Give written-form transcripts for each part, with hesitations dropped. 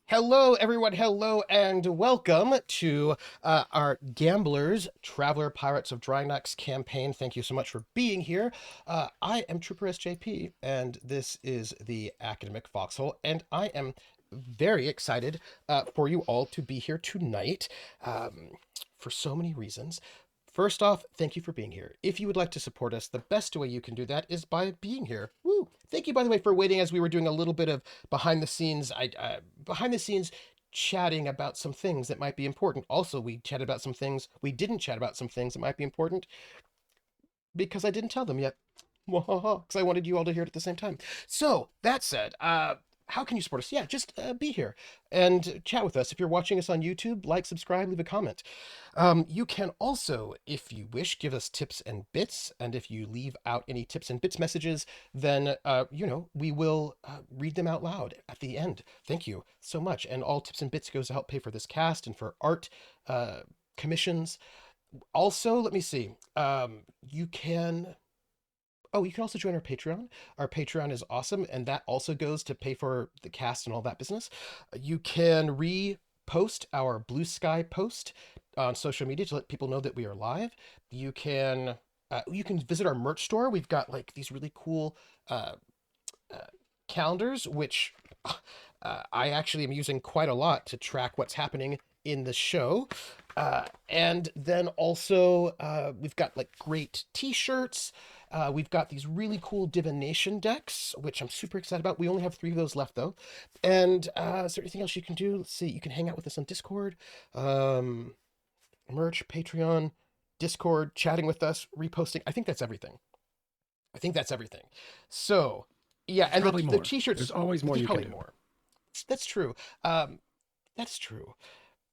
Hello, everyone. Hello, and welcome to our Gamblers, Traveler, Pirates of Drinax campaign. Thank you so much for being here. I am troopersjp, and this is the Academic Foxhole, and I am very excited for you all to be here tonight for so many reasons. First off, thank you for being here. If you would like to support us, the best way you can do that is by being here. Woo! Thank you, by the way, for waiting as we were doing a little bit of behind the scenes. Behind the scenes chatting about some things that might be important. Also, we chatted about some things we didn't chat about, some things that might be important because I didn't tell them yet. Because I wanted you all to hear it at the same time. So that said, how can you support us? Yeah, just be here and chat with us. If you're watching us on YouTube, like, subscribe, leave a comment. You can also, if you wish, give us tips and bits. And if you leave out any tips and bits messages, then, we will read them out loud at the end. Thank you so much. And all tips and bits goes to help pay for this cast and for art commissions. Also, let me see. You can also join our Patreon. Our Patreon is awesome, and that also goes to pay for the cast and all that business. You can repost our Bluesky post on social media to let people know that we are live. You can visit our merch store. We've got like these really cool calendars, which I actually am using quite a lot to track what's happening in the show. And then also we've got like great t-shirts. We've got these really cool divination decks, which I'm super excited about. We only have 3 of those left though. And is there anything else you can do? Let's see. You can hang out with us on Discord, merch, Patreon, Discord, chatting with us, reposting. I think that's everything. So yeah, and probably the more. t-shirts. There's always more you can do. More. That's true. That's true.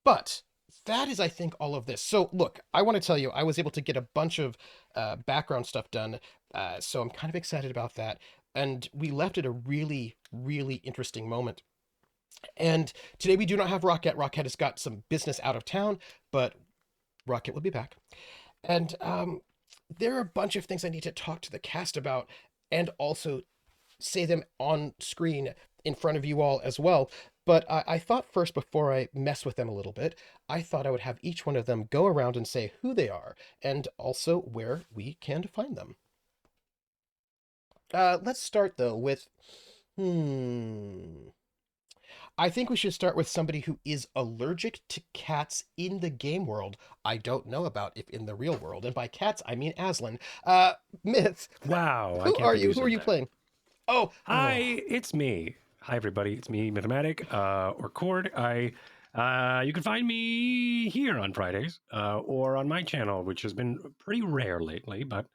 But that is, I think, all of this. So look, I want to tell you, I was able to get a bunch of background stuff done. So I'm kind of excited about that. And we left at a really, really interesting moment. And today we do not have Rocket. Rocket has got some business out of town, but Rocket will be back. And there are a bunch of things I need to talk to the cast about and also say them on screen in front of you all as well. But I thought first, before I mess with them a little bit, I thought I would have each one of them go around and say who they are and also where we can find them. Let's start though with, I think we should start with somebody who is allergic to cats in the game world. I don't know about if in the real world, and by cats I mean Aslan. Myth. Wow, Who are you? Who are you playing? Oh, hi, it's me. Hi, everybody. It's me, Mythematic, or Cord. You can find me here on Fridays, or on my channel, which has been pretty rare lately, but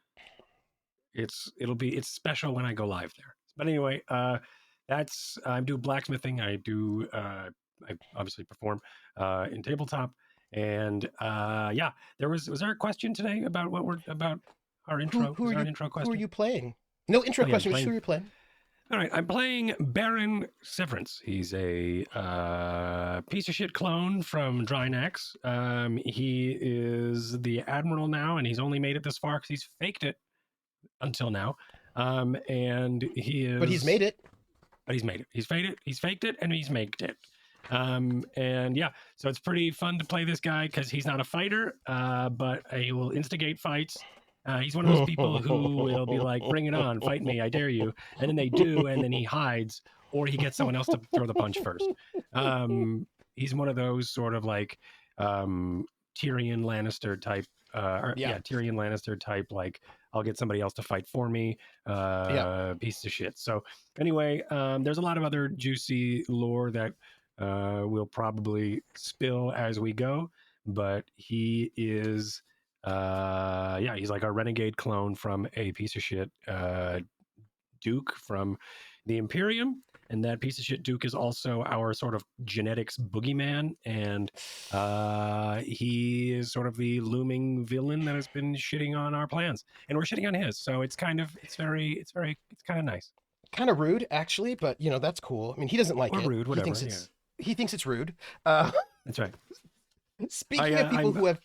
it's special when I go live there. But anyway, I do blacksmithing. I obviously perform in tabletop, and yeah, was there a question today about our intro? Who are you? Intro question? Who are you playing? No intro question. Just who are you playing? All right, I'm playing Baron Severence. He's a piece of shit clone from Drinax. He is the admiral now, and he's only made it this far because he's faked it until now. And he is. But he's made it. He's made it. He's faked it, and he's made it. And yeah, so it's pretty fun to play this guy because he's not a fighter, but he will instigate fights. He's one of those people who will be like, bring it on, fight me, I dare you. And then they do, and then he hides, or he gets someone else to throw the punch first. He's one of those sort of like Tyrion Lannister type, Tyrion Lannister type, like, I'll get somebody else to fight for me, piece of shit. So anyway, there's a lot of other juicy lore that we'll probably spill as we go, but he is... he's like a renegade clone from a piece of shit Duke from the Imperium, and that piece of shit Duke is also our sort of genetics boogeyman, and he is sort of the looming villain that has been shitting on our plans, and we're shitting on his. So it's kind of nice. Kind of rude, actually, but that's cool. I mean, he doesn't like it. Rude, whatever. He thinks it's rude. That's right. Speaking of people who have.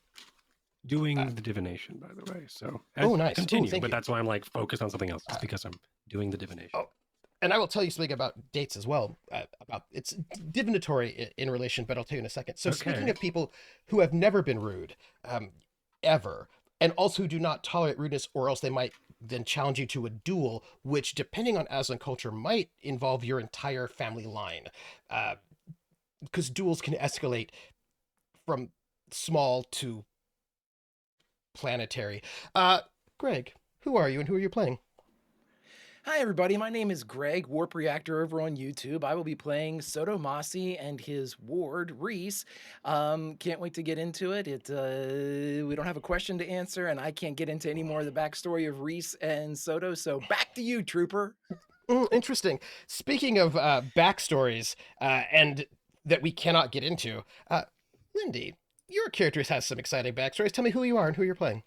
Doing the divination, by the way. So nice. Continue, but that's why I'm like focused on something else. It's because I'm doing the divination. and I will tell you something about dates as well. About it's divinatory in relation, but I'll tell you in a second. So speaking Okay. of people who have never been rude, ever, and also who do not tolerate rudeness, or else they might then challenge you to a duel, which, depending on Aslan culture, might involve your entire family line, because duels can escalate from small to planetary. Uh, Greg, who are you and who are you playing? Hi, everybody. My name is Greg, Warp Reactor over on YouTube. I will be playing Soto Masi and his ward, Rease. Can't wait to get into it. We don't have a question to answer, and I can't get into any more of the backstory of Rease and Soto, so back to you, Trooper. Interesting. Speaking of backstories and that we cannot get into, Lindy, your character has some exciting backstories. Tell me who you are and who you're playing.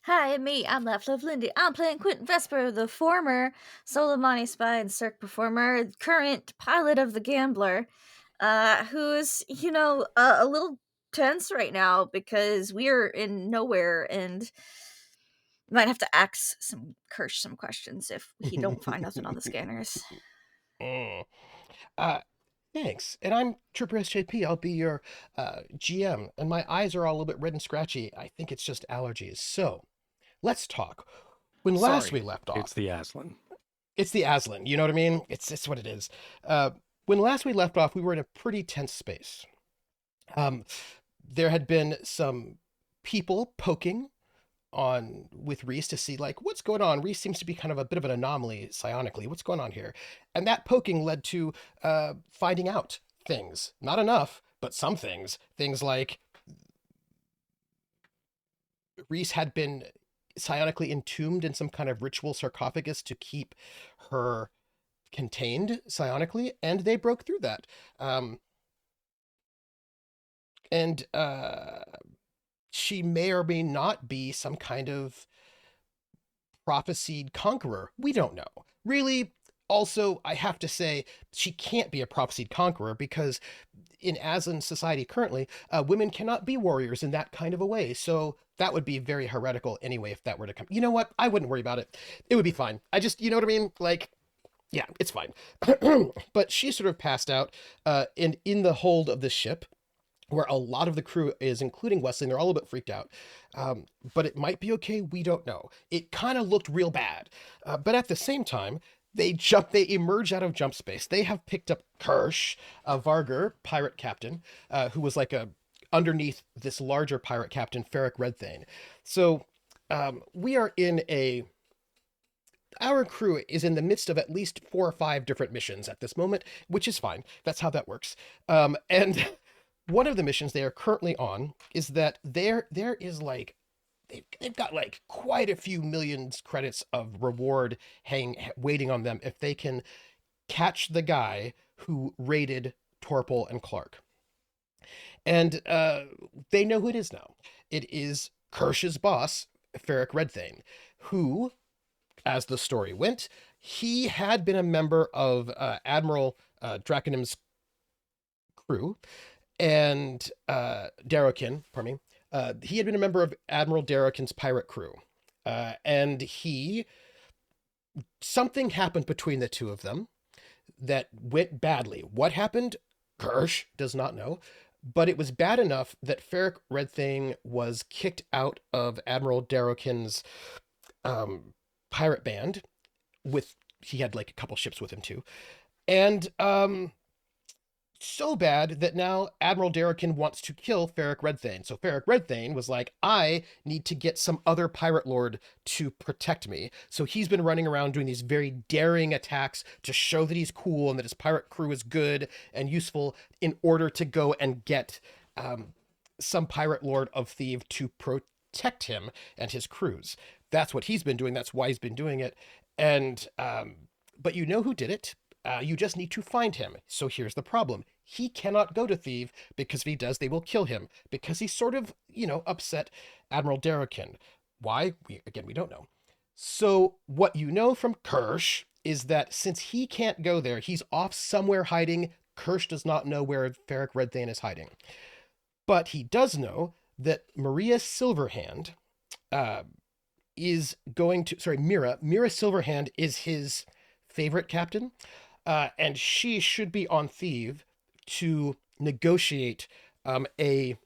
Hi, me. I'm laughlovelindy. I'm playing Quint Vesper, the former Solomani spy and Cirque performer, current pilot of the Gambler, who's, a little tense right now because we're in nowhere and might have to ask some Krrsh some questions if he don't find nothing on the scanners. Mm. Uh, Thanks. And I'm Trooper SJP. I'll be your GM. And my eyes are all a little bit red and scratchy. I think it's just allergies. So let's talk. When last we Sorry. left It's off, the Aslan. it's the Aslan. You know what I mean? It's what it is. When last we left off, we were in a pretty tense space. Um, there had been some people poking on with Rease to see like what's going on. Rease seems to be kind of a bit of an anomaly psionically. What's going on here? And that poking led to finding out things. Not enough, but some things. Things like Rease had been psionically entombed in some kind of ritual sarcophagus to keep her contained psionically, and they broke through that. And she may or may not be some kind of prophesied conqueror. We don't know. Really, also, I have to say, she can't be a prophesied conqueror because in Aslan society currently, women cannot be warriors in that kind of a way. So that would be very heretical anyway if that were to come. You know what? I wouldn't worry about it. It would be fine. I just, you know what I mean? Like, yeah, it's fine. But she sort of passed out in the hold of the ship where a lot of the crew is, including Wesley, and they're all a little bit freaked out. But it might be okay. We don't know. It kind of looked real bad. But at the same time, they emerge out of jump space. They have picked up Krrsh, a Vargur pirate captain, who was like underneath this larger pirate captain, Ferric Redthane. So we are in our crew is in the midst of at least 4 or 5 different missions at this moment, which is fine. That's how that works. And one of the missions they are currently on is that there is like they've got like quite a few millions credits of reward waiting on them if they can catch the guy who raided Torpal and Clark. And they know who it is now. It is Krrsh's boss, Ferric Redthane, who, as the story went, he had been a member of Admiral Draconim's crew, and Darrokin, pardon me, he had been a member of Admiral Darrokin's pirate crew. And something happened between the two of them that went badly. What happened? Krrsh does not know, but it was bad enough that Ferric Redthane was kicked out of Admiral Darrokin's pirate band. He had like a couple ships with him too, and so bad that now Admiral Darrokin wants to kill Ferric Redthane. So Ferric Redthane was like, I need to get some other pirate lord to protect me. So he's been running around doing these very daring attacks to show that he's cool and that his pirate crew is good and useful in order to go and get some pirate lord of Theev to protect him and his crews. That's what he's been doing. That's why he's been doing it. And but you know who did it? You just need to find him. So here's the problem. He cannot go to Theev because if he does, they will kill him because he sort of, upset Admiral Darrokin. Why? We don't know. So what you know from Krrsh is that since he can't go there, he's off somewhere hiding. Krrsh does not know where Ferric Redthane is hiding. But he does know that Maria Silverhand is going to, Mira Silverhand is his favorite captain, and she should be on Theev to negotiate a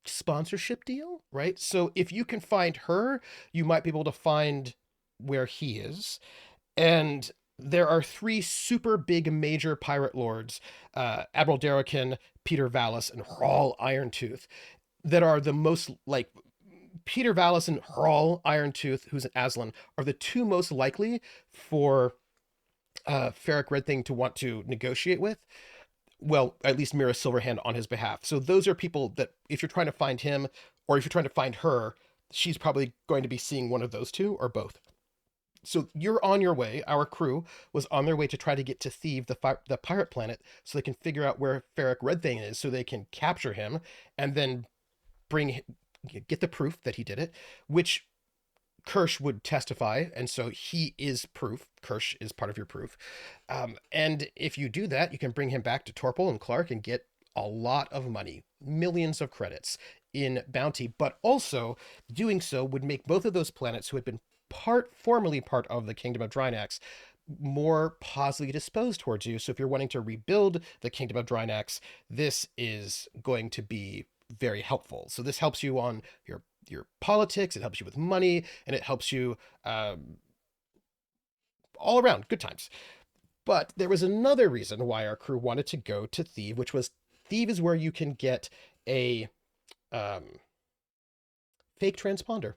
sponsorship deal, right? So if you can find her, you might be able to find where he is. And there are three super big major pirate lords, Admiral Darrokin, Peter Vallis, and Hrall Irontooth, that are the most like Peter Vallis and Hrall Irontooth, who's an Aslan, are the two most likely for Ferric Red Thing to want to negotiate with. Well, at least Mira Silverhand on his behalf. So those are people that if you're trying to find him or if you're trying to find her, she's probably going to be seeing one of those two or both. So you're on your way. Our crew was on their way to try to get to Theev, the pirate planet, so they can figure out where Ferric Red Thing is, so they can capture him and then get the proof that he did it, which Krrsh would testify, and so he is proof. Krrsh is part of your proof. And if you do that, you can bring him back to Torpal and Clark and get a lot of money, millions of credits in bounty, but also doing so would make both of those planets who had been formerly part of the Kingdom of Drinax more positively disposed towards you. So if you're wanting to rebuild the Kingdom of Drinax, this is going to be very helpful. So this helps you on your politics, it helps you with money, and it helps you all around, good times. But there was another reason why our crew wanted to go to Theev, which was Theev is where you can get a fake transponder.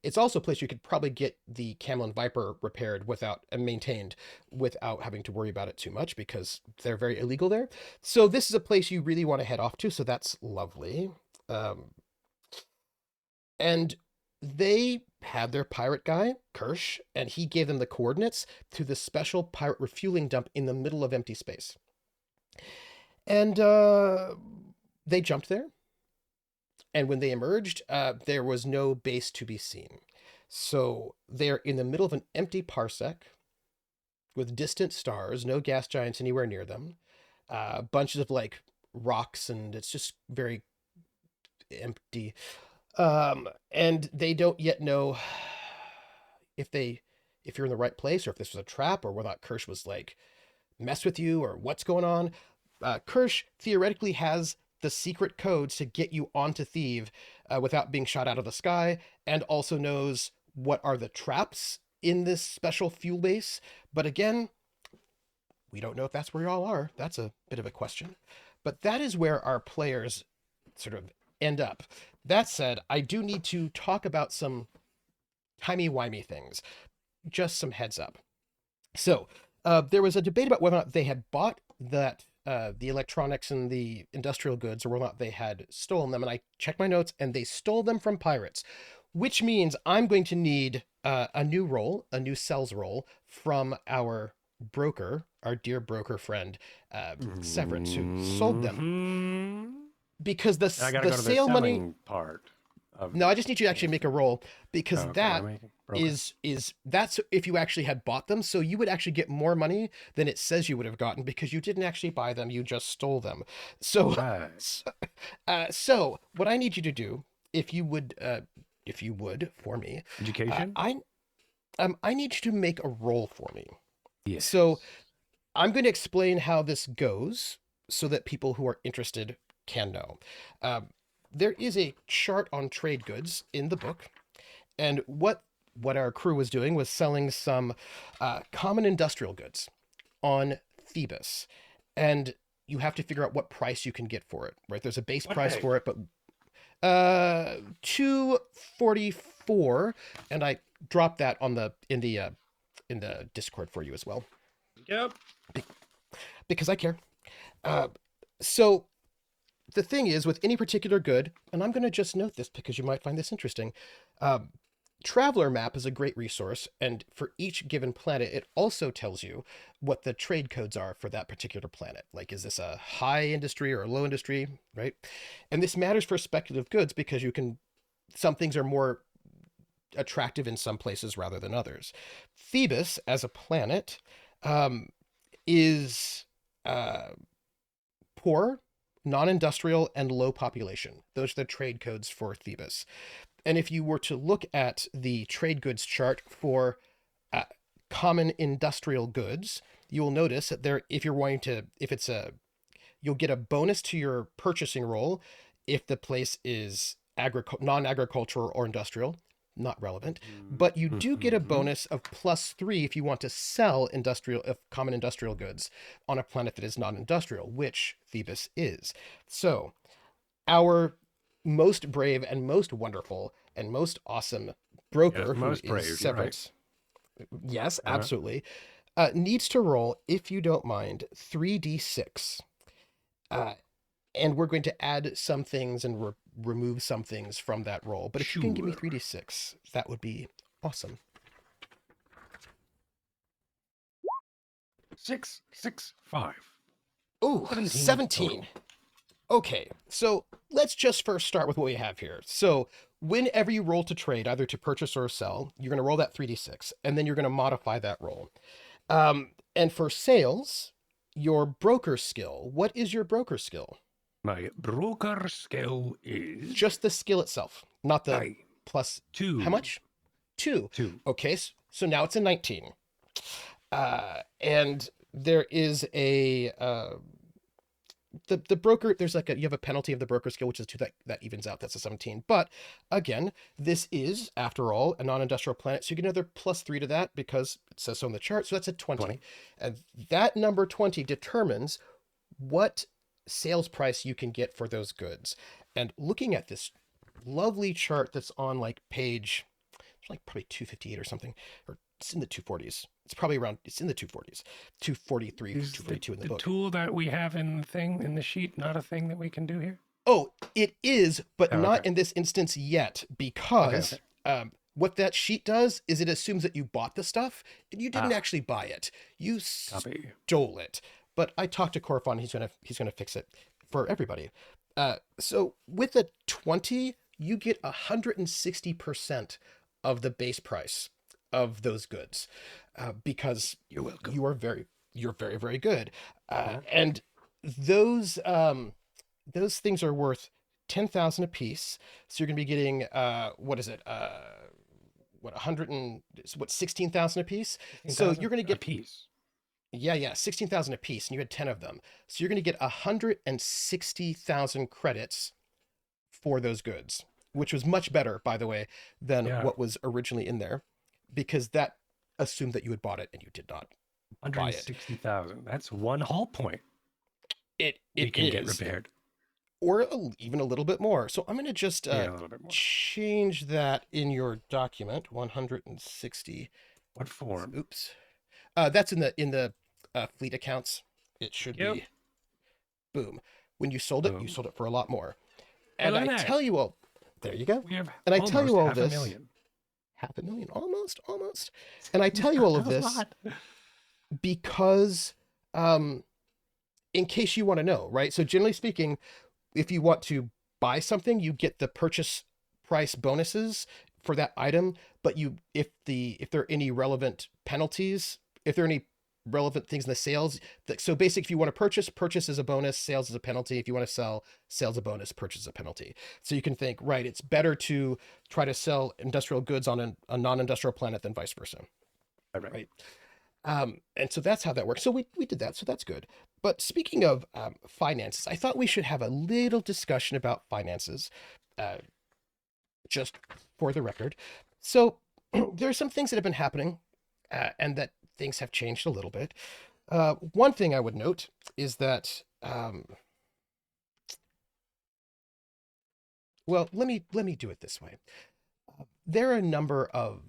It's also a place you could probably get the Camelon Viper repaired and maintained without having to worry about it too much because they're very illegal there. So this is a place you really want to head off to, so that's lovely. And they had their pirate guy, Krrsh, and he gave them the coordinates to the special pirate refueling dump in the middle of empty space. And they jumped there. And when they emerged, there was no base to be seen. So they're in the middle of an empty parsec with distant stars, no gas giants anywhere near them, bunches of like rocks, and it's just very empty. And they don't yet know if you're in the right place or if this was a trap or whether or not Krrsh was like mess with you or what's going on. Krrsh theoretically has the secret codes to get you onto Theev without being shot out of the sky, and also knows what are the traps in this special fuel base. But again, we don't know if that's where y'all are. That's a bit of a question. But that is where our players sort of end up. That said, I do need to talk about some timey-wimey things. Just some heads up. So, there was a debate about whether or not they had bought that the electronics and the industrial goods, or whether or not they had stolen them. And I checked my notes, and they stole them from pirates, which means I'm going to need a new sales role from our broker, our dear broker friend, Severence, who sold them. Because the sale money part. No, I just need you to actually make a roll, because that's if you actually had bought them. So you would actually get more money than it says you would have gotten, because you didn't actually buy them, you just stole them. So, so what I need you to do, if you would for me, education, I need you to make a roll for me. Yes. So I'm going to explain how this goes so that people who are interested can know. There is a chart on trade goods in the book, and what our crew was doing was selling some common industrial goods on Phoebus, and you have to figure out what price you can get for it, right? There's a base price for it, but $244, and I dropped that in the Discord for you as well. Yep. Because I care. So the thing is, with any particular good, and I'm going to just note this because you might find this interesting, Traveler Map is a great resource, and for each given planet, it also tells you what the trade codes are for that particular planet. Like, is this a high industry or a low industry, right? And this matters for speculative goods because some things are more attractive in some places rather than others. Phoebus, as a planet, is poor, non-industrial, and low population. Those are the trade codes for Phoebus. And if you were to look at the trade goods chart for common industrial goods, you will notice that there, if you're wanting to, if it's a, you'll get a bonus to your purchasing roll if the place is non-agricultural or industrial, not relevant, but you do get a bonus of +3 if you want to sell common industrial goods on a planet that is non-industrial, which Phoebus is. So our most brave and most wonderful and most awesome broker, who is Severence, yes, absolutely, needs to roll, if you don't mind, 3d6. And we're going to add some things and remove some things from that roll. But if you can give me 3d6, that would be awesome. 6, 6, 5. Ooh, 17. Okay, so let's just first start with what we have here. So whenever you roll to trade, either to purchase or sell, you're going to roll that 3d6, and then you're going to modify that roll. And for sales, your broker skill. What is your broker skill? My broker skill is... Just the skill itself, not the +2. How much? 2. 2. Okay, so now it's a 19. And there is a... the broker, there's like you have a penalty of the broker skill, which is 2, that evens out. That's a 17. But again, this is, after all, a non-industrial planet. So you get another +3 to that because it says so in the chart. So that's a 20. And that number 20 determines what sales price you can get for those goods. And looking at this lovely chart that's on like page, it's like probably 258 or something, or it's in the 240s. It's probably around, it's in the 240s, 243, 242 in the book. The tool that we have in the thing, in the sheet, not a thing that we can do here? Oh, it is, but not in this instance yet, because what that sheet does is it assumes that you bought the stuff and you didn't actually buy it. You stole it. But I talked to Corfon, he's gonna fix it for everybody. So with a 20, you get 160% of the base price of those goods, because you're welcome. You're very, very good. And those things are worth 10,000 a piece. So you're gonna be getting what is it? 16,000 a piece. So you're gonna get a piece. Yeah, 16,000 a piece, and you had 10 of them. So you're going to get 160,000 credits for those goods, which was much better, by the way, than what was originally in there, because that assumed that you had bought it and you did not buy it. 160,000. That's one hull point. It can get repaired, or even a little bit more. So I'm going to just change that in your document. 160. What form? Oops. That's in the fleet accounts. It should be. Boom. When you sold it, you sold it for a lot more. And I tell you all, there you go. And I tell you all this. 500,000. 500,000, almost. And I tell you all of this because, in case you want to know, right? So generally speaking, if you want to buy something, you get the purchase price bonuses for that item. But if there are any relevant penalties, if there are any relevant things in the sales, so basically if you want to purchase is a bonus, sales is a penalty. If you want to sell, sales a bonus, purchase is a penalty. So you can think, right, it's better to try to sell industrial goods on a non-industrial planet than vice versa. Right. And so that's how that works. So we did that, so that's good. But speaking of finances, I thought we should have a little discussion about finances, just for the record. So there are some things that have been happening, and that things have changed a little bit. One thing I would note is that, well, let me do it this way. There are a number of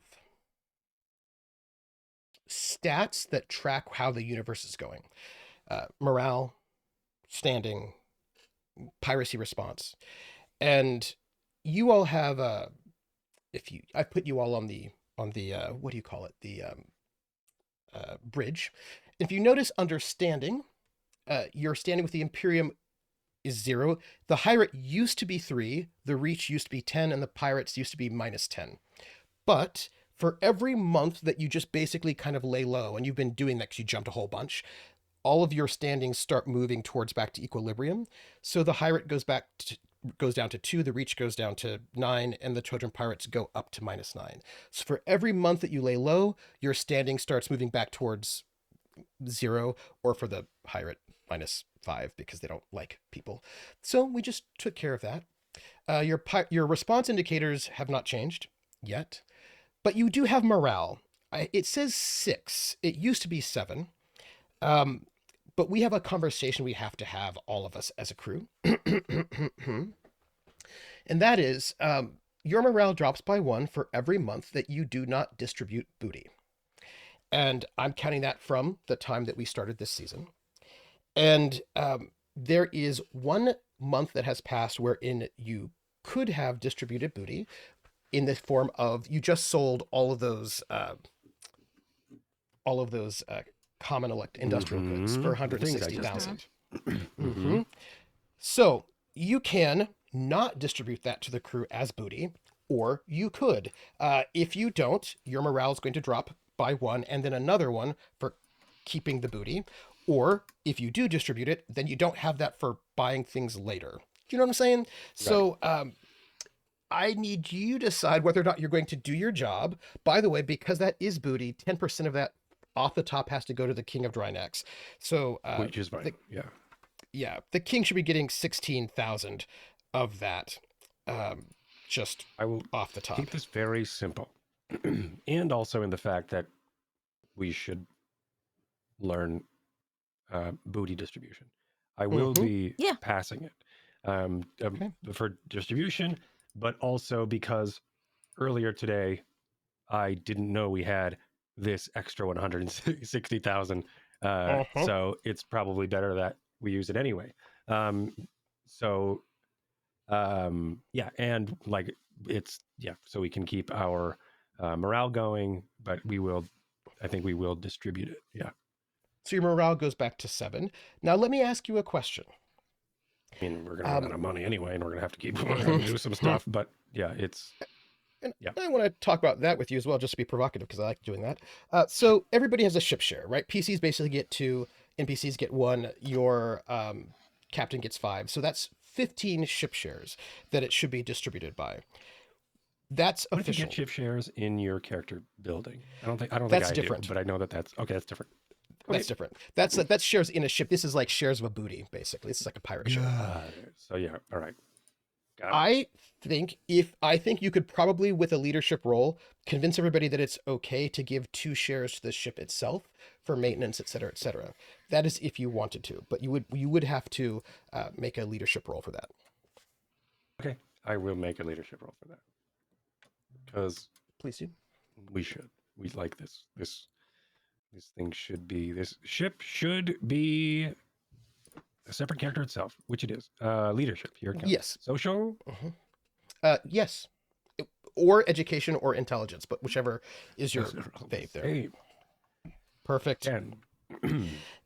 stats that track how the universe is going. Morale, standing, piracy response. And you all have, I put you all on the what do you call it? The bridge. If you notice under standing, your standing with the Imperium is 0. The Hyrate used to be 3, the Reach used to be 10, and the Pirates used to be -10. But for every month that you just basically kind of lay low, and you've been doing that because you jumped a whole bunch, all of your standings start moving towards back to equilibrium. So the Hyrate goes back goes down to 2, the reach goes down to 9, and the Trojan pirates go up to -9. So for every month that you lay low, your standing starts moving back towards 0, or for the pirate, -5, because they don't like people. So we just took care of that. Your response indicators have not changed yet, but you do have morale. It says 6. It used to be 7. But we have a conversation we have to have, all of us as a crew. And that is, your morale drops by 1 for every month that you do not distribute booty. And I'm counting that from the time that we started this season. And there is 1 month that has passed wherein you could have distributed booty in the form of, you just sold all of those common industrial goods for 160,000. So you can not distribute that to the crew as booty, or you could. If you don't, your morale is going to drop by 1, and then another 1 for keeping the booty. Or if you do distribute it, then you don't have that for buying things later. Do you know what I'm saying? Right. So I need you to decide whether or not you're going to do your job. By the way, because that is booty, 10% of that off the top has to go to the King of Drinax. So which is fine. Yeah, the king should be getting 16,000 of that. Just I will off the top. Keep this very simple. And also in the fact that we should learn booty distribution. I will be passing it for distribution, but also because earlier today I didn't know we had this extra 160,000. So it's probably better that we use it anyway. And like so we can keep our morale going, but I think we will distribute it. Yeah. So your morale goes back to 7. Now let me ask you a question. I mean, we're going to run out of money anyway, and we're going to have to keep do some stuff, but yeah, I want to talk about that with you as well, just to be provocative, because I like doing that. So everybody has a ship share, right? PCs basically get 2, NPCs get 1, your captain gets 5. So that's 15 ship shares that it should be distributed by. That's what official. If you get ship shares in your character building? I don't think that's I different. do, but I know that's different. That's different. That's shares in a ship. This is like shares of a booty, basically. This is like a pirate share. So yeah, all right. I think you could probably, with a leadership role, convince everybody that it's okay to give 2 shares to the ship itself for maintenance, etc., etc. That is if you wanted to, but you would have to make a leadership role for that. Okay, I will make a leadership role for that. Because please do. We should. We like this. This thing should be. This ship should be a separate character itself, which it is. Leadership here. Yes. Social. Yes. Or education or intelligence, but whichever is your fave there. Perfect.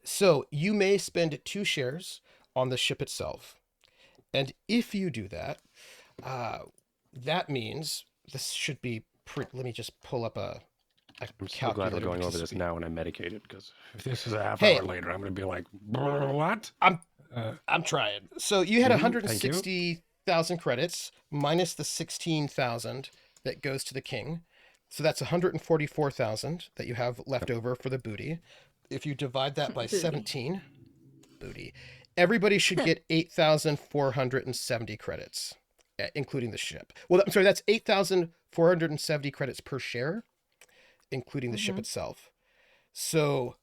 So you may spend 2 shares on the ship itself, and if you do that, that means this should be. Let me just pull up a I'm so glad we're going over this now when I'm medicated, because if this is a half hour later, I'm going to be like, what? I'm trying. So you had 160,000 credits minus the 16,000 that goes to the king. So that's 144,000 that you have left over for the booty. If you divide that by 17, booty, everybody should get 8,470 credits, including the ship. Well, I'm sorry, that's 8,470 credits per share, including the ship itself. So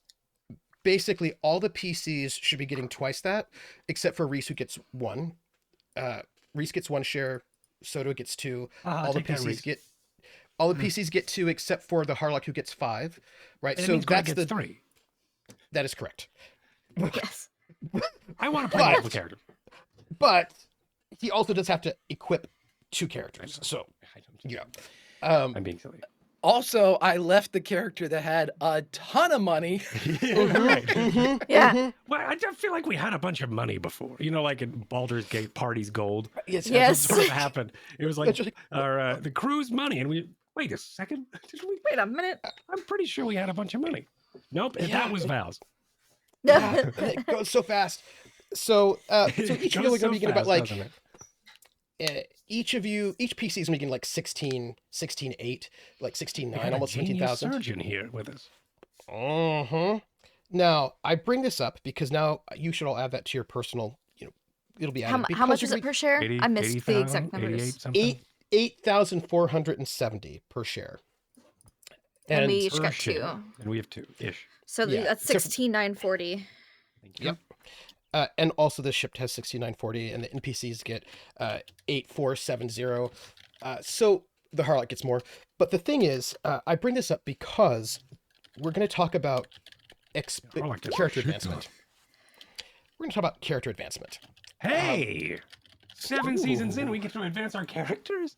basically all the PCs should be getting twice that, except for Rease, who gets 1. Rease gets 1 share, Soto gets 2. All the PCs get 2, except for the Harlock, who gets 5. Right? And so that's the 3. That is correct. Yes. I want to play multiple characters. But he also does have to equip 2 characters. So yeah. I'm being silly. Also, I left the character that had a ton of money. Yeah. Well, I just feel like we had a bunch of money before. You know, like in Baldur's Gate Party's Gold. Yes. That's what sort of happened. It was like the crew's money, and we wait a second. Wait a minute. I'm pretty sure we had a bunch of money. Nope, that was Val's. It goes so fast. So each year we're going to be getting about like each PC is making like 16.8, like 16.9, almost genius 17,000. surgeon here with us. Now, I bring this up because now you should all add that to your personal, it'll be added. How much is it per share? 80, I missed 80, the exact numbers. 88 something? 8,470 per share. And we each got share. 2. And we have 2-ish. So that's 16,940. Thank you. Yep. And also the shipped has 6940, and the NPCs get 8470. So the Harlock gets more. But the thing is, I bring this up because we're going to talk about character advancement. We're going to talk about character advancement. Hey! 7 seasons in, we get to advance our characters?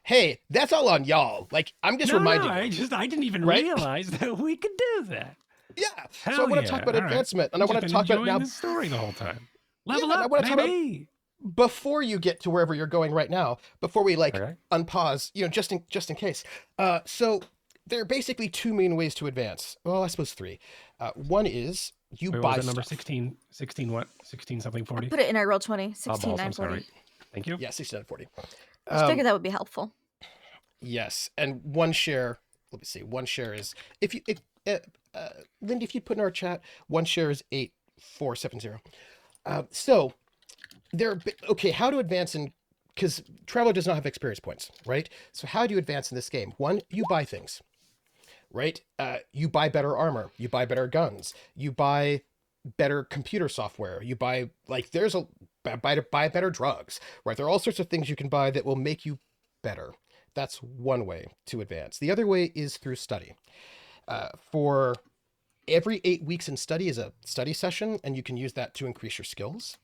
Hey, that's all on y'all. Like, I'm just reminding you. I didn't even realize that we could do that. Yeah. Hell so I want to yeah. talk about All advancement, and I You've want to been talk about it now. enjoying this story the whole time. Level I up, want to talk baby! about before you get to wherever you're going right now, before we unpause, just in case. So there are basically 2 main ways to advance. Well, I suppose 3. One is you buy was that number stuff. 16 what? 16 something 40? Put it in our roll 20. I'm 16,940. sorry. Thank you. Yeah, 6940. I figured that would be helpful. Yes, and 1 share. Let me see. 1 share is Lindy, if you put in our chat, 1 share is 8470. So there. Okay, how to advance in, because Traveler does not have experience points, right? So how do you advance in this game? 1, you buy things, right? You buy better armor, you buy better guns, you buy better computer software, you buy buy better drugs, right? There are all sorts of things you can buy that will make you better. That's one way to advance. The other way is through study. For every 8 weeks in study is a study session, and you can use that to increase your skills.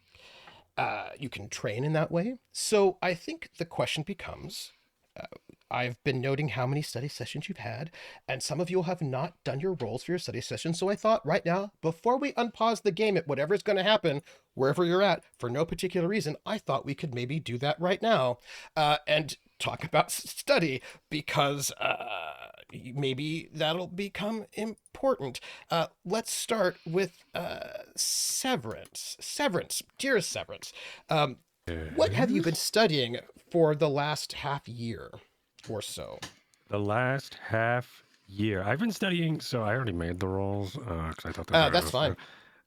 You can train in that way. So I think the question becomes, I've been noting how many study sessions you've had, and some of you have not done your roles for your study session. So I thought right now, before we unpause the game at whatever's going to happen, wherever you're at, for no particular reason, I thought we could maybe do that right now and talk about study, because maybe that'll become important. Let's start with Severence. Dearest Severence, what have you been studying for the last half year or so? The last half year. I've been studying, so I already made the rolls because I thought that that's fine.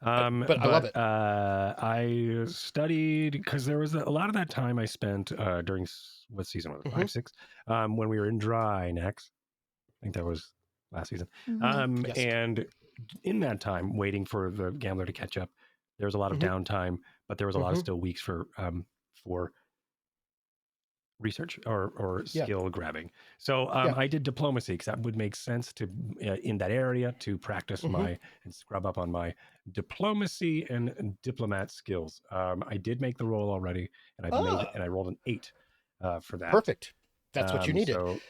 But I love it. I studied because there was a lot of that time I spent during what season was it? 5, 6, when we were in Drinax. I think that was last season. Yes. And in that time, waiting for the gambler to catch up, there was a lot of downtime, but there was a lot of still weeks for research or skill grabbing. So I did diplomacy because that would make sense to in that area to practice and scrub up on my diplomacy and diplomat skills. I did make the roll already, and I rolled an 8 for that. Perfect. That's what you needed. So,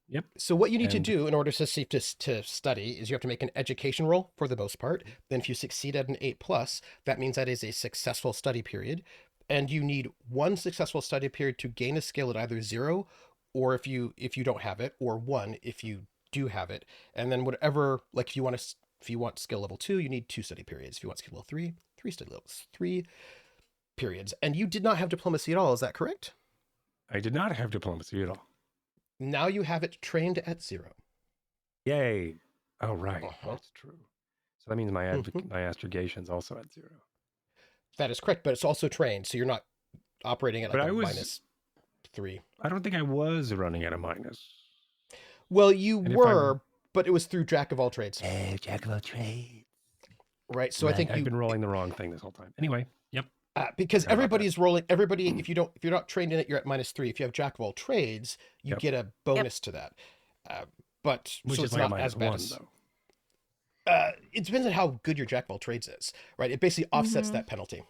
yep. So what you need to do in order to study is you have to make an education roll for the most part. Then if you succeed at an 8+, that means that is a successful study period. And you need 1 successful study period to gain a skill at either 0, or if you don't have it, or 1 if you do have it. And then whatever, like if you want skill level 2, you need 2 study periods. If you want skill level 3, 3 study levels, 3 periods. And you did not have diplomacy at all, is that correct? I did not have diplomacy at all. Now you have it trained at 0. Yay! Oh right, that's true. So that means my astrogation's also at 0. That is correct, but it's also trained, so you're not operating at like -3. I don't think I was running at a minus. Well, you were, but it was through Jack of all trades. Oh, Jack of all trades. Right, so I think I've been rolling the wrong thing this whole time. Anyway, yep. Because everybody's rolling. Everybody, if you're not trained in it, you're at -3. If you have Jack of all trades, you get a bonus to that. But which so is it's like not as bad as though. It depends on how good your Jack of all trades is, right? It basically offsets that penalty.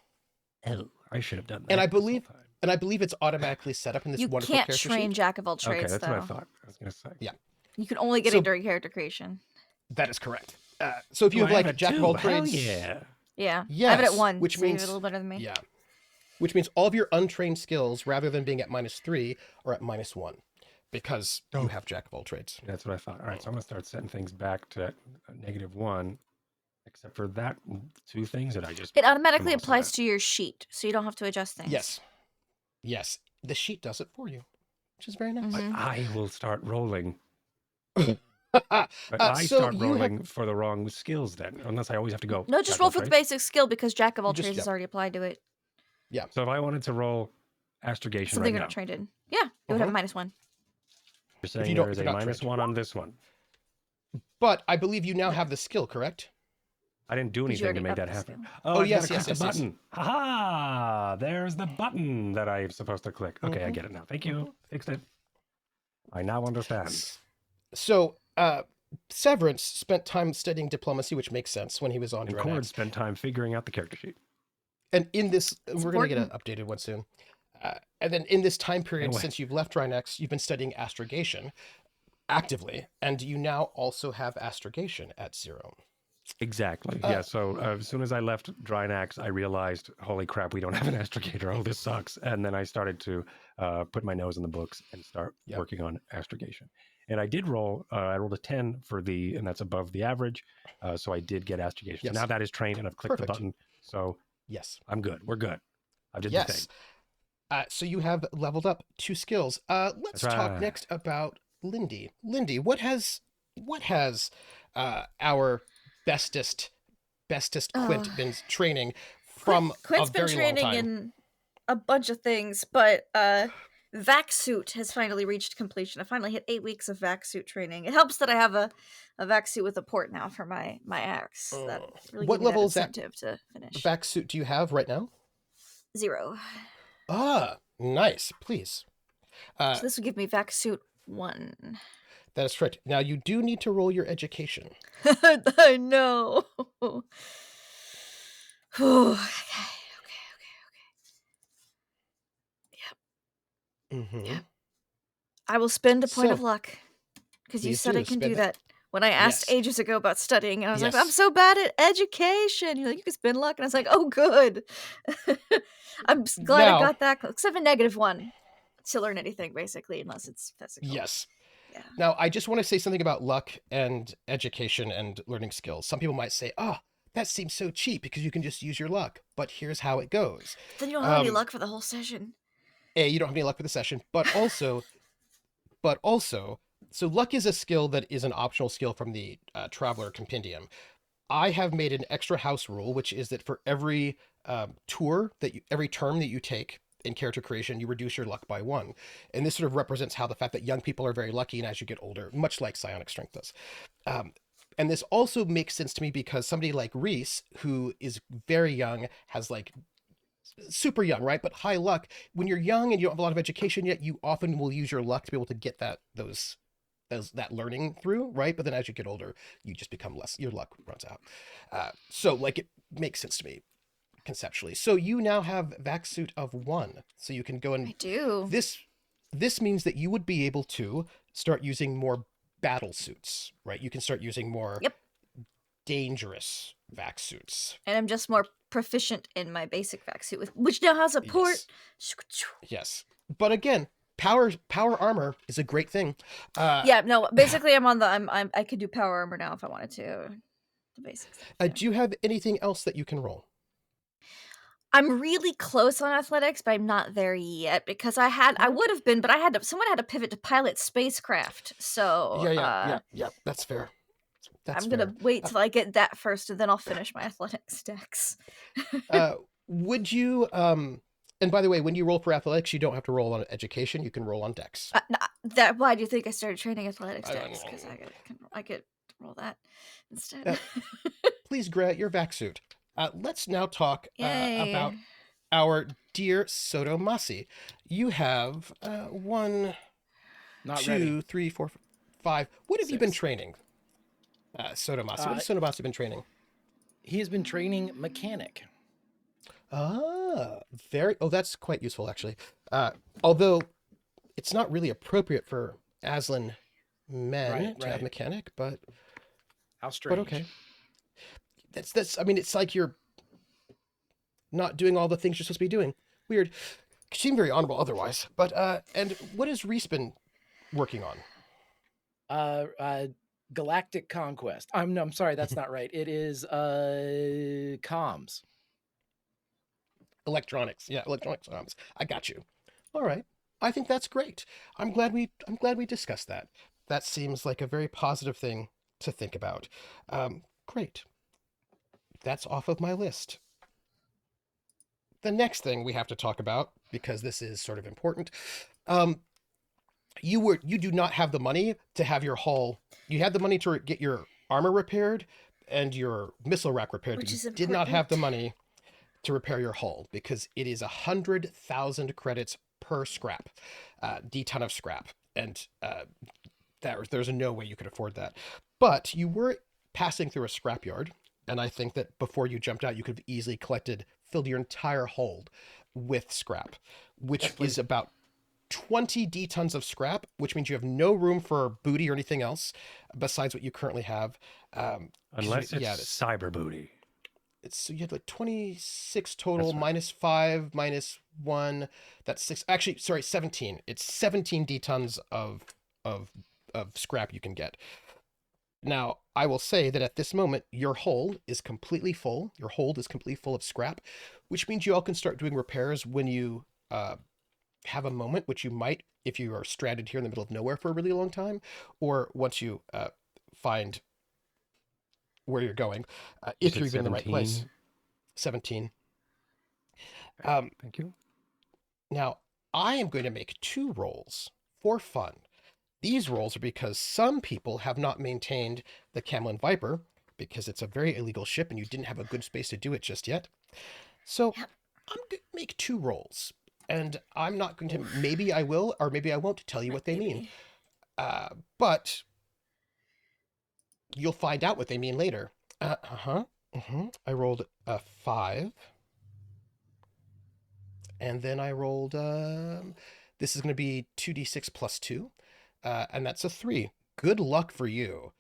Oh, I should have done that. And I believe it's automatically set up in this wonderful character sheet. You can't train Jack of all trades, okay, that's though. what I thought. I was going to say. Yeah. You can only get it during character creation. That is correct. So if you have like Jack of all trades, Yeah. Yes, I have it at 1, which so means you're a little better than me. Yeah. Which means all of your untrained skills, rather than being at -3, are at -1, because you have Jack of all trades. That's what I thought. All right, so I'm going to start setting things back to -1, except for that 2 things that I just. It automatically applies to your sheet, so you don't have to adjust things. Yes. the sheet does it for you, which is very nice. But I will start rolling. But I so start you rolling for the wrong skills then, unless I always have to go. No, just roll for the basic skill because Jack of all trades is already applied to it. Yeah. So if I wanted to roll astrogation Something you're not trained in. Yeah, it would have a -1. You're saying there is a -1 on this one. But I believe you now have the skill, correct? I didn't do anything to make that happen. Oh, yes, click the button. Ha! There's the button that I'm supposed to click. Okay, I get it now. Thank you. Fixed it. I now understand. So, Severence spent time studying diplomacy, which makes sense when he was on Drinax. And Cord spent time figuring out the character sheet. And in this, we're going to get an updated one soon. And then in this time period, since you've left Drinax, you've been studying astrogation actively, and you now also have astrogation at 0. Exactly. Yeah. So as soon as I left Drinax, I realized, holy crap, we don't have an astrogator. Oh, this sucks. And then I started to put my nose in the books and start working on astrogation. And I did roll. I rolled a 10 for and that's above the average. So I did get astrogation. So now that is trained, and I've clicked the button. So I'm good. We're good. I did the thing. So you have leveled up 2 skills. Let's talk next about Lindy. Lindy, what has our bestest Quint been training from Quint's a very been training long time? in a bunch of things, but vac suit has finally reached completion. I finally hit 8 weeks of vac suit training. It helps that I have a vac suit with a port now for my axe. That really what level is that incentive to finish. Vac suit do you have right now? 0. Ah, nice. Please. So this will give me vac suit 1. That is correct. Now you do need to roll your education. I know. Okay. Yep. I will spend a point of luck because you said I can do that. When I asked ages ago about studying, and I was like, I'm so bad at education. You're like, you can spend luck. And I was like, oh, good. I'm glad I got that. Except a -1 to learn anything, basically, unless it's physical. Yes. Yeah. Now, I just want to say something about luck and education and learning skills. Some people might say, oh, that seems so cheap because you can just use your luck. But here's how it goes. Then you don't have any luck for the whole session. You don't have any luck for the session, but also, so luck is a skill that is an optional skill from the Traveler Compendium. I have made an extra house rule, which is that for every every term that you take in character creation, you reduce your luck by 1. And this sort of represents how the fact that young people are very lucky, and as you get older, much like psionic strength does. And this also makes sense to me because somebody like Rease, who is very young, has like super young, right? But high luck. When you're young and you don't have a lot of education yet, you often will use your luck to be able to get that learning through, right? But then as you get older, you just become less, your luck runs out. So like it makes sense to me conceptually. So you now have vac suit of 1. So you can go and I do. This means that you would be able to start using more battle suits, right? You can start using more dangerous vac suits. And I'm just more proficient in my basic vac suit, which now has a port. Yes. But again, power armor is a great thing. Basically I'm on the I could do power armor now if I wanted to. The basics. Do you have anything else that you can roll? I'm really close on athletics, but I'm not there yet because I would have been, but someone had to pivot to pilot spacecraft. So yeah, that's fair. I'm gonna wait till I get that first, and then I'll finish my athletics decks. Would you and by the way, when you roll for athletics, you don't have to roll on education. You can roll on dex. Why do you think I started training athletics decks? Because I could roll that instead. Please, Grant, your vac suit. Let's now talk about our dear Soto Masi. You have 1, 2, 3, 4, 5. What have you been training, Soto Masi? What has Soto Masi been training? He has been training mechanic. That's quite useful, actually. Although it's not really appropriate for Aslan men to have mechanic, but how strange. But okay. That's I mean, it's like you're not doing all the things you're supposed to be doing. Weird. You seem very honorable otherwise. But and what has Rease been working on? Galactic Conquest. I'm sorry, that's not right. It is comms. Electronics. Yeah, electronics comms. I got you. All right. I think that's great. I'm glad we discussed that. That seems like a very positive thing to think about. Great. That's off of my list. The next thing we have to talk about, because this is sort of important, you do not have the money to have your hull. You had the money to get your armor repaired and your missile rack repaired, Which but is you did not have the important. money to repair your hull because it is 100,000 credits per scrap, D-ton of scrap, and there's no way you could afford that. But you were passing through a scrapyard, and I think that before you jumped out, you could have easily filled your entire hold with scrap, which Yes, please. is about 20 D-tons of scrap, which means you have no room for booty or anything else besides what you currently have. Unless it's cyber booty. So you had like 26 total, That's right. minus 5, minus 1. That's 6. Actually, sorry, 17. It's 17 D-tons of scrap you can get. Now, I will say that at this moment, your hold is completely full. Your hold is completely full of scrap, which means you all can start doing repairs when you have a moment, which you might if you are stranded here in the middle of nowhere for a really long time, or once you find where you're going, if you're even in the right place. 17. Thank you. Now, I am going to make 2 rolls for fun. These rolls are because some people have not maintained the Camelin Viper because it's a very illegal ship and you didn't have a good space to do it just yet. So I'm going to make 2 rolls. And I'm not going to, maybe I will, or maybe I won't tell you what they mean. But you'll find out what they mean later. I rolled a 5. And then I rolled, this is going to be 2d6 plus 2. And that's a 3. Good luck for you.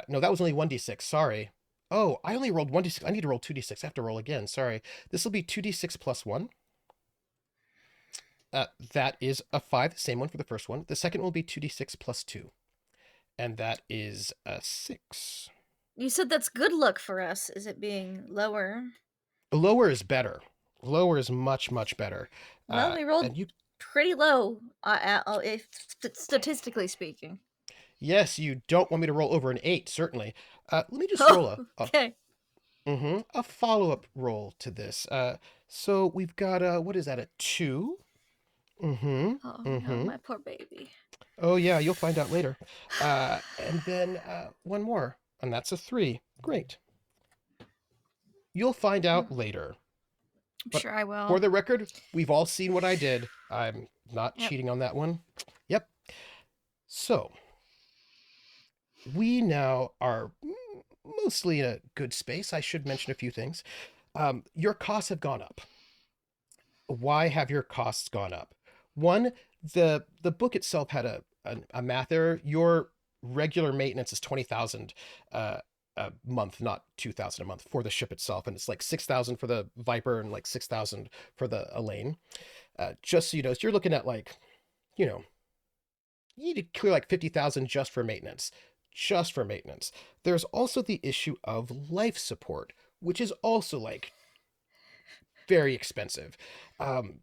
No, that was only 1d6. Sorry. Oh, I only rolled 1d6. I need to roll 2d6. I have to roll again. Sorry. This will be 2d6 plus 1. That is a 5. Same one for the first one. The second will be 2d6 plus 2. And that is a 6. You said that's good luck for us. Is it being lower? Lower is better. Lower is much, much better. Well, we rolled pretty low, if statistically speaking. Yes, you don't want me to roll over an 8, certainly. Let me just roll a follow-up roll to this. So we've got, what is that, a 2? No, my poor baby. Oh, yeah, you'll find out later. And then one more, and that's a 3. Great. You'll find out later. I'm sure I will. For the record, we've all seen what I did. I'm not cheating on that one. Yep. So, we now are mostly in a good space. I should mention a few things. Your costs have gone up. Why have your costs gone up? One, the book itself had a math error. Your regular maintenance is 20,000 a month, not 2,000 a month for the ship itself, and it's like 6,000 for the Viper and like 6,000 for the Elaine. Just so you know, so you're looking at like, you need to clear like 50,000 just for maintenance. Just for maintenance. There's also the issue of life support, which is also like very expensive.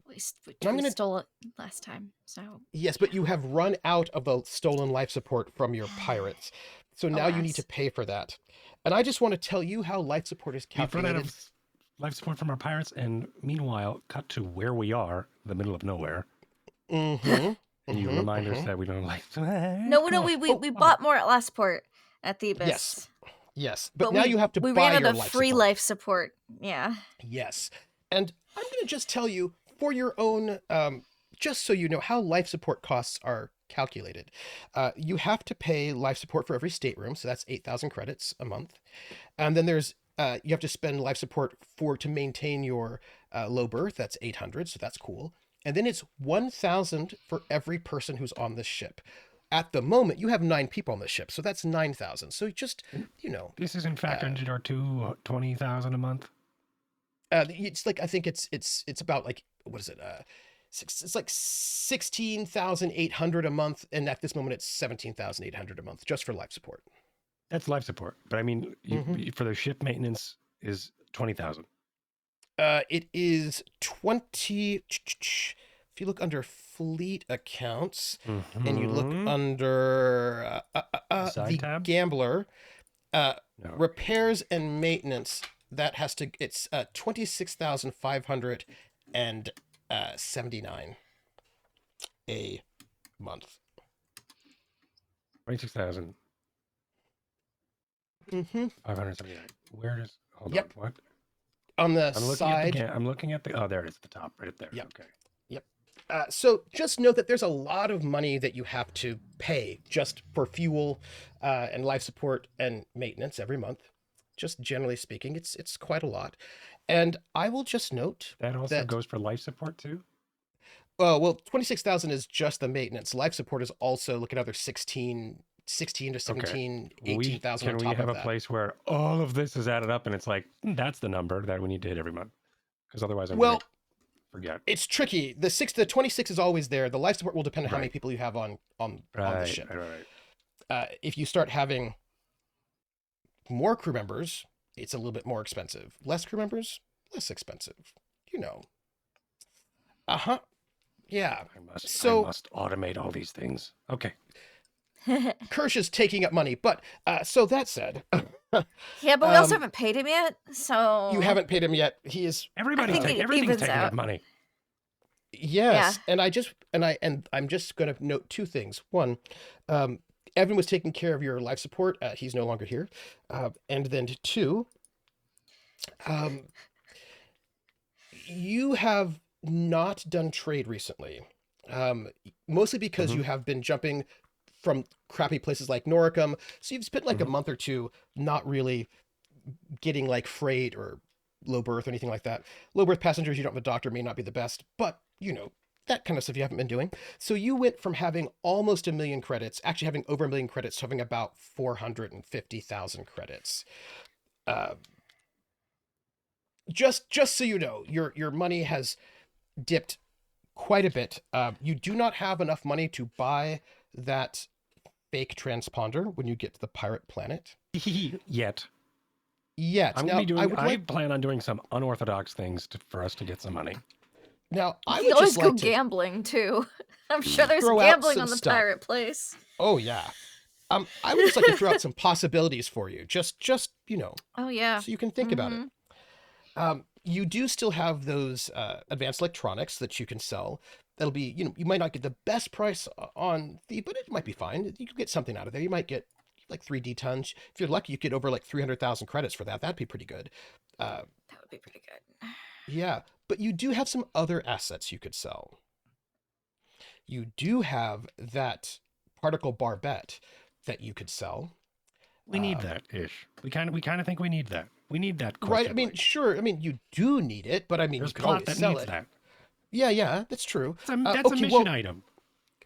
We stole it last time, so yes, but you have run out of the stolen life support from your pirates, so now you need to pay for that. And I just want to tell you how life support is calculated. We've run out of life support from our pirates, and meanwhile, cut to where we are, the middle of nowhere. And you remind us that we don't like. No, we bought more at last port at Theev. Yes, but now you have to buy your life support. We ran out of free life support. Yeah. Yes, and I'm going to just tell you for your own, just so you know how life support costs are calculated. You have to pay life support for every stateroom, so that's 8,000 credits a month, and then there's you have to spend life support to maintain your low berth. That's 800, so that's cool. And then it's 1,000 for every person who's on the ship. At the moment, you have 9 people on the ship, so that's 9,000. So just, This isn't factored into our 20,000 a month? It's like, I think it's about like, what is it? It's like 16,800 a month. And at this moment, it's 17,800 a month just for life support. That's life support. But I mean, for the ship maintenance is 20,000. It is 20, if you look under fleet accounts and you look Mhm. under Side the tab? gambler, No. repairs and maintenance, that has to, it's 26,579 a month. 26,000. Mm-hmm. 579. Where does, hold Yep. on, what? On the I'm looking side. at I'm looking at the, oh, there it is at the top, right up there. Yep. Okay. So just note that there's a lot of money that you have to pay just for fuel and life support and maintenance every month. Just generally speaking, it's quite a lot. And I will just note That also that, goes for life support too? well, 26,000 is just the maintenance. Life support is also like another 16 to 17, 18,000 on Can we top have of a that. place where all of this is added up and it's like, that's the number that we need to hit every month? Because otherwise I'm Well, gonna forget. it's tricky. The 26 is always there. The life support will depend on how many Right. people you have on the Right, ship. right. If you start having more crew members, it's a little bit more expensive. Less crew members, less expensive. You know. Yeah. I must automate all these things. Okay. Krrsh is taking up money, but so that said, Yeah, but we also haven't paid him yet, so you haven't paid him yet. He is everybody's think it everything's evens taking out. up money. yes, Yeah. and I'm just going to note two things. One, Evan was taking care of your life support. He's no longer here. And then two, you have not done trade recently, mostly because you have been jumping from crappy places like Noricum. So you've spent like a month or two not really getting like freight or low berth or anything like that. Low berth passengers, you don't have a doctor, may not be the best, but you know, that kind of stuff you haven't been doing. So you went from having almost 1 million credits, actually having over 1 million credits, to having about 450,000 credits. Just so you know, your money has dipped quite a bit. You do not have enough money to buy that fake transponder when you get to the pirate planet. Yet. Yet. I'm now, gonna be doing. I plan on doing some unorthodox things for us to get some money. Now, I You would could always just go like to gambling too. I'm sure there's throw out gambling some on the stuff. pirate place. Oh yeah. I would just like to throw out some possibilities for you. Just you know. Oh yeah. So you can think about it. You do still have those advanced electronics that you can sell. That'll be, you know, you might not get the best price on Theev, but it might be fine. You could get something out of there. You might get like 3D tons. If you're lucky, you get over like 300,000 credits for that. That'd be pretty good. That would be pretty good. Yeah, but you do have some other assets you could sell. You do have that particle barbette that you could sell. We need that ish. We kind of think we need that. We need that. Right. I mean, sure. I mean, you do need it, but I mean, there's you could plot always that sell needs it. that. Yeah, that's true. That's a mission item.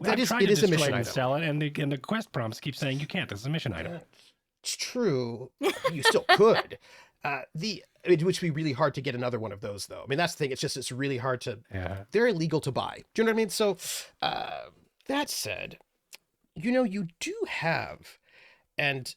That I've tried it to is a display mission and item. sell it, and the quest prompts keep saying you can't. This is a mission item. It's true. You still could. It would be really hard to get another one of those, though. I mean, that's the thing. It's really hard to. Yeah. They're illegal to buy. Do you know what I mean? So, that said, you know, you do have, and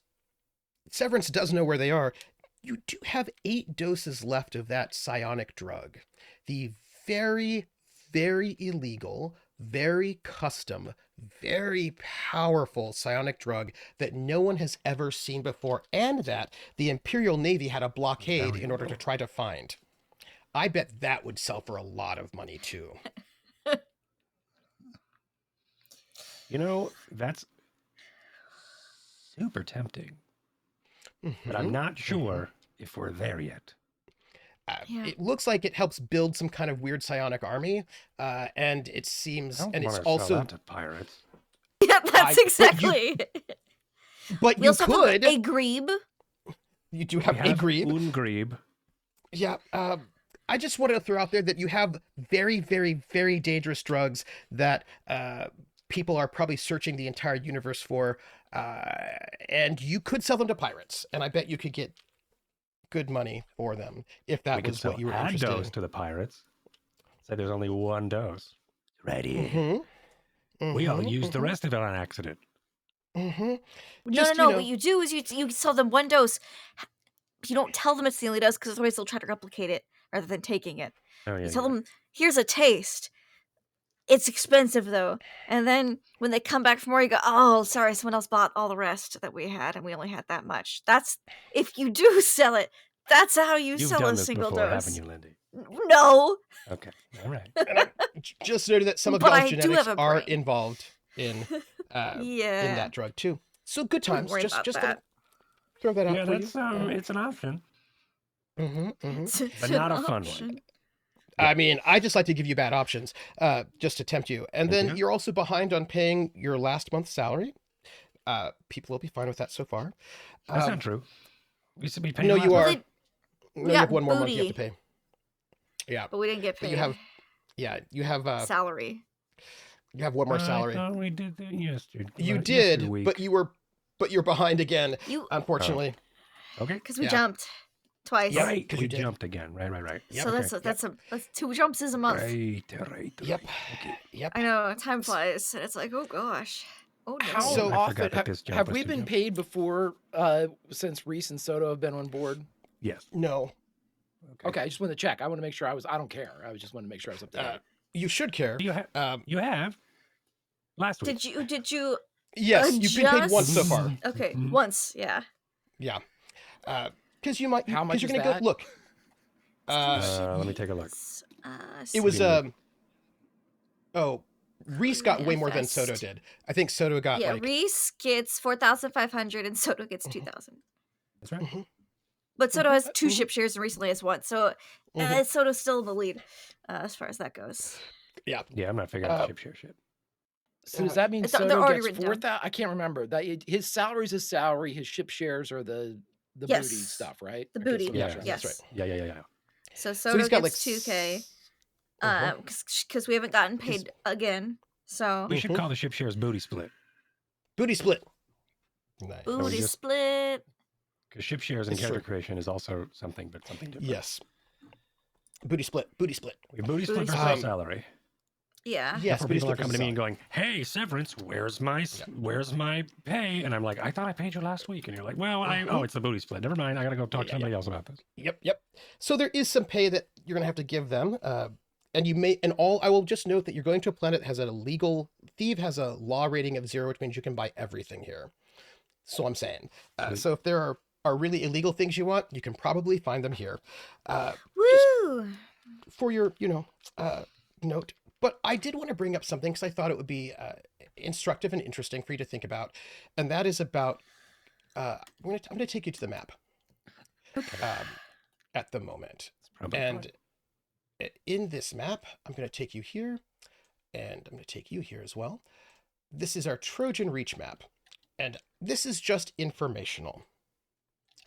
Severence does know where they are. You do have 8 doses left of that psionic drug, the very, very illegal, very custom, very powerful psionic drug that no one has ever seen before, and that the Imperial Navy had a blockade in order to try to find. I bet that would sell for a lot of money too. You know, that's super tempting, but I'm not sure if we're there yet. It looks like it helps build some kind of weird psionic army, and it seems, and it's also sell that to pirates. Yeah, that's exactly. But we you also could have a grebe. You do have a grebe. Grebe. Yeah. I just wanted to throw out there that you have very, very, very dangerous drugs that people are probably searching the entire universe for, and you could sell them to pirates, and I bet you could get good money for them if that was what you were interested in. Dose to the pirates. Say there's only one dose. Ready. We all used the rest of it on accident. No. What you do is you sell them one dose. You don't tell them it's the only dose because otherwise they'll try to replicate it rather than taking it. Oh, yeah, you tell them, here's a taste. It's expensive though. And then when they come back for more, you go, oh, sorry, someone else bought all the rest that we had, and we only had that much. That's if you do sell it. That's how You've sell done a this single before, dose. haven't you, Lindy? No. Okay, all right. And I just noted that some of But y'all's I do genetics have a are brain. involved in Yeah. that drug too. So good Wouldn't times. worry Just about just that. throw that out Yeah, for that's you. it's an option, It's but an not a fun option. one. I mean, I just like to give you bad options, just to tempt you. And then Mhm. you're also behind on paying your last month's salary. People will be fine with that so far. That's not true. We used to be paying. No, last you month. are. They- No, we you got have one more month you have to booty. pay. Yeah, But we didn't get but paid. you have Salary. you have one more I salary. thought we did that yesterday. You yesterday did, week. but you're behind again, You unfortunately. Okay. because we Yeah. jumped twice. Yep. Right, 'cause we you did. jumped again. Right. Yep. So Okay. that's 2 jumps is a month. Right. Yep. Okay. Yep. I know, time flies, and it's like, oh gosh. Oh no. How So- I forgot often that this jump have was we two been jumps. paid before since Rease and Soto have been on board? Yes. No, Okay, I just wanted to check. I want to make sure I don't care. I just want to make sure I was up to date. you should care. You have last week. Did you Yes, you've been paid once so far. Okay, Mhm. once, yeah. Yeah, because you might. How much you're is gonna that? go look. Let me take a look. It's, It was Give me- Reese got way more than FS. Soto did. I think Soto got yeah, like Reese gets 4,500 and Soto gets 2,000. That's right. Mhm. But Soto has 2 Mhm. ship shares and recently has 1. So Mhm. Soto's still in the lead as far as that goes. Yeah, I'm not figuring out Uh, ship share shit. So does that mean they're Soto already gets written down. 4,000? I can't remember. His salary is his salary. His ship shares are the Yes. booty stuff, right? The Okay, booty, so Yeah, that's right. yes. that's right. Yeah. So So Soto he's got gets like 2K Uh-huh. because we haven't gotten paid again. So We should Mhm. call the ship shares booty split, Booty split. Nice. we booty just- split. because ship shares and It's character true. creation is also something, but something different. Yes. Booty split. Booty split. We booty split Booty versus split. our salary. Yeah. Yes, Before booty people are split coming to me and versus going, "Hey, Severance, where's my pay?" And I'm like, "I thought I paid you last week." And you're like, "Well, Mhm. it's the booty split. Never mind. I gotta go talk to Yeah, somebody else about this." Yep. So there is some pay that you're gonna have to give them, and you may. And all I will just note that you're going to a planet that has a legal. Theev has a law rating of 0, which means you can buy everything here. So I'm saying. So if there are really illegal things you want, you can probably find them here. Woo! For your note. But I did want to bring up something because I thought it would be instructive and interesting for you to think about, and that is about. I'm going to take you to the map. At the moment, It's probably and in this map, I'm going to take you here, and I'm going to take you here as well. This is our Trojan Reach map, and this is just informational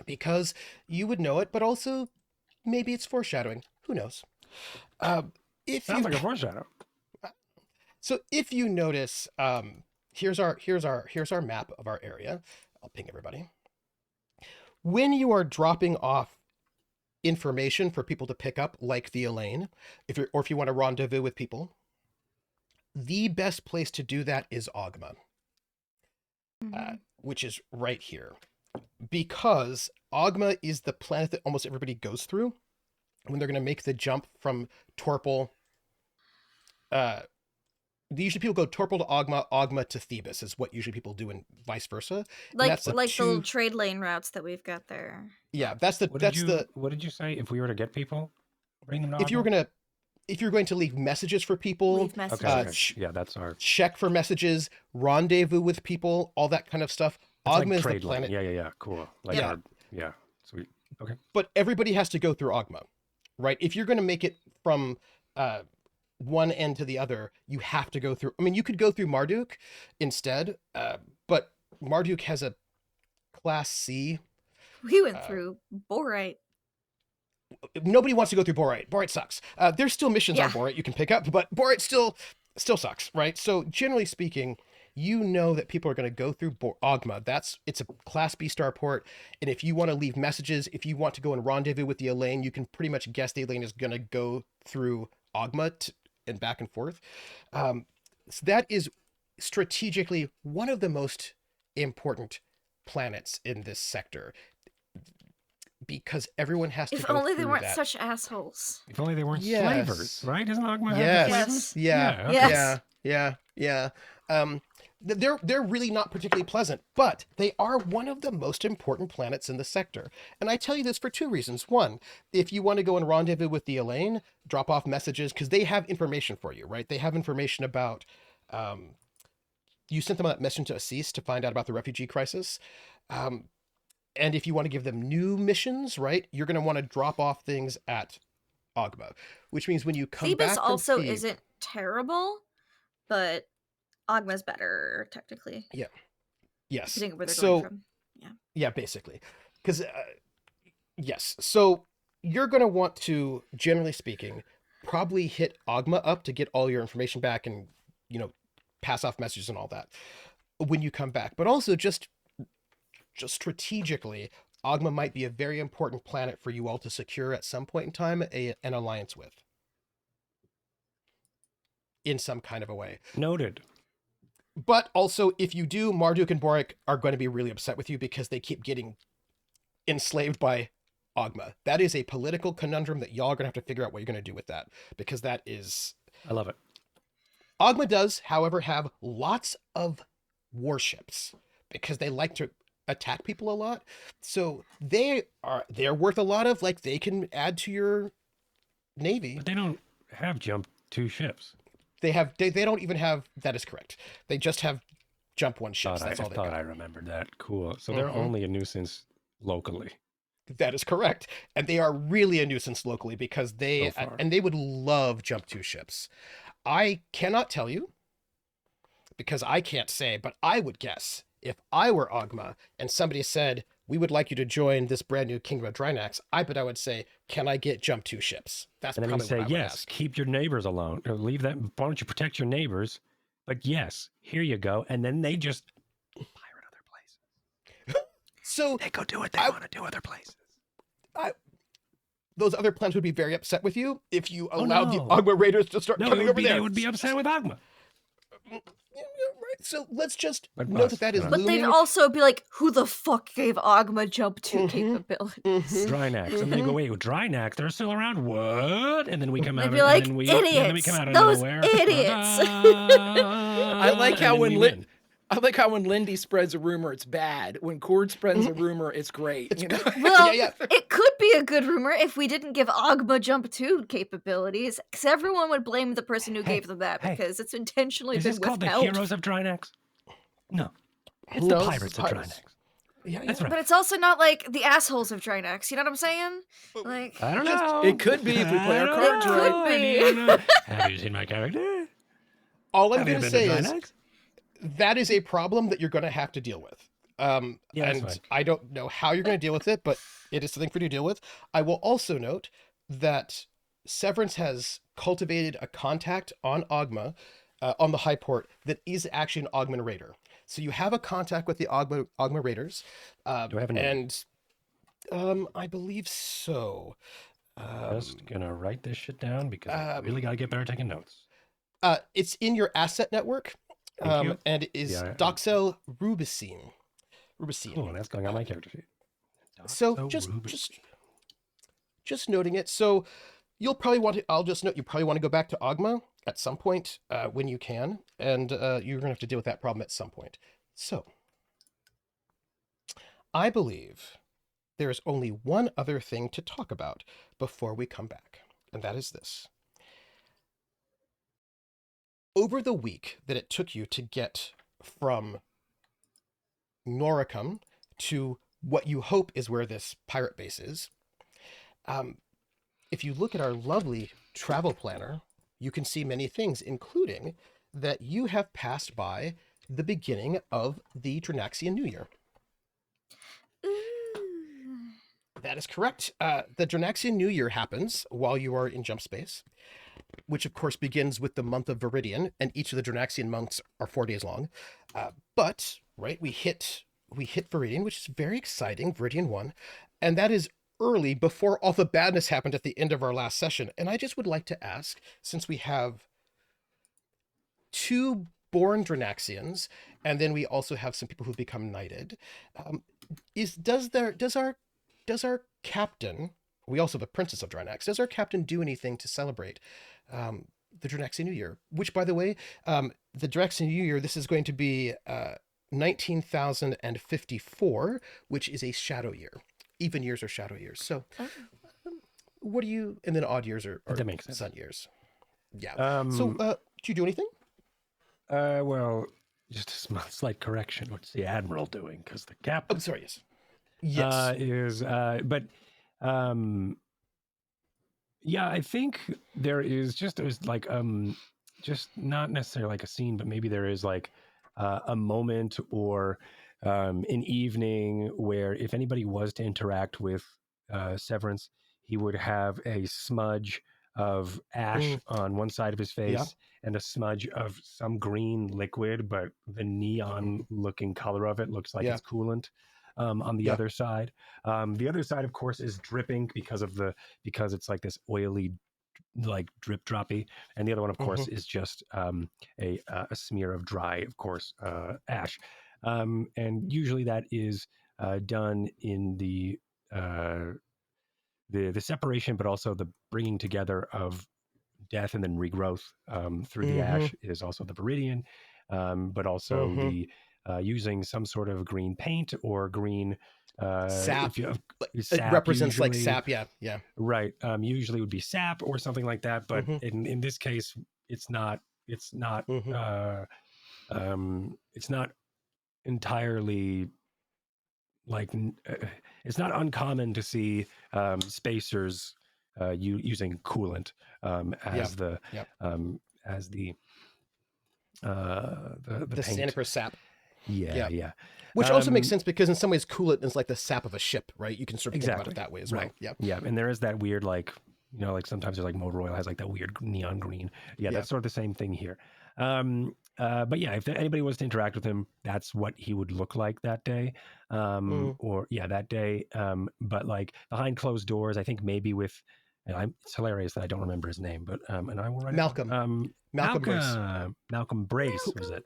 because you would know it, but also maybe it's foreshadowing. Who knows? If Sounds you like a foreshadow. So if you notice, here's our map of our area. I'll ping everybody. When you are dropping off information for people to pick up, like the Elaine, if you want to rendezvous with people, the best place to do that is Ogma, which is right here, because Ogma is the planet that almost everybody goes through when they're going to make the jump from Torpal. Usually people go Torpal to Ogma, Ogma to Thebes is what usually people do, and vice versa. And Like that's the little trade lane routes that we've got there. Yeah, that's the What did you say? If we were to get people, bring them to if you're going to leave messages for people, Leave messages. okay. Yeah, that's our check for messages, rendezvous with people, all that kind of stuff. that's Ogma like is the trade planet. lane. Yeah. Cool. Like Yeah. yeah. Sweet. Okay. But everybody has to go through Ogma, right? If you're going to make it from one end to the other, you have to go through. I mean, you could go through Marduk instead, but Marduk has a Class C. We went through Borite. Nobody wants to go through Borite. Borite sucks. There's still missions on Yeah. Borite you can pick up, but Borite still sucks, right? So generally speaking, you know that people are going to go through Ogma. It's a Class B starport, and if you want to leave messages, if you want to go and rendezvous with the Elaine, you can pretty much guess the Elaine is going to go through Ogma and back and forth. So that is strategically one of the most important planets in this sector. because everyone has to If go only through they weren't that. such assholes. If only they weren't Yes. slavers, right? Doesn't Ogma Yes. have the slavers? Yeah. Yes. Yeah. They're really not particularly pleasant, but they are one of the most important planets in the sector. And I tell you this for two reasons. One, if you want to go and rendezvous with the Elaine, drop off messages, because they have information for you, right? They have information about, you sent them that message to Assis to find out about the refugee crisis. And if you want to give them new missions, right, you're going to want to drop off things at Ogma, which means when you come Theev back from also Theev, isn't terrible, but Ogma's better, technically. Yeah. Yes. Depending on where they're going from. Yeah, basically. Because, yes. So you're going to want to, generally speaking, probably hit Ogma up to get all your information back and, pass off messages and all that when you come back. But also just strategically, Ogma might be a very important planet for you all to secure at some point in time an alliance with. In some kind of a way. Noted. But also, if you do, Marduk and Boric are going to be really upset with you because they keep getting enslaved by Ogma. That is a political conundrum that y'all are going to have to figure out what you're going to do with that, because that is... I love it. Ogma does, however, have lots of warships because they like to attack people a lot. So they're worth a lot of, they can add to your navy. But they don't have jump 2 ships. They don't even have, that is correct. They just have jump 1 ships. That's all they got. I remembered that. Cool. So they're only a nuisance locally. That is correct. And they are really a nuisance locally because they would love jump 2 ships. I cannot tell you because I can't say, but I would guess if I were Ogma and somebody said, we would like you to join this brand new Kingdom of Drinax, I bet I would say, can I get jump 2 ships? That's and then probably you say, what I would yes, ask. Keep your neighbors alone. Or leave that. Why don't you protect your neighbors? But yes, here you go. And then they just pirate other places. So they go do what they want to do other places. Those other planets would be very upset with you if you allowed the Ogma Raiders to start coming over there. They would be upset with Ogma. Right. So let's just note that is But looming. they'd also be like, who the fuck gave Ogma jump 2 capabilities? Drinax. And they go, wait, Drinax, they're still around? What? And then we come out They'd be like, and idiots! then we come out of Those nowhere. idiots! I like how when Lindy spreads a rumor, it's bad. When Cord spreads a rumor, it's great. Well, it could be a good rumor if we didn't give Ogma jump 2 capabilities, because everyone would blame the person who gave them that because it's intentionally been withheld. Is this called the Heroes of Drinax? No. It's the Pirates of Drinax. Yeah, that's right. But it's also not like the assholes of Drinax. You know what I'm saying? Like, I don't know. It could be if we play our cards right. It could be. Have you seen my character? All I'm going to say is that is a problem that you're going to have to deal with. And I don't know how you're going to deal with it, but it is something for you to deal with. I will also note that Severence has cultivated a contact on Ogma, on the High Port, that is actually an Ogman Raider. So you have a contact with the Ogma Raiders. Do I have a name? And I believe so. Just going to write this shit down because I really got to get better at taking notes. It's in your asset network. And it is Doxel Rubicine. Oh, that's going on my character sheet. So just noting it. So you'll probably want to, I'll just note, you probably want to go back to Ogma at some point when you can. And you're going to have to deal with that problem at some point. So I believe there is only one other thing to talk about before we come back. And that is this. Over the week that it took you to get from Noricum to what you hope is where this pirate base is, if you look at our lovely travel planner, you can see many things, including that you have passed by the beginning of the Drinaxian New Year. That is correct. The Drinaxian New Year happens while you are in jump space, which of course begins with the month of Viridian, and each of the Drinaxian months are 4 days long. But we hit Viridian, which is very exciting, Viridian 1, and that is early before all the badness happened at the end of our last session. And I just would like to ask, since we have 2 born Drinaxians, and then we also have some people who've become knighted, does our does our captain, we also have a princess of Drinax, does our captain do anything to celebrate the Drinaxian New Year? Which, by the way, the Drinaxian New Year, this is going to be 19,054, which is a shadow year. Even years are shadow years. So what do you, and then odd years are that makes sense. sun years. Yeah. So do you do anything? Well, just a slight correction. What's the admiral doing? Because the captain. Oh, sorry. Yes. Yeah, I think there's like just not necessarily like a scene, but maybe there is like a moment or an evening where if anybody was to interact with Severence, he would have a smudge of ash on one side of his face and a smudge of some green liquid, but the neon looking color of it looks like it's coolant on the other side. The other side, of course, is dripping because it's like this oily, like drip droppy, and the other one, of course, is just a smear of dry, of course, ash. And usually that is done in the separation, but also the bringing together of death and then regrowth through the ash is also the viridian, but also the using some sort of green paint or green sap. Sap it represents usually, like sap. Yeah. Right. Usually would be sap or something like that, but in this case, it's not entirely like it's not uncommon to see spacers using coolant as the paint. Saniper sap. Yeah. Which also makes sense because in some ways coolant is like the sap of a ship, right? You can sort of think about it that way as well. Yeah, and there is that weird like like sometimes there's like motor oil has like that weird neon green. Yeah, that's sort of the same thing here. But yeah, if anybody was to interact with him, that's what he would look like that day. Or that day. But like behind closed doors, I think maybe with, it's hilarious that I don't remember his name, but and I will write Malcolm. Malcolm Brace. Malcolm Brace was it?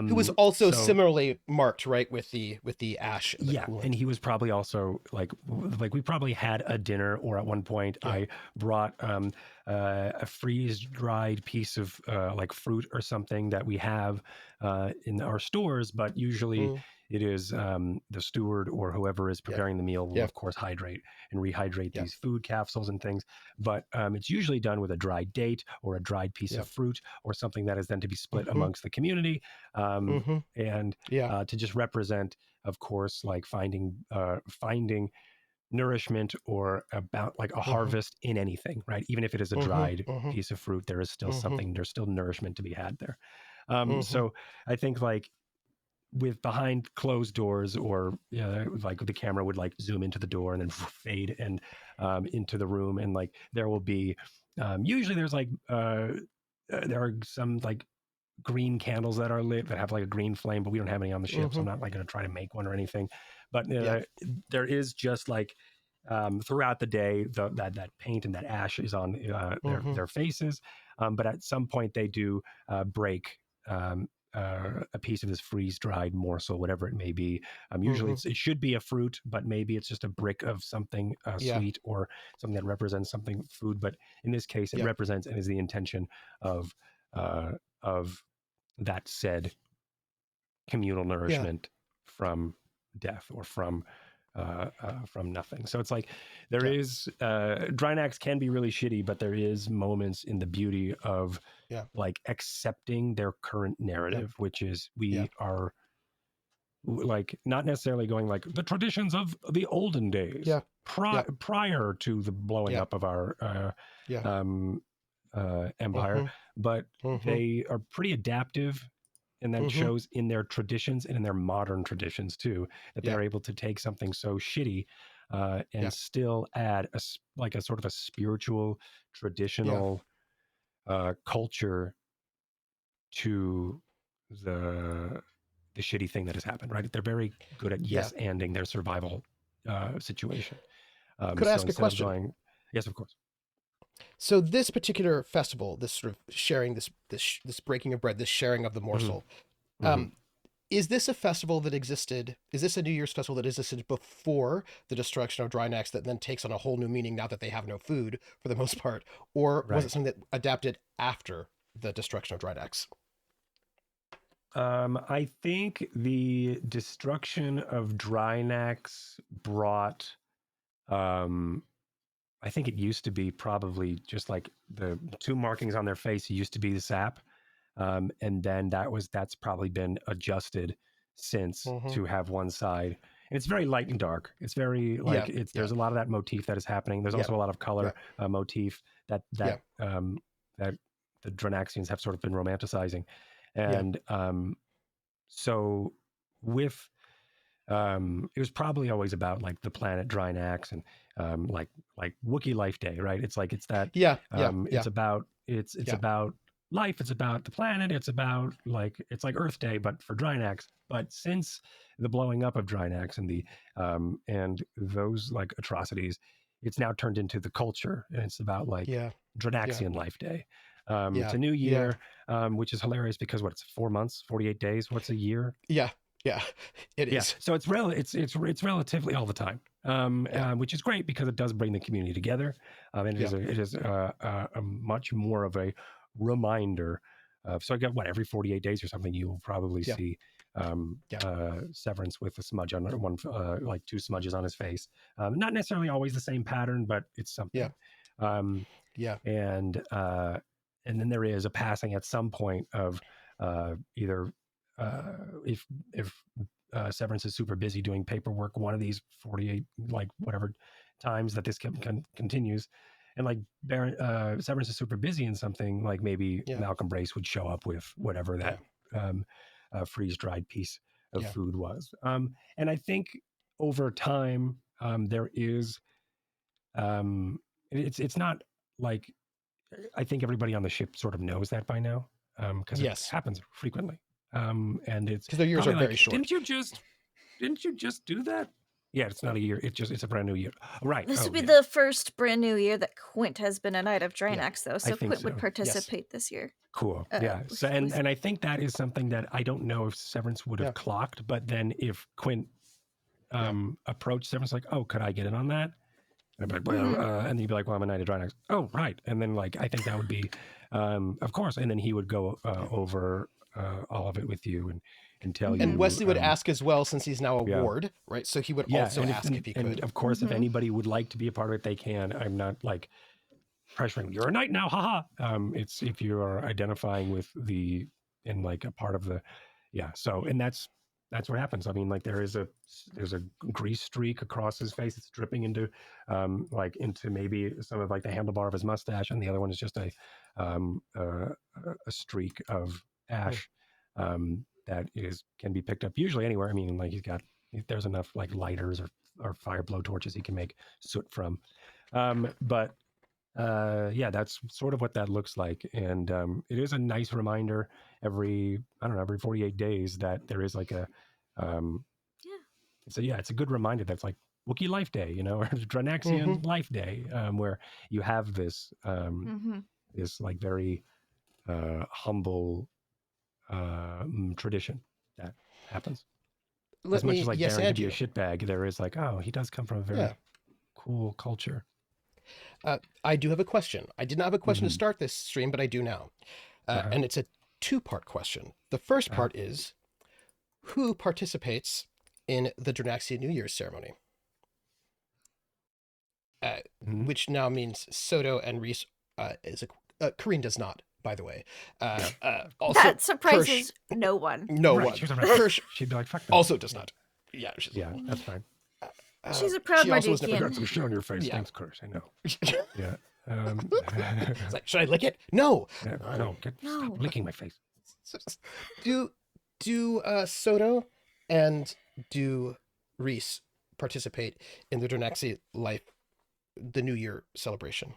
Who was also similarly marked, right, with the ash. And coolant. And he was probably also like we probably had a dinner, or at one point I brought a freeze dried piece of like fruit or something that we have in our stores, but usually it is the steward or whoever is preparing the meal will of course hydrate and rehydrate these food capsules and things, but it's usually done with a dried date or a dried piece of fruit or something that is then to be split amongst the community, and to just represent, of course, like finding nourishment or about like a harvest in anything, right? Even if it is a dried piece of fruit, there is still something, there's still nourishment to be had there. So I think like with behind closed doors, or like the camera would like zoom into the door and then fade and into the room, and like there will be usually there's like there are some like green candles that are lit that have like a green flame, but we don't have any on the ship, so I'm not like going to try to make one or anything. But there is just like throughout the day that paint and that ash is on their faces, but at some point they do break a piece of this freeze-dried morsel, whatever it may be. Usually it should be a fruit, but maybe it's just a brick of something sweet or something that represents something food. But in this case, it represents and is the intention of that said communal nourishment from death or from nothing. So it's like there is Drinax can be really shitty, but there is moments in the beauty of like accepting their current narrative, which is we are like not necessarily going like the traditions of the olden days prior to the blowing up of our empire, but they are pretty adaptive. And that shows in their traditions and in their modern traditions too, that they're able to take something so shitty and still add a sort of a spiritual, traditional culture to the shitty thing that has happened. Right? They're very good at yes-anding their survival situation. Could I ask a question? Yes, of course. So this particular festival, this sort of sharing, this breaking of bread, this sharing of the morsel, is this a festival that existed? Is this a New Year's festival that existed before the destruction of Drinax that then takes on a whole new meaning now that they have no food for the most part? Or was it something that adapted after the destruction of Drinax? I think the destruction of Drinax brought, I think it used to be probably just like the two markings on their face used to be the sap. And then that's probably been adjusted since to have one side. And it's very light and dark. It's very like there's a lot of that motif that is happening. There's also a lot of color motif that the Drinaxians have sort of been romanticizing. And so with it was probably always about like the planet Drinax and like Wookiee Life Day, right? It's like it's that it's about about life, it's about the planet, it's like Earth Day but for Drinax. But since the blowing up of Drinax and the and those like atrocities, it's now turned into the culture, and it's about like Drinaxian Life Day. It's a new year, which is hilarious because it's 4 months, 48 days. What's a year? Yeah, it is. So it's relatively all the time, which is great because it does bring the community together, and it is a much more of a reminder. So I got every 48 days or something, you will probably see Severence with a smudge on one, like two smudges on his face. Not necessarily always the same pattern, but it's something. And then there is a passing at some point of either if Severance is super busy doing paperwork, one of these 48 like whatever times that this continues, and like Severance is super busy in something, like maybe Malcolm Brace would show up with whatever that freeze-dried piece of food was. And I think over time there is it's not like, I think everybody on the ship sort of knows that by now, because it happens frequently. And it's because their years are very short. Didn't you just do that? Yeah, it's not a year. It's a brand new year, right? This would be the first brand new year that Quint has been a Knight of Drinax, though. So Quint would participate this year. Cool. So and I think that is something that I don't know if Severance would have clocked, but then if Quint approached Severance like, oh, could I get in on that? And I'd be like, well, and then he'd be like, well, I'm a Knight of Drinax. Oh, right. And then like, I think that would be, of course. And then he would go over all of it with you and tell you. And Wesley would ask as well, since he's now a ward, right? So he would also ask if he could. And of course, if anybody would like to be a part of it, they can. I'm not like pressuring, you're a knight now, haha. It's if you are identifying with and like a part of the, so, and that's what happens. I mean, like there's a grease streak across his face. It's dripping into maybe some of like the handlebar of his mustache, and the other one is just a streak of ash that can be picked up usually anywhere. I mean, like there's enough like lighters or fire blow torches he can make soot from. But that's sort of what that looks like, and it is a nice reminder every 48 days that there is like it's a good reminder that's like Wookiee Life Day, or Drinaxian Life Day, where you have this this like very humble tradition that happens. As much as like Darren could be a shitbag, there is like, oh, he does come from a very cool culture. I do have a question. I did not have a question to start this stream, but I do now. And it's a two-part question. The first part is, who participates in the Drinaxian New Year's ceremony? Which now means Soto and Rease Kareen does not, by the way. Also, that surprises no one. No one. Krrsh, she'd be like, fuck that. Also does not. Yeah, that's fine. She's a proud Magikian. You got some shit on your face. Thanks, Krrsh. I know. It's like, should I lick it? No. Stop licking my face. Do Soto and do Rease participate in the Drinaxian Life, the New Year celebration?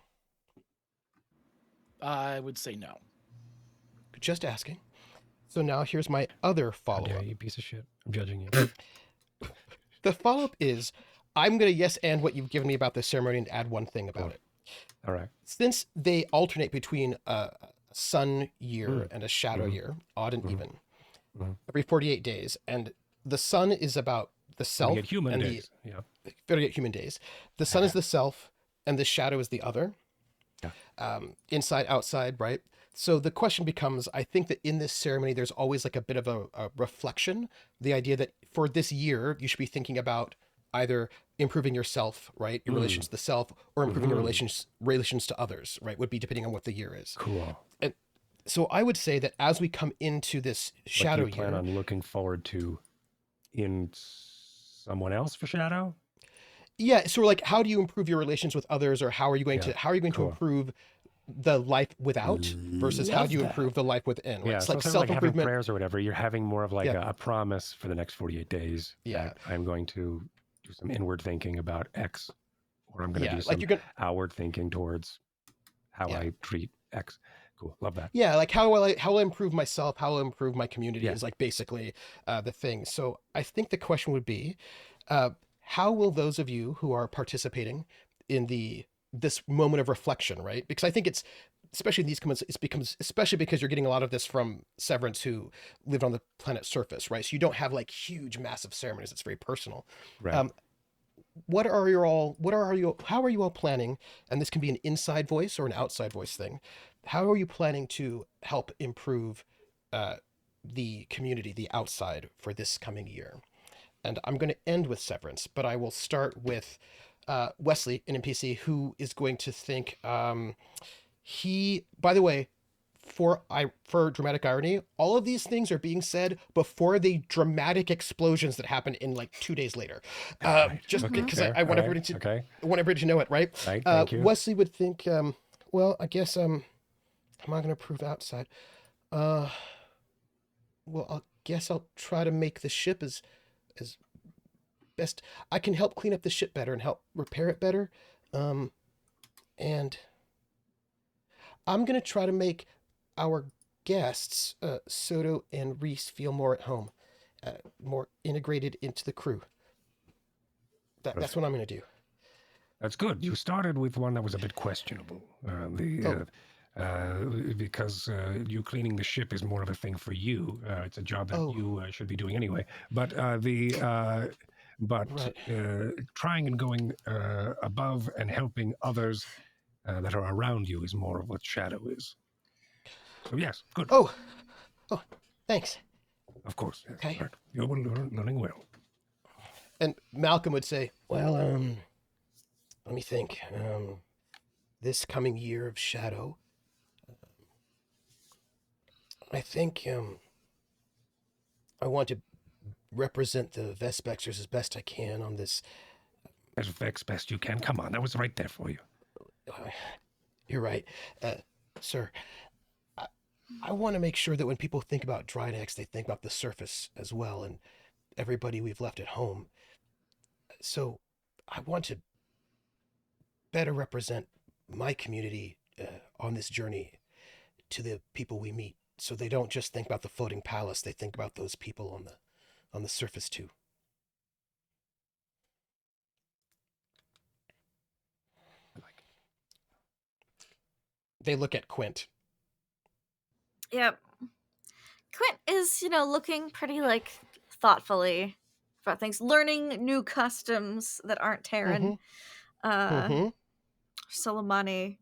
I would say no. Just asking. So now here's my other follow-up. How dare you, piece of shit. I'm judging you. The follow-up is, I'm going to yes and what you've given me about this ceremony and add one thing about it. All right. Since they alternate between a sun year and a shadow year, odd and even, every 48 days, and the sun is about the self get human and days. the Yeah. 48 human days. The sun is the self, and the shadow is the other. Yeah. Inside, outside, right? So the question becomes, I think that in this ceremony, there's always like a bit of a reflection. The idea that for this year, you should be thinking about either improving yourself, right? Your relations to the self, or improving your relations to others, right? Would be depending on what the year is. Cool. And so I would say that as we come into this shadow you plan year, on looking forward to in someone else for shadow? Yeah, so like, how do you improve your relations with others, or how are you going to improve the life without versus how do you improve the life within? Right? Yeah, It's so like instead of self-improvement. having prayers or whatever, you're having more of like a promise for the next 48 days. Yeah, that I'm going to do some inward thinking about X, or I'm going to do like some outward thinking towards how I treat X. Cool, love that. Yeah, like how will I improve myself? How will I improve my community? Is like basically the thing. So I think the question would be, how will those of you who are participating in this moment of reflection, right? Because I think it's, especially in these comments, especially because you're getting a lot of this from Severence, who lived on the planet's surface, right? So you don't have like huge, massive ceremonies. It's very personal. Right. How are you all planning? And this can be an inside voice or an outside voice thing. How are you planning to help improve the community, the outside, for this coming year? And I'm going to end with Severence, but I will start with Wesley, an NPC, who is going to think. By the way, for dramatic irony, all of these things are being said before the dramatic explosions that happen in like 2 days later. Just because I want everybody to know it, right? Right. Thank you. Wesley would think, well, I guess am I going to prove outside? Well, I guess I'll try to make the ship as best I can, help clean up the ship better and help repair it better. And I'm going to try to make our guests, Soto and Rease, feel more at home, more integrated into the crew. That's what I'm going to do. That's good. You started with one that was a bit questionable. Because you cleaning the ship is more of a thing for you. It's a job that you should be doing anyway. But trying and going above and helping others that are around you is more of what shadow is. So yes, good. Oh, thanks. Of course. Yes, okay. Right. You're learning well. And Malcolm would say, well, let me think. This coming year of shadow, I think I want to represent the Vespexers as best I can on this. As best you can. Come on, that was right there for you. You're right, sir. I want to make sure that when people think about Drinax, they think about the surface as well, and everybody we've left at home. So I want to better represent my community on this journey to the people we meet, so they don't just think about the floating palace, they think about those people on the surface too. I like it. They look at Quint. Yep. Quint is, looking pretty like thoughtfully about things, learning new customs that aren't Terran. Soleimani.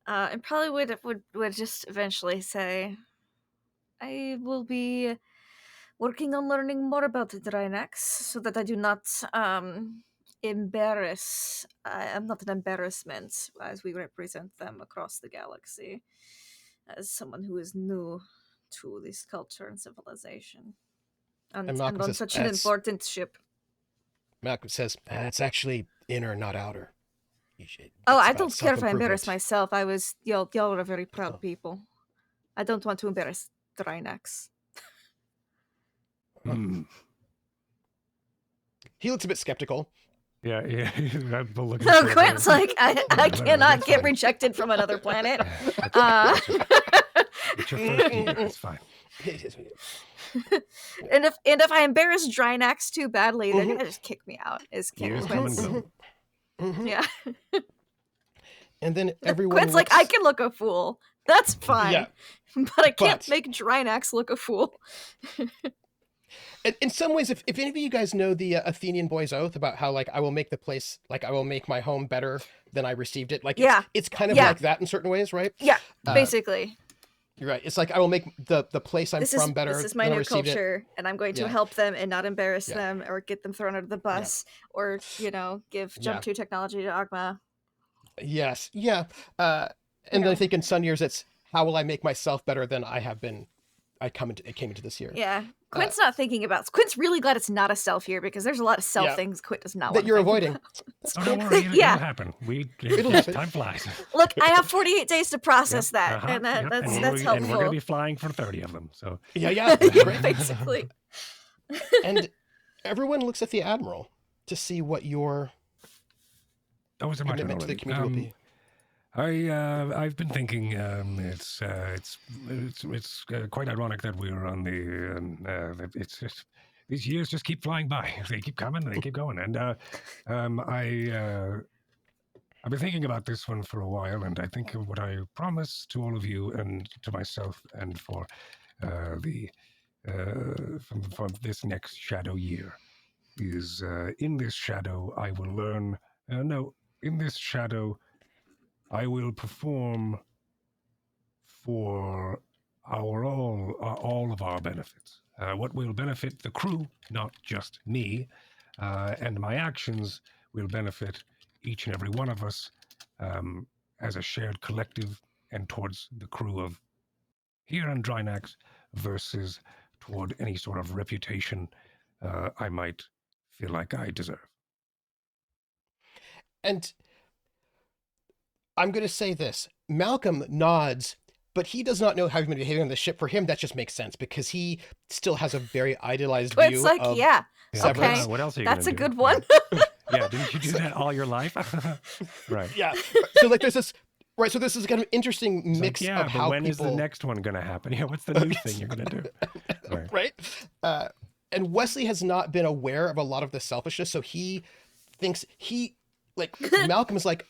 And probably would just eventually say, I will be working on learning more about the Drinax so that I do not embarrass. I'm not an embarrassment as we represent them across the galaxy, as someone who is new to this culture and civilization. And on says, such an important ship. Malcolm says, it's actually inner, not outer. I don't care if I embarrass myself. Y'all are very proud people. I don't want to embarrass Drinax. He looks a bit skeptical. Yeah. So Quint's like, I cannot get rejected from another planet. It's your first year. It's fine. and if I embarrass Drinax too badly, they're gonna just kick me out. Years come and go. Yeah. And then everyone Quint's like, I can look a fool. That's fine. Yeah. But I can't make Drinax look a fool. In some ways, if any of you guys know the Athenian boy's oath about how, like, I will make the place, like, I will make my home better than I received it. Like, it's kind of like that in certain ways, right? Yeah, basically. You're right. It's like, I will make the place I'm from better. This is my new culture, and I'm going to help them and not embarrass them or get them thrown under the bus or, give jump to technology to Agma. Yes. Yeah. And then I think in some years, it's how will I make myself better than I have been. It came into this year. Yeah. Quint's not thinking about. Quint's really glad it's not a self here because there's a lot of self things Quint does not want that you're avoiding. Oh, don't worry, it'll happen. Time flies. Look, I have 48 days to process that, and that's helpful. And we're gonna be flying for 30 of them. So yeah, basically. And everyone looks at the Admiral to see what your commitment to the community will be. I've been thinking it's quite ironic that we're on the it's just these years just keep flying by. They keep coming, they keep going, and I've been thinking about this one for a while, and I think what I promise to all of you and to myself and for from this next shadow year is in this shadow I will learn. In this shadow I will perform for all of our benefits. What will benefit the crew, not just me, and my actions will benefit each and every one of us as a shared collective and towards the crew of here in Drinax versus toward any sort of reputation I might feel like I deserve. And I'm going to say this. Malcolm nods, but he does not know how he's been behaving on the ship. For him, that just makes sense because he still has a very idealized view it's like, of okay, what else are you that's a do? good one. Yeah, didn't you do that all your life? Right. Yeah. So like there's this, right, so this is kind of interesting mix of how when people... is the next one going to happen? Yeah, what's the new thing you're going to do? Right. And Wesley has not been aware of a lot of the selfishness, so he thinks Malcolm is like,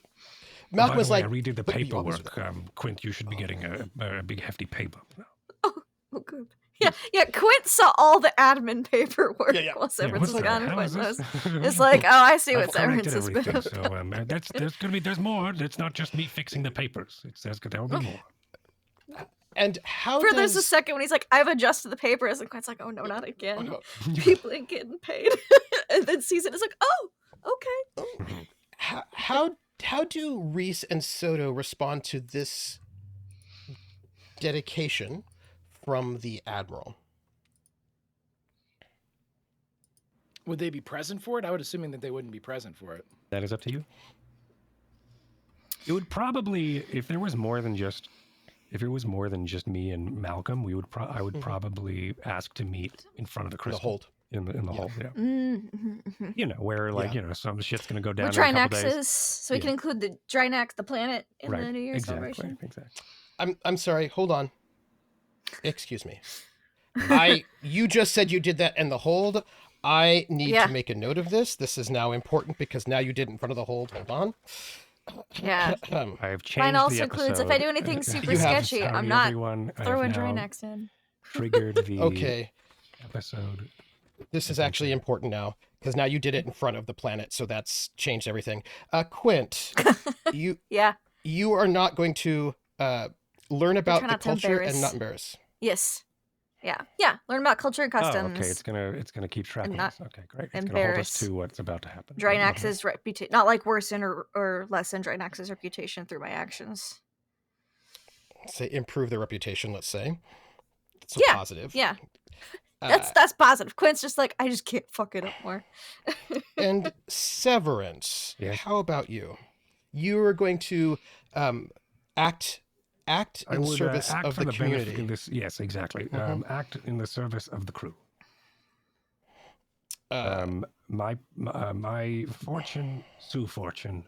I redid the paperwork. Quint, you should be getting a big hefty pay bump now. Oh, good. Yeah. Quint saw all the admin paperwork while Severence was gone. It's like, oh, I see what Severence has been. So there's more. It's not just me fixing the papers. There'll be more. And how there's a second when he's like, I've adjusted the papers, and Quint's like, oh no, not again. Oh, no. People ain't getting paid. And then sees it, it's like, oh, okay. How do Rease and Soto respond to this dedication from the Admiral? Would they be present for it? I would assuming that they wouldn't be present for it. That is up to you. It would probably, if there was more than just me and Malcolm, I would probably ask to meet in front of the crystal. The hold. In the hold, yeah. Mm-hmm. Where some shit's gonna go down with in a couple Drinaxes, days. so we can include the Drinax, the planet, in the New Year's celebration. Exactly. I'm sorry. Hold on. Excuse me. You just said you did that in the hold. I need to make a note of this. This is now important because now you did it in front of the hold. Hold on. Yeah. I have changed Mine also the includes if I do anything super sketchy, I'm not throwing Drinax in. Triggered the episode. This is actually important now because now you did it in front of the planet, so that's changed everything. Quint, you are not going to learn about the culture and not embarrass. Yes. Yeah. Learn about culture and customs. Oh, okay. It's gonna keep tracking us. Okay, great. It's gonna hold us to what's about to happen. Drinax's reputation, not like worsen or lessen Drinax's reputation through my actions. Say improve their reputation. Let's say. So positive. Yeah. That's positive. Quint's just like, I just can't fuck it up more. And Severence, how about you? You are going to act in service of the community. Yes, exactly. Act in the service of the crew. My fortune, Sue fortune.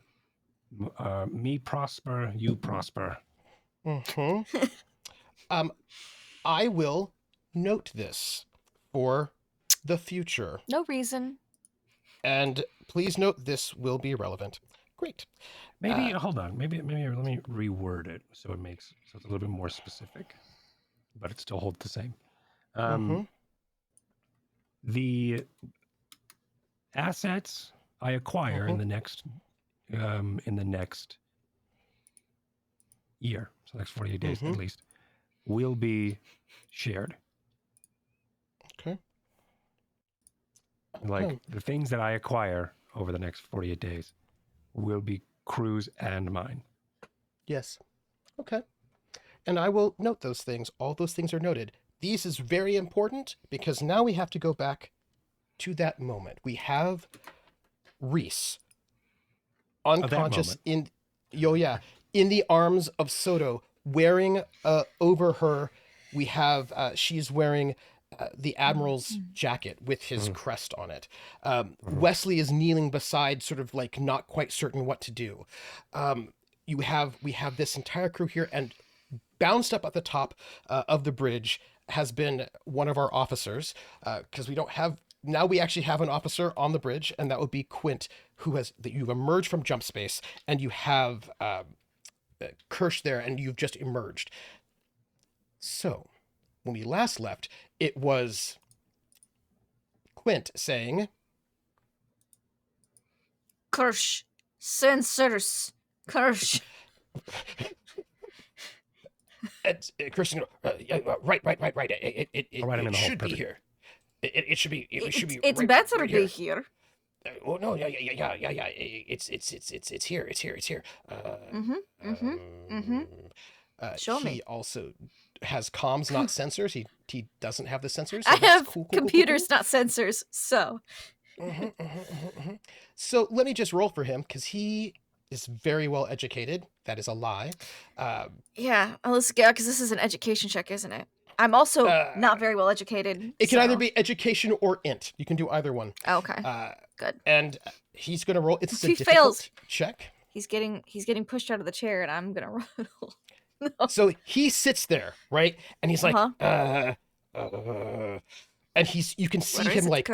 Me prosper, you prosper. I will note this for the future. No reason. And please note this will be relevant. Great. Maybe hold on. Maybe let me reword it so it's a little bit more specific, but it still holds the same. The assets I acquire in the next year, so next 48 days at least, will be shared. Okay. Like the things that I acquire over the next 48 days will be Krrsh and mine. Yes. Okay. And I will note those things. All those things are noted. These is very important because now we have to go back to that moment. We have Rease unconscious in the arms of Soto, wearing over her. We have she's wearing the Admiral's jacket with his crest on it. Wesley is kneeling beside, sort of like not quite certain what to do. We have this entire crew here, and bounced up at the top of the bridge has been one of our officers, because we actually have an officer on the bridge, and that would be Quint, you've emerged from jump space, and you have Krrsh there, and you've just emerged. So, when we last left, it was Quint saying, Krrsh, sensors, Krrsh. Krrsh, right. It should be here. It should be. It's right, better to be here. Oh no! Yeah. It's here. It's here. Show me. He also has comms, not sensors. He doesn't have the sensors. So I have cool, computers, not sensors. So. So let me just roll for him because he is very well educated. That is a lie. Yeah, because this is an education check, isn't it? I'm also not very well educated. It can either be education or int. You can do either one. Okay. Good. And he's gonna roll. It's a he difficult fails. Check. He's getting pushed out of the chair, and I'm gonna roll. No. So he sits there, right? And he's like, and you can see him like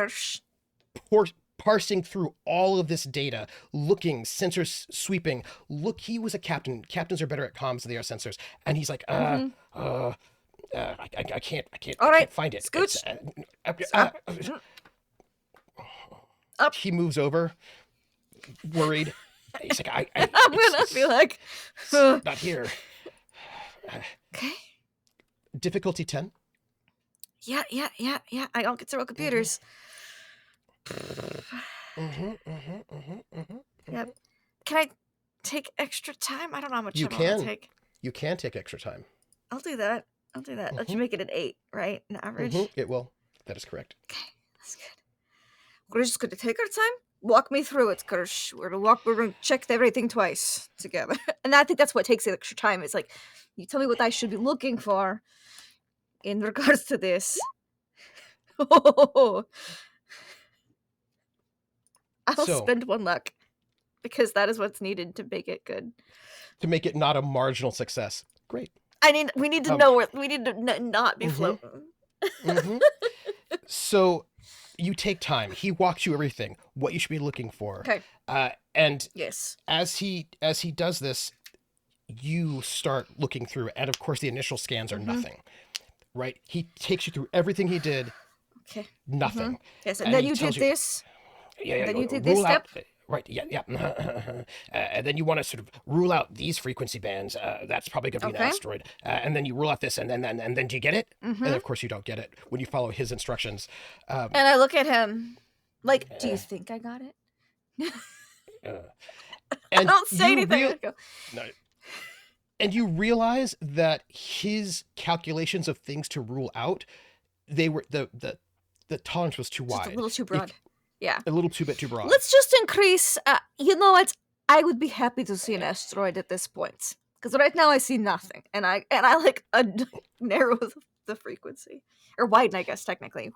parsing through all of this data, looking, sensors sweeping. Look, he was a captain. Captains are better at comms than they are sensors. And he's like, I can't find it. Scooch. Up. He moves over, worried. He's like, I'm gonna be like, not here. Okay. Difficulty 10. Yeah. I don't get to roll computers. Yep. Can I take extra time? I don't know how much time I'll take. You can take extra time. I'll do that. Let you make it an 8, right? An average? It will. That is correct. Okay, that's good. We're just going to take our time. Walk me through it, Krrsh. We're going to check everything twice together. And I think that's what takes the extra time. It's like, you tell me what I should be looking for in regards to this. I'll spend 1 luck because that is what's needed to make it good. To make it not a marginal success. Great. We need to know where we need to not be floating. So you take time. He walks you everything, what you should be looking for. Okay. And yes, as he does this, you start looking through, and of course the initial scans are nothing. Right? He takes you through everything he did. Okay. Nothing. Yes, and then you did this. Yeah. Then you did this step. Right, yeah. And then you want to sort of rule out these frequency bands. That's probably going to be an asteroid. And then you rule out this, and then do you get it? And of course you don't get it when you follow his instructions. And I look at him like, do you think I got it? I don't say anything. No. And you realize that his calculations of things to rule out, they were the tolerance was too wide. Just a little too broad. Yeah. A little bit too broad. Let's just increase, you know what? I would be happy to see an asteroid at this point. Because right now I see nothing. And I like narrow the frequency. Or widen, I guess, technically.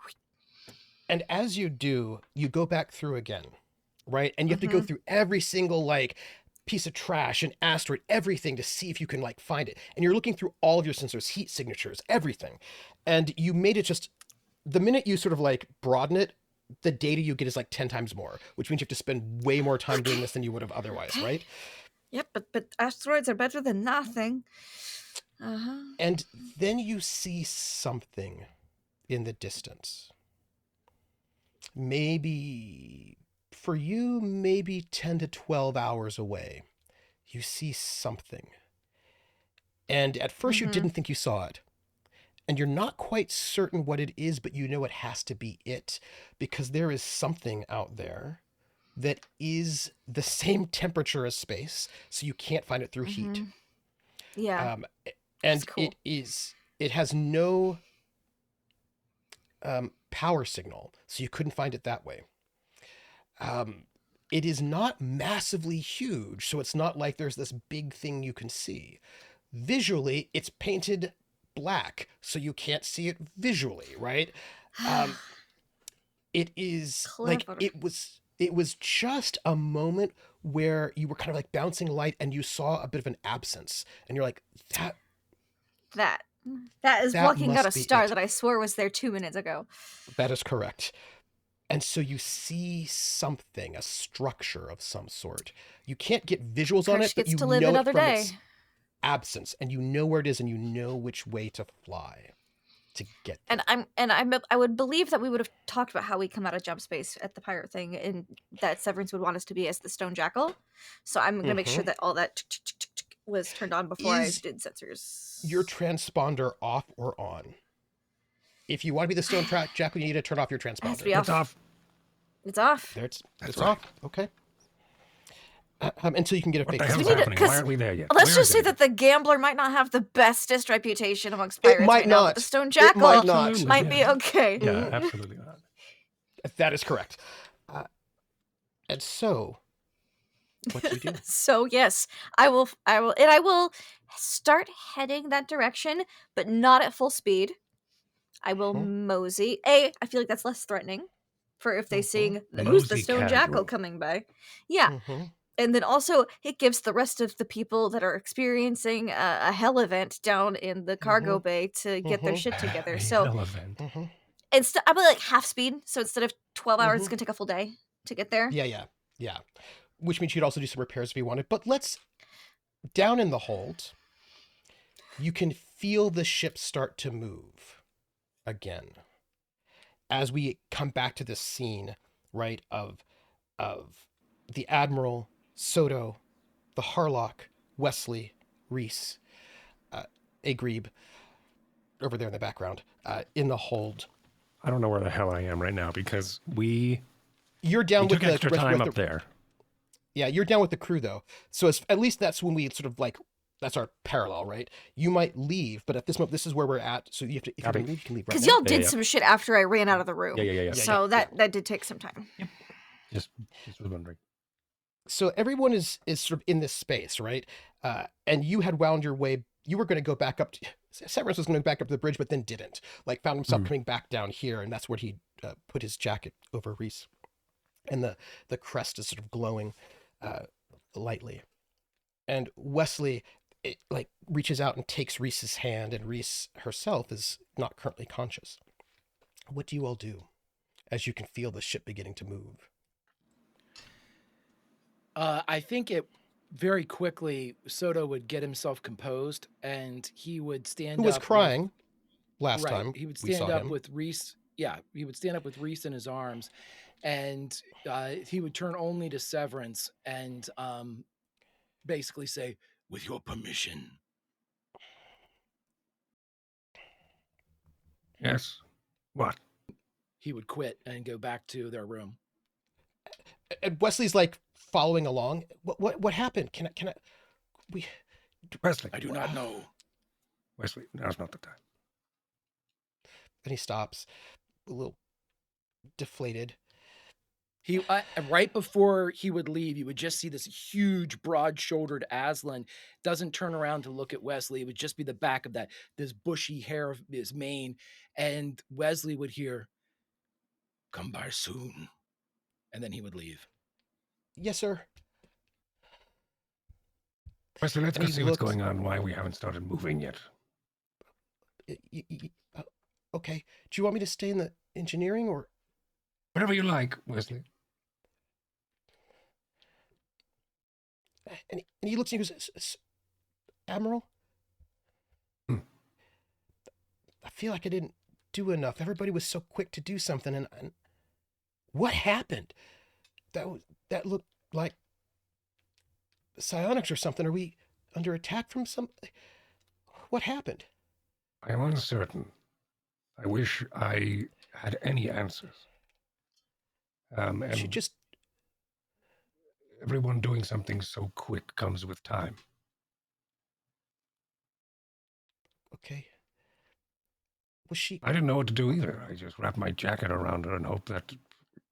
And as you do, you go back through again. Right? And you have to go through every single, like, piece of trash, an asteroid, everything to see if you can, like, find it. And you're looking through all of your sensors, heat signatures, everything. And you made it just... The minute you sort of, like, broaden it, the data you get is like 10 times more, which means you have to spend way more time doing this than you would have otherwise, right? Yep, but asteroids are better than nothing. And then you see something in the distance. Maybe, for you, maybe 10 to 12 hours away. You see something. And at first you didn't think you saw it. And you're not quite certain what it is, but you know it has to be it, because there is something out there that is the same temperature as space, so you can't find it through heat. Yeah. And cool. it has no power signal, so you couldn't find it that way. It is not massively huge, so it's not like there's this big thing you can see. Visually, it's painted black, so you can't see it visually, right? It is Clever. like it was just a moment where you were kind of like bouncing light and you saw a bit of an absence, and you're like, that is blocking out a star that I swore was there 2 minutes ago. That is correct. And so you see something, a structure of some sort. You can't get visuals on it, but you know it from its absence, and you know where it is, and you know which way to fly to get there. And I would believe that we would have talked about how we come out of jump space at the pirate thing, and that Severence would want us to be as the stone jackal. So I'm gonna make sure that all that was turned on before I did sensors. Your transponder off or on? If you want to be the stone jackal, you need to turn off your transponder. It has to be off. It's off. It's off. It's off. Okay. Until you can get a fake. What the hell's happening? Why aren't we there yet? Let's just say that the gambler might not have the bestest reputation amongst pirates. It might not. But the stone jackal might be okay. Yeah, absolutely not. That is correct. And so, what do you do? So yes, I will start heading that direction, but not at full speed. I will mosey. I feel like that's less threatening for if they sing who's the stone jackal coming by. Yeah. And then also it gives the rest of the people that are experiencing a hell event down in the cargo bay to get their shit together. So Hell event. I'm like half speed. So instead of 12 hours, it's gonna take a full day to get there. Yeah. Which means you'd also do some repairs if you wanted. But down in the hold, you can feel the ship start to move again. As we come back to this scene, right, of the Admiral, Soto, the Harlock, Wesley, Rease, Agrebe, over there in the background, in the hold. I don't know where the hell I am right now because you're down with took extra time up there. Yeah, you're down with the crew though. So at least that's when we sort of like, that's our parallel, right? You might leave, but at this moment, this is where we're at. So you have to, if you can leave, you can leave right now. Because y'all did some shit after I ran out of the room. Yeah. So that did take some time. Yep. Just was wondering. So everyone is sort of in this space, right? And you had wound your way. You were going to go back up. Severance was going to go back up to the bridge, but then didn't. Like found himself coming back down here, and that's where he put his jacket over Rease, and the crest is sort of glowing lightly. And Wesley reaches out and takes Reese's hand, and Rease herself is not currently conscious. What do you all do as you can feel the ship beginning to move? I think it very quickly, Soto would get himself composed and he would stand up. Who was crying last time? He would stand up with Rease. Yeah, he would stand up with Rease in his arms, and he would turn only to Severence and basically say, "With your permission." Yes. What? He would quit and go back to their room. And Wesley's like following along. What happened? Can I? Wesley, I do not know. Wesley, now's not the time. Then he stops, a little deflated. He right before he would leave, you would just see this huge, broad-shouldered Aslan doesn't turn around to look at Wesley. It would just be the back of this bushy hair of his mane, and Wesley would hear, "Come by soon," and then he would leave. Yes, sir. Wesley, let's go see what's going on. Why we haven't started moving yet? Okay. Do you want me to stay in the engineering or? Whatever you like, Wesley. And he looks at you and goes, Admiral, I feel like I didn't do enough. Everybody was so quick to do something, and what happened? That looked like psionics or something. Are we under attack from some? What happened? I am uncertain. I wish I had any answers. And She just... everyone doing something so quick comes with time. Okay. Was she... I didn't know what to do either. I just wrapped my jacket around her and hoped that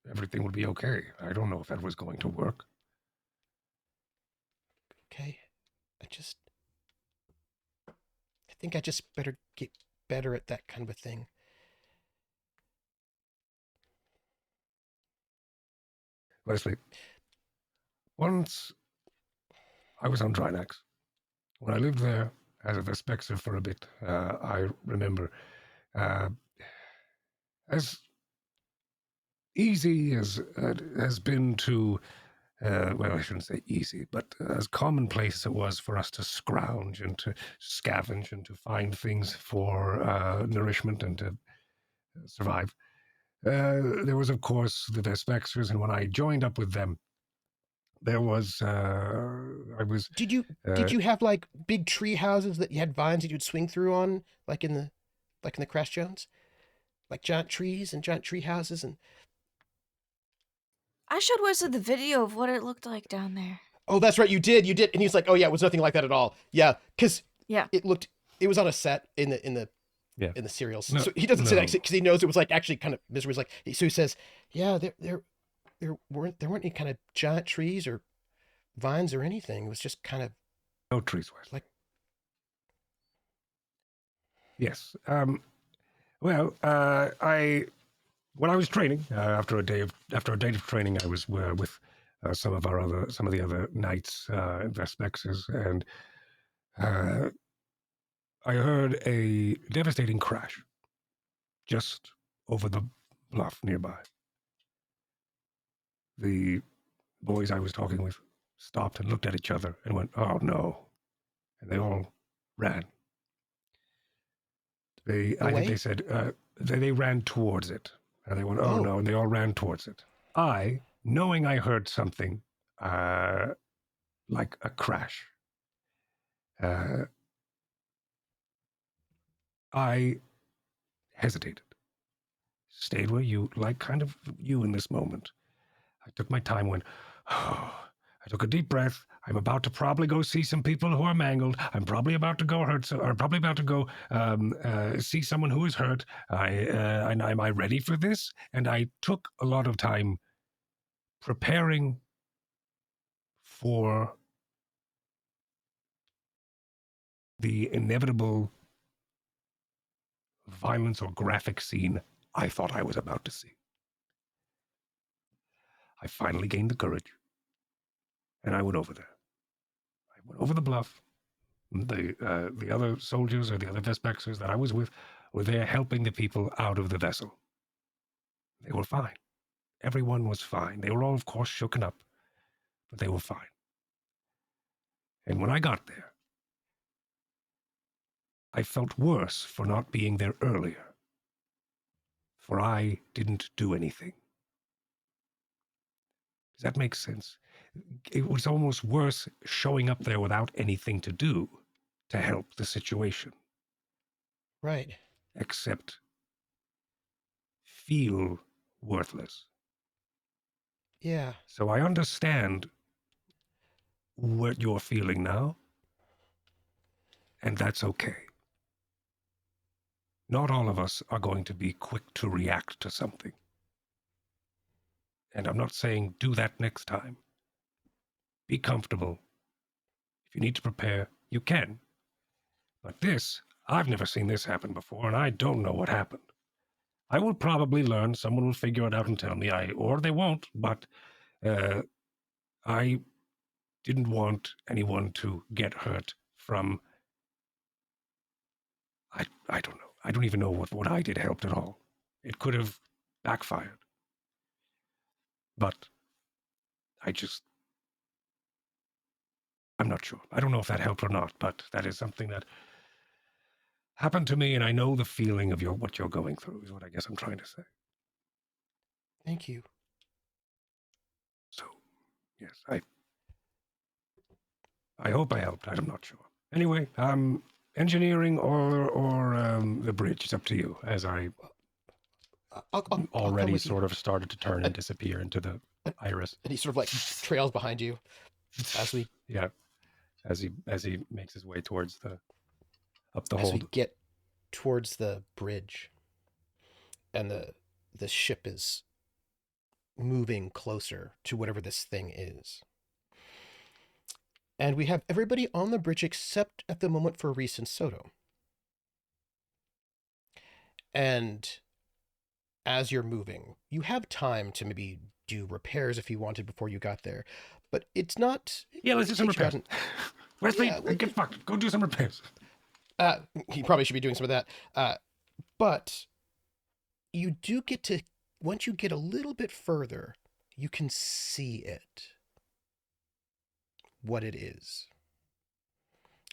everything would be okay. I don't know if that was going to work. Okay. I think I just better get better at that kind of a thing. Wesley, once I was on Drinax. When I lived there as a Vespexer for a bit, I remember as easy as it has been to, well, I shouldn't say easy, but as commonplace as it was for us to scrounge and to scavenge and to find things for nourishment and to survive. There was, of course, the Vespexers, and when I joined up with them, there was I was. Did you have like big tree houses that you had vines that you'd swing through on, like in the Krrsh Jones, like giant trees and giant tree houses? And I showed Wesley the video of what it looked like down there. oh, that's right, you did, and he's like, oh yeah, it was nothing like that at all. Yeah, because it was on a set in the serials. No, so he doesn't say that because he knows it was like actually kind of misery. Like, so he says, yeah, there weren't any kind of giant trees or vines or anything. It was just kind of no trees, Wesley. Like, yes. Well, when I was training, after a day of training, I was with some of the other knights and Vespexers, and I heard a devastating crash just over the bluff nearby. The boys I was talking with stopped and looked at each other and went, "Oh no!" and they all ran. I think they said they ran towards it. And they went, "Oh no!" and they all ran towards it. I, knowing I heard something like a crash, I hesitated, stayed where you in this moment. I took my time, went, oh, I took a deep breath. I'm about to probably go see some people who are mangled. I'm probably about to go see someone who is hurt. Am I ready for this? And I took a lot of time preparing for the inevitable violence or graphic scene I thought I was about to see. I finally gained the courage, and I went over there. I went over the bluff. The other soldiers or the other Vespexers that I was with were there helping the people out of the vessel. They were fine. Everyone was fine. They were all, of course, shooken up, but they were fine. And when I got there, I felt worse for not being there earlier, for I didn't do anything. Does that make sense? It was almost worse showing up there without anything to do to help the situation. Right. Except feel worthless. Yeah. So I understand what you're feeling now, and that's okay. Not all of us are going to be quick to react to something. And I'm not saying do that next time. Be comfortable. If you need to prepare, you can. But this, I've never seen this happen before, and I don't know what happened. I will probably learn. Someone will figure it out and tell me, or they won't, but I didn't want anyone to get hurt from... I don't know. I don't even know what I did helped at all. It could have backfired. but I'm not sure. I don't know if that helped or not, but that is something that happened to me, and I know the feeling of what you're going through is what I guess I'm trying to say. Thank you. So, yes, I hope I helped. I'm not sure. Anyway, engineering or the bridge, it's up to you, as I I'll already sort of started to turn and disappear into the iris. And he sort of like trails behind you as we as he makes his way towards up the as hold. we get towards the bridge, and the ship is moving closer to whatever this thing is. And we have everybody on the bridge except at the moment for Rease and Soto. And as you're moving, you have time to maybe do repairs if you wanted before you got there. But it's not... Yeah, let's do some repairs. Wesley, get fucked. Go do some repairs. He probably should be doing some of that. But you do get to... Once you get a little bit further, you can see it. What it is.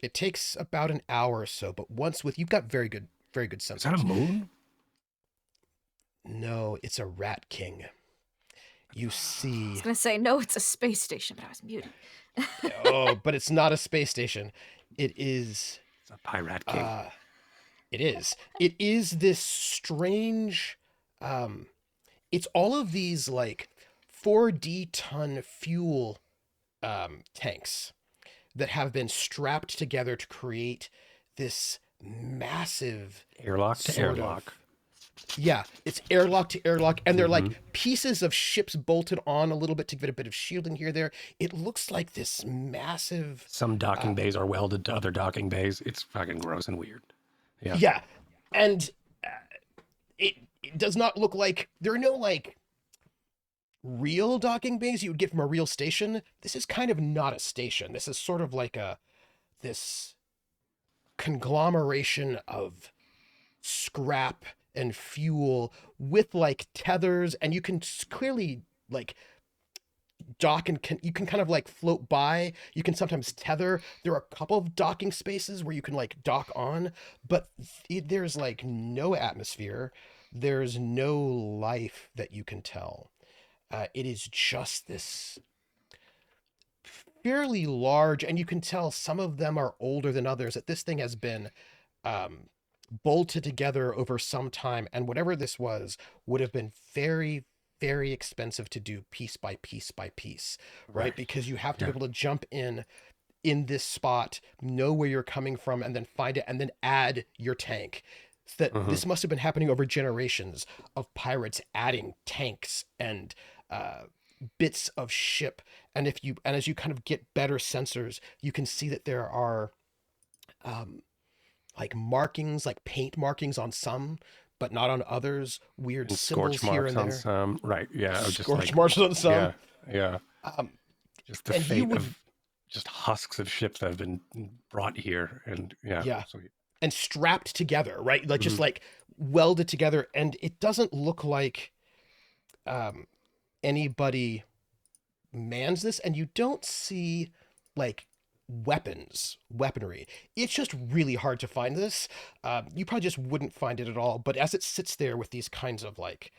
It takes about an hour or so, but once you've got very good sensors. Is that a moon? No, it's a rat king. You see... I was going to say, no, it's a space station, but I was muted. Oh, but it's not a space station. It is... It's a pirate king. It is. It is this strange... it's all of these, like, 4D ton fuel tanks that have been strapped together to create this massive... Airlock to airlock. Yeah, it's airlock to airlock, and they're like pieces of ships bolted on a little bit to give it a bit of shielding here, there. It looks like this massive... Some docking bays are welded to other docking bays. It's fucking gross and weird. Yeah. Yeah, and it does not look like... There are no, like, real docking bays you would get from a real station. This is kind of not a station. This is sort of like this conglomeration of scrap and fuel with like tethers, and you can clearly like dock and you can kind of like float by. You can sometimes tether. There are a couple of docking spaces where you can like dock on, but there's like no atmosphere. There's no life that you can tell. It is just this fairly large, and you can tell some of them are older than others, that this thing has been bolted together over some time, and whatever this was would have been very, very expensive to do piece by piece by piece, right? Because you have to be able to jump in this spot, know where you're coming from, and then find it, and then add your tank. So that this must have been happening over generations of pirates adding tanks and bits of ship. And as you kind of get better sensors, you can see that there are like markings, like paint markings on some, but not on others. Weird and symbols scorch here marks and there. on some, right? Yeah, Scorch marks on some. Yeah. Just the fate of just husks of ships that have been brought here, and and strapped together, right? Like just like welded together, and it doesn't look like anybody mans this, and you don't see like weaponry. It's just really hard to find this. You probably just wouldn't find it at all, but as it sits there with these kinds of like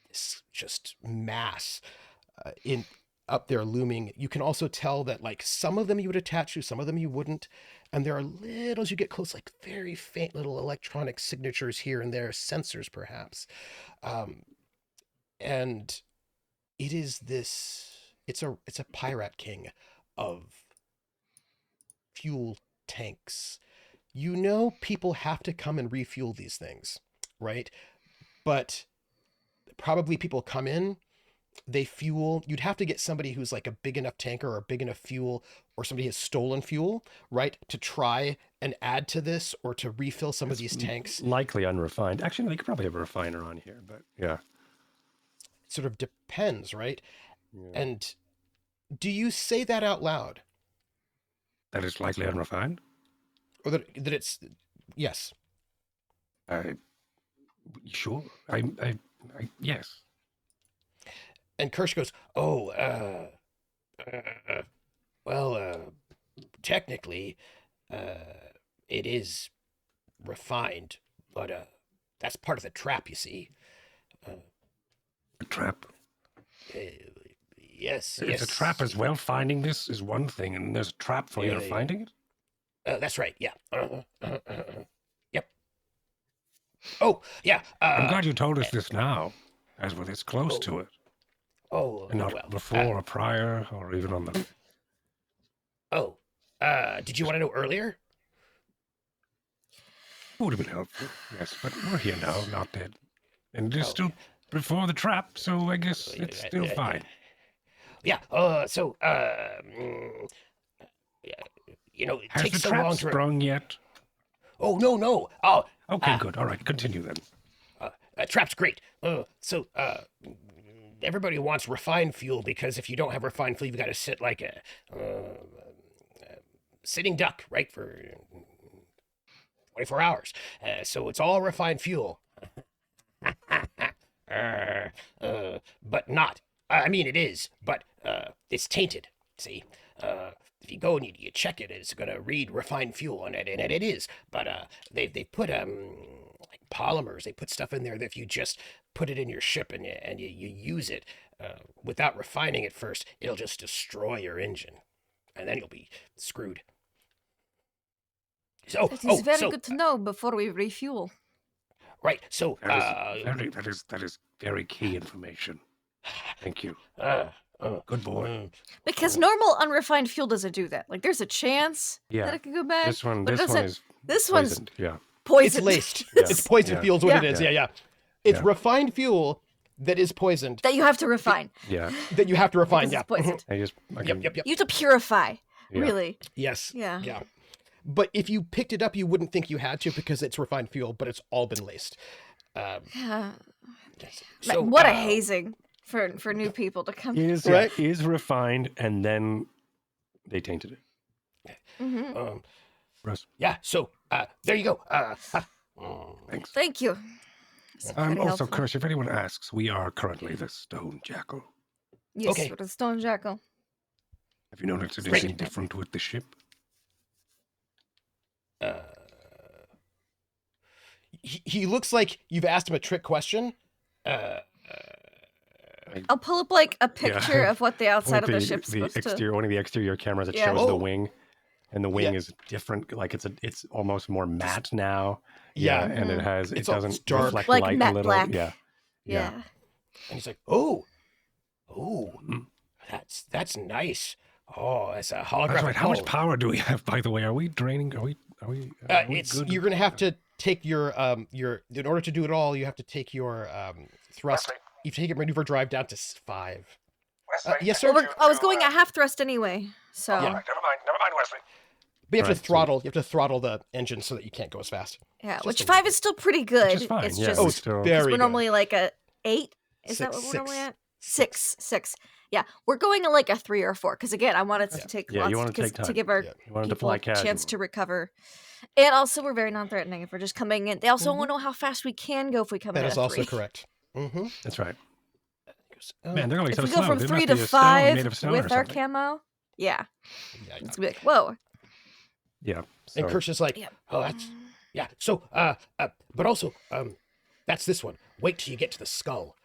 this just mass in up there looming, you can also tell that like some of them you would attach to, some of them you wouldn't, and there are little, as you get close, like very faint little electronic signatures here and there, sensors perhaps, and it is this... It's a pirate king of fuel tanks. You know, people have to come and refuel these things, right? But probably people come in, they fuel. You'd have to get somebody who's like a big enough tanker or big enough fuel, or somebody has stolen fuel, right, to try and add to this or to refill some of these tanks. Likely unrefined. Actually, they could probably have a refiner on here, but yeah. It sort of depends, right? Yeah. And do you say that out loud? That it's likely unrefined? Or that it's... Yes. Sure. Yes. And Krrsh goes, oh, well, technically, it is refined, but that's part of the trap, you see. A trap? Yes, It's yes. a trap as well. Finding this is one thing, and there's a trap for you finding it? That's right, yeah. Yep. Oh, yeah. I'm glad you told us this now, as we're this close to it. Oh, And not well. before or prior, or even on the... Oh, did you want to know earlier? Would have been helpful, yes, but we're here now, not dead. And it is still before the trap, so I guess it's still fine. Yeah, you know, it takes so long to... Has the trap sprung yet? Oh, no. Oh, okay, good. All right, continue then. Trap's great. Everybody wants refined fuel because if you don't have refined fuel, you've got to sit like a sitting duck, right, for 24 hours. So it's all refined fuel. But not. I mean, it is, but it's tainted. See, if you go and you check it, it's going to read refined fuel on it, and it is. But they put like polymers. They put stuff in there that if you just put it in your ship and you use it without refining it first, it'll just destroy your engine, and then you'll be screwed. So it is very good to know before we refuel. Right. So that is very key information. Thank you. Good boy. Because normal unrefined fuel doesn't do that. Like, there's a chance that it can go bad. This one is this poisoned. One's poisoned. It's laced. Yes. It's poisoned fuel is what it is. Yeah. It's Yeah. refined fuel that is poisoned. That you have to refine. Yeah. That you have to refine. Because Yeah. it's poisoned. Yep. You have to purify. Yeah. Really. Yes. Yeah. But if you picked it up, you wouldn't think you had to because it's refined fuel, but it's all been laced. Yeah. So, What a hazing for new people to come. It is refined, and then they tainted it. Mm-hmm. Yeah. So there you go. Thanks. Thank you. Also, Krrsh, if anyone asks, we are currently the Stone Jackal. Yes, Okay. we're the Stone Jackal. Have you noticed anything different with the ship? He looks like you've asked him a trick question. I'll pull up like a picture of what the outside of the ship's supposed to. One of the exterior cameras that shows the wing, and the wing is different. Like it's almost more matte now. Yeah, and it doesn't dark. reflect Like light matte a little. black. Yeah. And he's like, oh, that's nice. Oh, that's a holographic. That's right. How much power do we have, by the way? Are we draining? Are we good? You're gonna have to take your in order to do it all, you have to take your thrust. You take your maneuver drive down to 5. Yes, sir. Well, I was going at half thrust anyway, so. Never mind, Wesley. But you have to throttle. You have to throttle the engine so that you can't go as fast. Yeah, which 5 is still pretty good. Which is fine. It's Yeah, just it's very. we're normally like a 8. Is that what we're 6. normally at? 6. Yeah, we're going at like a 3 or 4 because again, I want it to take lots you want to take time. to give our You want to people fly a casual. chance to recover. And also, we're very non-threatening if we're just coming in. They also want to know how fast we can go if we come in That at is a also 3. correct. Mm-hmm. That's right. Man, they're going If so we slow. go from They 3 must to be a stone 5 made of stone with or our something. camo, Yeah. it's gonna be like, whoa. Yeah. And So, Krrsh is like, oh, that's So, but also, that's this one. Wait till you get to the skull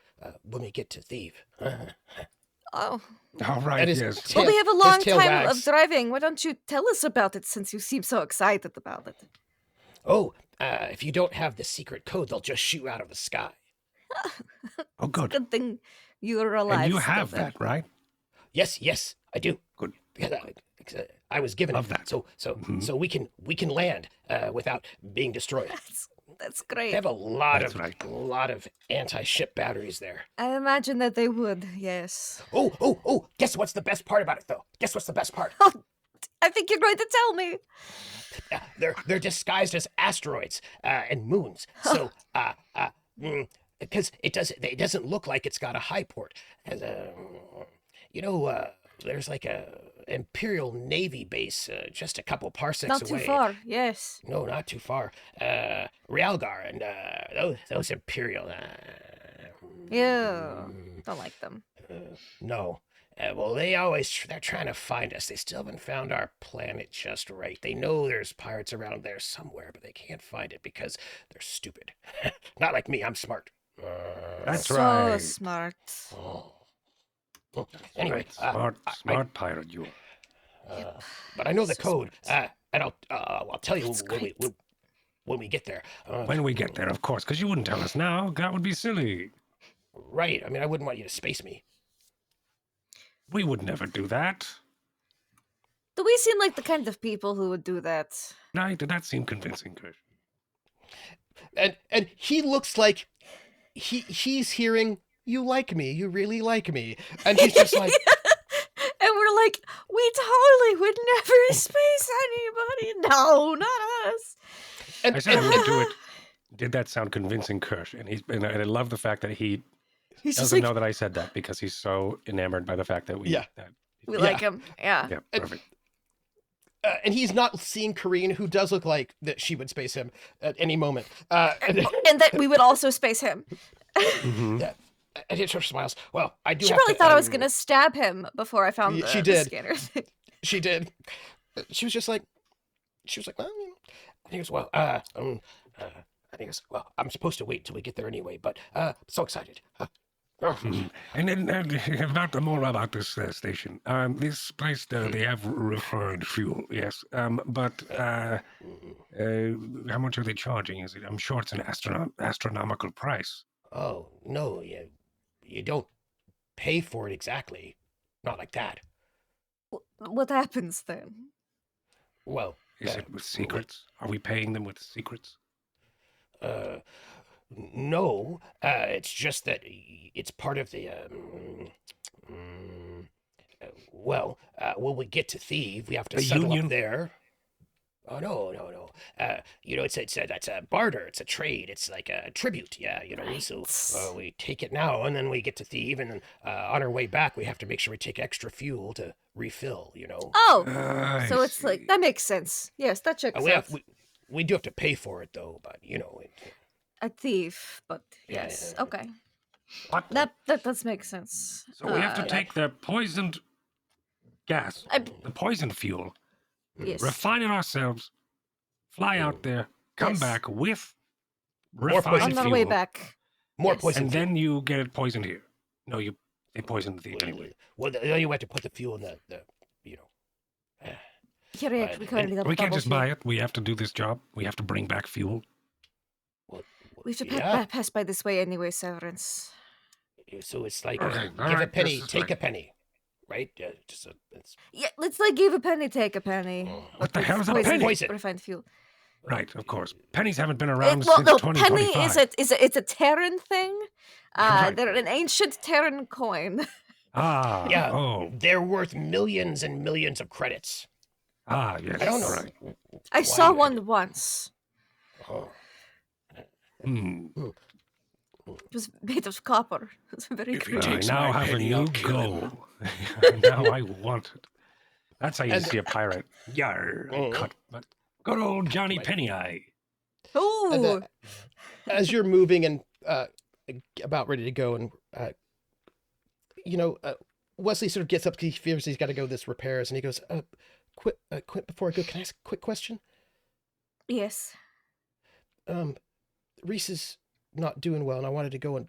when we get to Theev. Oh. all right. And his Yes. tail- Well, we have a his long tail time wags. of driving. Why don't you tell us about it since you seem so excited about it? Oh, if you don't have the secret code, they'll just shoot out of the sky. Oh, good. Good thing you're alive. And you still have then. that, right? Yes, I do. Good. Because I was given Love it. that. So we can land without being destroyed. That's They great. have a lot That's of right. anti-ship batteries there. I imagine that they would, yes. Oh! Guess what's the best part about it, though? Guess what's the best part? I think you're going to tell me. They're disguised as asteroids and moons. So because it doesn't look like it's got a high port. There's like a Imperial Navy base just a couple parsecs Not away. too far, yes. No, not too far. Realgar and those Imperial. Yeah, don't like them. No. Well, they're trying to find us. They still haven't found our planet just right. They know there's pirates around there somewhere, but they can't find it because they're stupid. Not like me, I'm smart. That's so right. smart. Oh. Anyway, Smart pirate you are. but I know the So code, smart. and I'll tell you That's great. when we get there. When we get there, of course, because you wouldn't tell us now. That would be silly. Right. I mean, I wouldn't want you to space me. We would never do that. Do we seem like the kind of people who would do that? Right? Did that seem convincing, Krrsh? And he looks like he's hearing, you like me, you really like me, and he's just like, and we're like, we totally would never space anybody. No, not us. and, I said and- we would do it. Did that sound convincing, Krrsh? And I love the fact that he he's just doesn't like, know that I said that because he's so enamored by the fact that we. Yeah. We Yeah. like him. Yeah. Yeah, And- perfect. and he's not seeing Kareen, who does look like that she would space him at any moment. And that we would also space him. Mhm. Yeah. And he sort of smiles. Well, I do. She have probably to, thought I was gonna stab him before I found She the did. scanner. She did. She was just like, well, you know. And he goes, well, and he goes, well, I'm supposed to wait till we get there anyway, but so excited. Mhm. And then more about this station. This place, they have refined fuel, yes. But how much are they charging? Is it? I'm sure it's an astronomical price. Oh no, you don't pay for it exactly. Not like that. What happens then? Well, Is it with secrets? Are we paying them with secrets? No, it's just that it's part of the. When we get to Theev, we have to The settle Union? up there. Oh no. That's a barter. It's a trade. It's like a tribute. Yeah, So we take it now, and then we get to Theev, and then on our way back, we have to make sure we take extra fuel to refill. Oh, I so it's like see. that makes sense. Yes, that checks out. We do have to pay for it though, but A thief, but Yeah, yes, yeah. okay. What? That does make sense. So we have to take the poisoned gas, I- the poisoned fuel, Yes. refine it ourselves, fly out there, come Yes. back with More refined poisoned On our fuel, way back. more Yes. poison. and then you get it poisoned here. No, they poisoned the anyway. Well, then you have to put the fuel in the. Correct, we currently have We can't double just fuel. buy it. We have to do this job. We have to bring back fuel. We should Yeah. pass by this way anyway, Severance. So it's like Okay, all give a right, penny, this is take fine. a penny, right? It's Yeah, let's like give a penny, take a penny. What the hell is a Poison- penny? Poison. Refined fuel. Right, of course. Pennies haven't been around Well, since no, 2025. penny it's a Terran thing. Right. They're an ancient Terran coin. Ah, Yeah. oh, they're worth millions and millions of credits. yes. I don't know. All right. I Why saw you- one once. Oh. Hmm. It was made of copper. It's very If you crude. I takes now my have a penny, new I'll kill him. goal. Now I want it. That's how you And- see a pirate. Yar, Mhm. cut. But good old Johnny Penny-Eye. Ooh, And, as you're moving and about ready to go, and Wesley sort of gets up. He fears he's got to go this repairs, and he goes, "Quint, before I go, can I ask a quick question? yes. Rease is not doing well, and I wanted to go and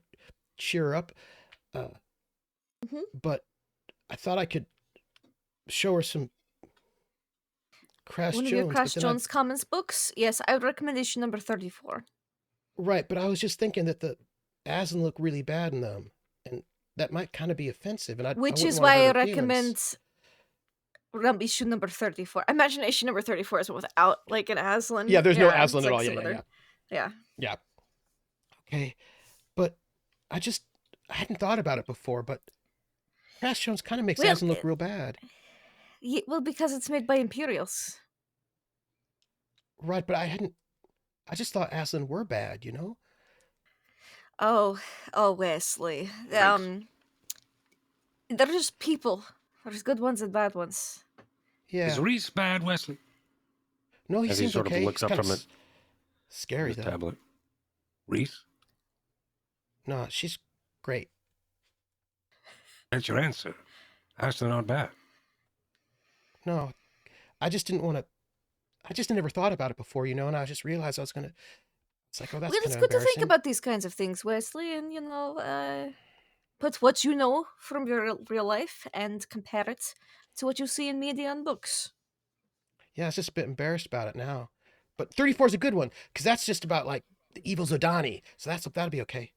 cheer her up. But I thought I could show her some Krrsh One Jones. of your but Krrsh then I- Jones Commons books. Yes, I would recommend issue number 34. Right, but I was just thinking that the Aslan look really bad in them, and that might kind of be offensive. And Which wouldn't is wanna why I hurt her feelings. recommend issue number 34. Imagine issue number 34 is without like an Aslan. Yeah, there's no it's Aslan at like all. some Yeah. other- Yeah. Okay, but I hadn't thought about it before, but Krrsh Jones kind of makes Well, Aslan look real bad. Well, because it's made by Imperials. Right, but I just thought Aslan were bad, Oh, Wesley. They're just people. There's good ones and bad ones. Yeah. Is Rease bad, Wesley? No, he As he seems sort of okay. looks He's up kinda from it. Scary His though. tablet. Rease? No, she's Great. That's your answer. That's not bad. No, I just didn't want to. I just never thought about it before, and I just realized I was gonna. It's like, oh, that's Well, kind it's of good to think embarrassing. about these kinds of things, Wesley, and put what you know from your real life and compare it to what you see in media and books. Yeah, it's just a bit embarrassed about it now. But 34 is a good one because that's just about like the evil Zodani, so that'll be okay.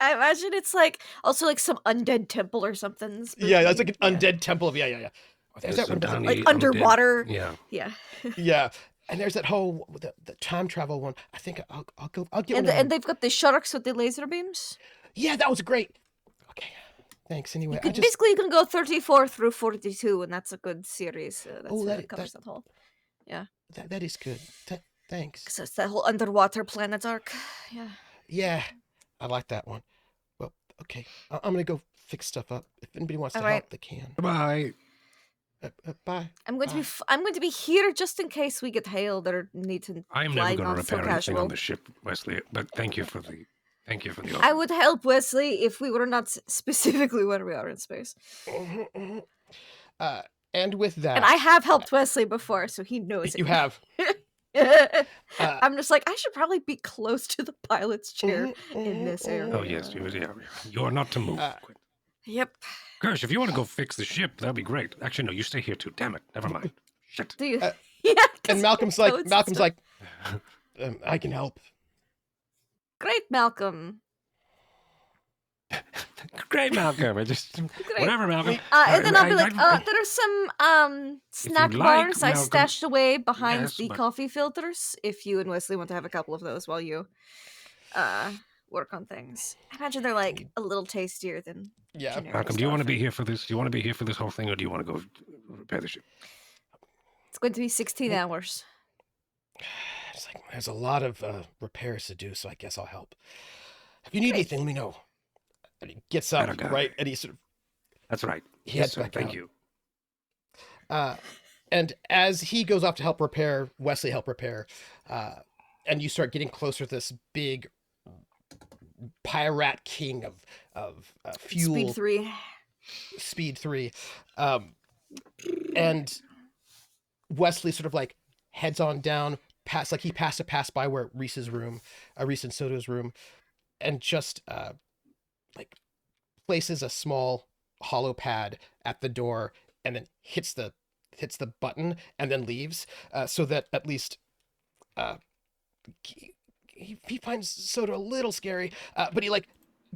I imagine it's also some undead temple or something. Yeah, that's spooky. like an undead temple of yeah. Oh, there's that one about Zodani like undead. underwater. Yeah. Yeah. yeah, and there's that whole the time travel one. I think I'll get one. And they've got the sharks with the laser beams. Yeah, that was great. Okay, thanks. Anyway, Basically you can go 34 through 42, and that's a good series. That covers that whole. Yeah. That is good. Thanks. So it's that whole underwater planet arc. Yeah. Yeah, I like that one. Well, okay, I'm gonna go fix stuff up. If anybody wants to help, they can. Bye. Bye. I'm going to be here just in case we get hailed or need to. I am never going to repair anything on the ship, Wesley. But thank you for the offer. I would help Wesley if we were not specifically when we are in space. And with that, and I have helped Wesley before, so he knows. You have. I'm just I should probably be close to the pilot's chair in this area. Oh yes, you are not to move. Yep. Krrsh, if you want to go fix the ship, that'd be great. Actually, no, you stay here too. Damn it. Never mind. Shit. Do you? And Malcolm's like, I can help. Great, Malcolm. Great, Malcolm. Whatever, Malcolm. And then I'll be there are some snack bars I stashed away behind the coffee filters. If you and Wesley want to have a couple of those while you work on things, I imagine they're a little tastier than. Yeah, Malcolm, do you want to be here for this? Do you want to be here for this whole thing, or do you want to go repair the ship? It's going to be 16 hours. It's there's a lot of repairs to do, so I guess I'll help. If you need anything, let me know. And he gets up, right? And he sort of. That's right. He heads back Thank out. you. And as he goes off to help repair, Wesley help repair, and you start getting closer to this big pirate king of fuel. Speed 3. And Wesley sort of heads on down past, he passed by where Rease's room, Rease and Soto's room, and just places a small hollow pad at the door and then hits the button and then leaves, so that at least he finds Soto a little scary, but he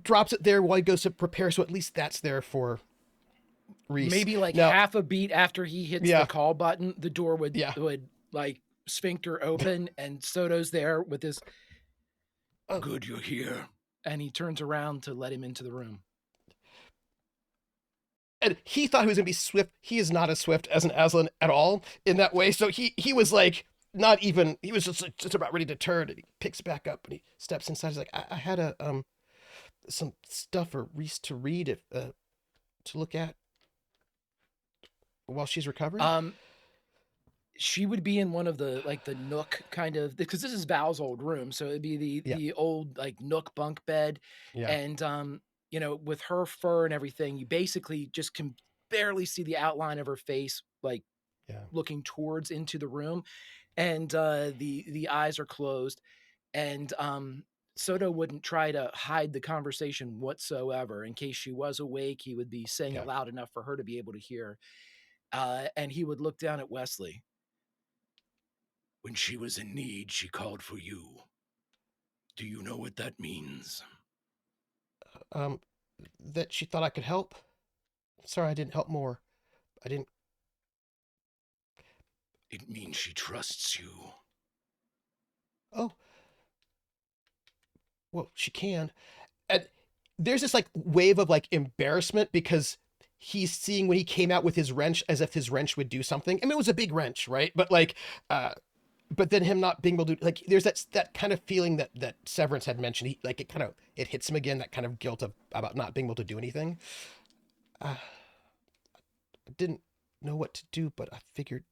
drops it there while he goes to prepare, so at least that's there for Rease. Maybe half a beat after he hits the call button, the door would sphincter open, and Soto's there with his good, you're here, and he turns around to let him into the room. And he thought he was gonna be swift. He is not as swift as an Aslan at all in that way. So he was not even. He was just about ready to turn, and he picks back up and he steps inside. He's like, I had some stuff for Rease to read to look at while she's recovering. She would be in one of the the nook kind of, because this is Val's old room, so it'd be the old nook bunk bed, and with her fur and everything, you basically just can barely see the outline of her face, looking towards into the room, and the eyes are closed, and Soto wouldn't try to hide the conversation whatsoever. In case she was awake, he would be saying it loud enough for her to be able to hear, and he would look down at Wesley. When she was in need, she called for you. Do you know what that means? That she thought I could help. Sorry, I didn't help more. I didn't. It means she trusts you. Oh. Well, she can. And there's this wave of embarrassment because he's seeing when he came out with his wrench as if his wrench would do something. I mean, it was a big wrench, right? But but then him not being able to there's that kind of feeling that Severence had mentioned. He it hits him again, that kind of guilt about not being able to do anything. I didn't know what to do, but I figured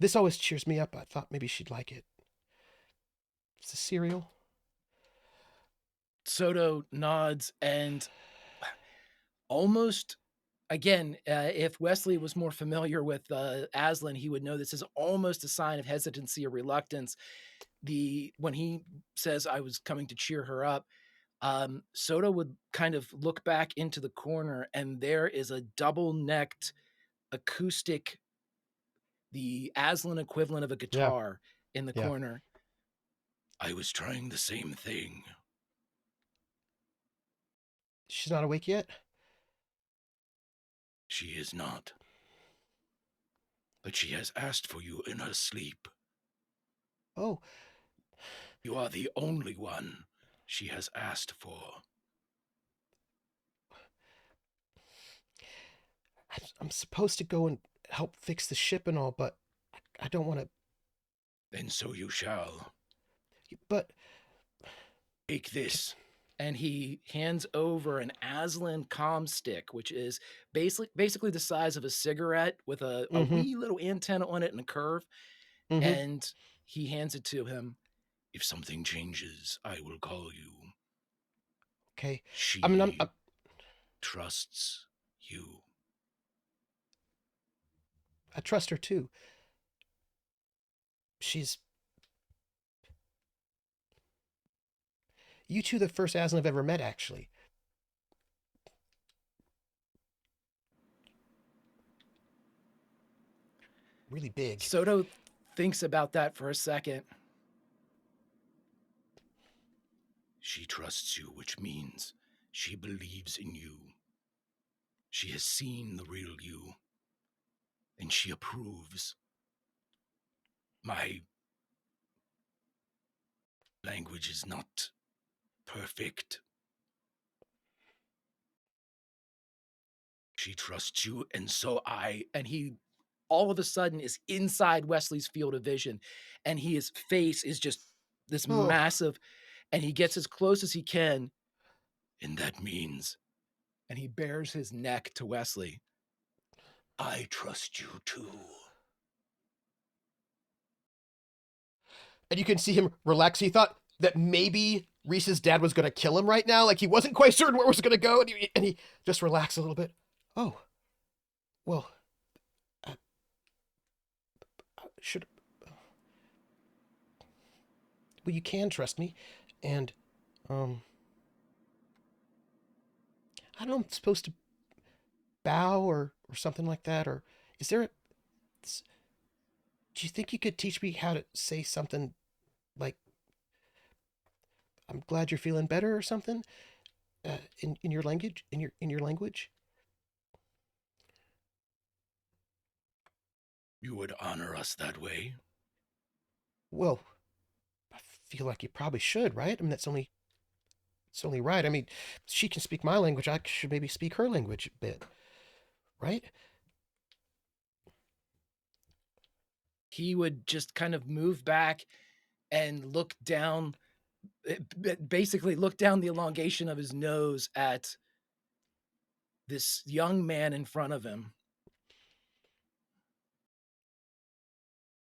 this always cheers me up. I thought maybe she'd like it. It's a cereal. Soto nods and almost, again, if Wesley was more familiar with Aslan, he would know this is almost a sign of hesitancy or reluctance. When he says, "I was coming to cheer her up," Soto would kind of look back into the corner, and there is a double-necked acoustic, the Aslan equivalent of a guitar in the corner. I was trying the same thing. She's not awake yet? She is not. But she has asked for you in her sleep. Oh. You are the only one she has asked for. I'm supposed to go and help fix the ship and all, but I don't want to. Then so you shall. But take this. And he hands over an Aslan comm stick, which is basically the size of a cigarette with a wee little antenna on it and a curve. And he hands it to him. If something changes, I will call you. Okay. She trusts you. I trust her too. You two the first Aslan I've ever met, actually. Really big. Soto thinks about that for a second. She trusts you, which means she believes in you. She has seen the real you, and she approves. My language is not perfect. She trusts you, and so and he all of a sudden is inside Wesley's field of vision, and his face is just this massive, and he gets as close as he can, and that means, and he bares his neck to Wesley, I trust you too. And you can see him relax. He thought that maybe Reese's dad was going to kill him right now. Like he wasn't quite certain where it was going to go, and he just relaxed a little bit. Oh, well, should. Well, you can trust me, and I don't know. I'm supposed to bow or something like that, or is there a? Do you think you could teach me how to say something like "I'm glad you're feeling better" or something in your language? In your language? You would honor us that way? Well, I feel like you probably should, right? I mean, it's only right. I mean, she can speak my language. I should maybe speak her language a bit, right? He would just kind of move back and look down, basically look down the elongation of his nose at this young man in front of him.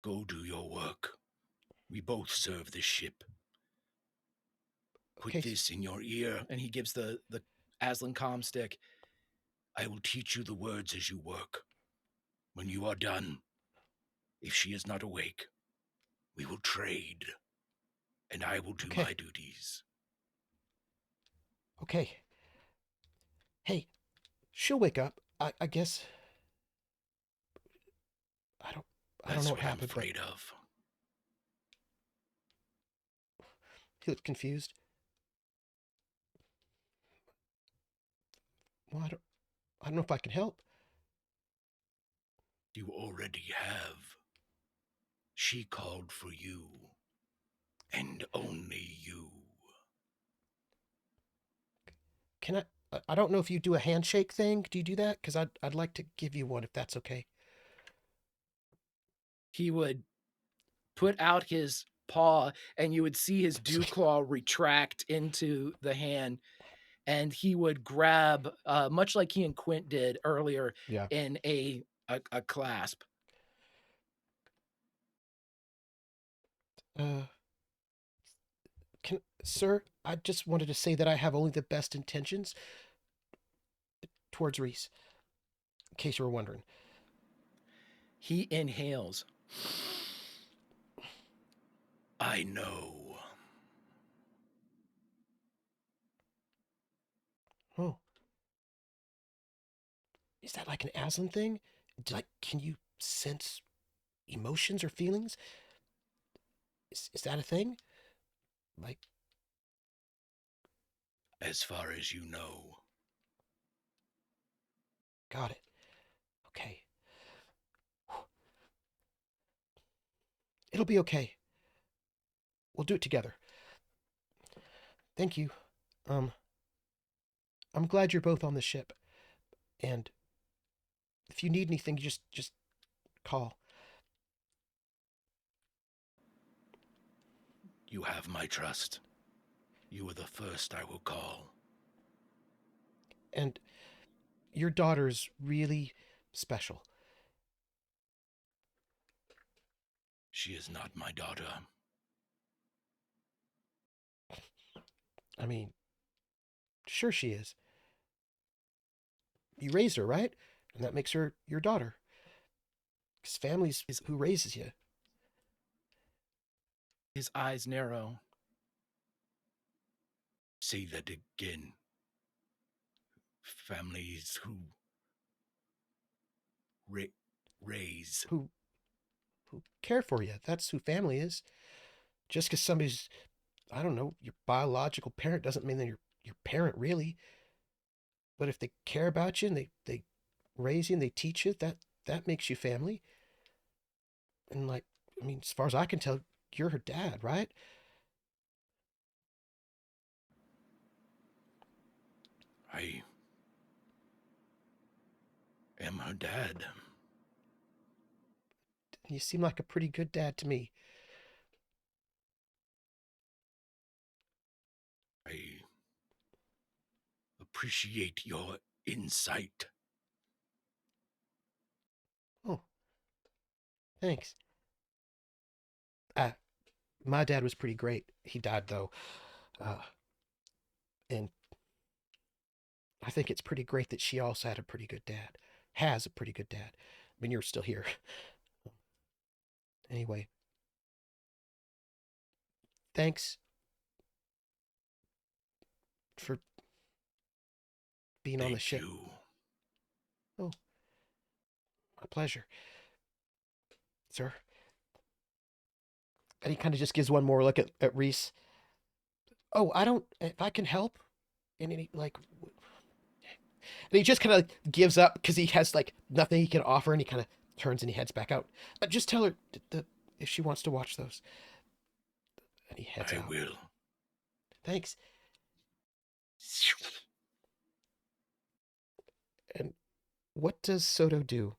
Go do your work. We both serve the ship. Put this in your ear. And he gives the Aslan comm stick. I will teach you the words as you work. When you are done, if she is not awake, we will trade. And I will do my duties. Okay. Hey, she'll wake up. I guess. I don't know what happened. I'm afraid of. He looked confused. Well, I don't know if I can help. You already have. She called for you. And only you. Can I don't know if you do a handshake thing. Do you do that? Because I'd like to give you one if that's okay. He would put out his paw, and you would see his dew claw retract into the hand, and he would grab, much like he and Quint did earlier, in a clasp. Sir, I just wanted to say that I have only the best intentions towards Rease, in case you were wondering. He inhales. I know. Oh. Is that like an Aslan thing? Like, can you sense emotions or feelings? Is that a thing? Like, As far as you know. got it. Okay. It'll be okay. We'll do it together. Thank you. I'm glad you're both on the ship. And if you need anything, just call. You have my trust. You are the first I will call. And your daughter's really special. She is not my daughter. I mean, sure she is. You raised her, right? And that makes her your daughter. Because family's who raises you. His eyes narrow. Say that again. Families who raise. Who care for you. That's who family is. Just because somebody's, I don't know, your biological parent doesn't mean they're your parent, really. But if they care about you and they raise you and they teach you, that makes you family. And like, I mean, as far as I can tell, you're her dad, right? I am her dad. You seem like a pretty good dad to me. I appreciate your insight. Oh, thanks. My dad was pretty great. He died, though. And I think it's pretty great that she also had a pretty good dad. Has a pretty good dad. I mean, you're still here. Anyway. Thanks for being on the ship. You. Oh, my pleasure, sir. And he kind of just gives one more look at Rease. Oh, if I can help in any, like, and he just kind of gives up because he has, like, nothing he can offer, and he kind of turns and he heads back out. Just tell her if she wants to watch those. And he heads out. I will. Thanks. And what does Soto do?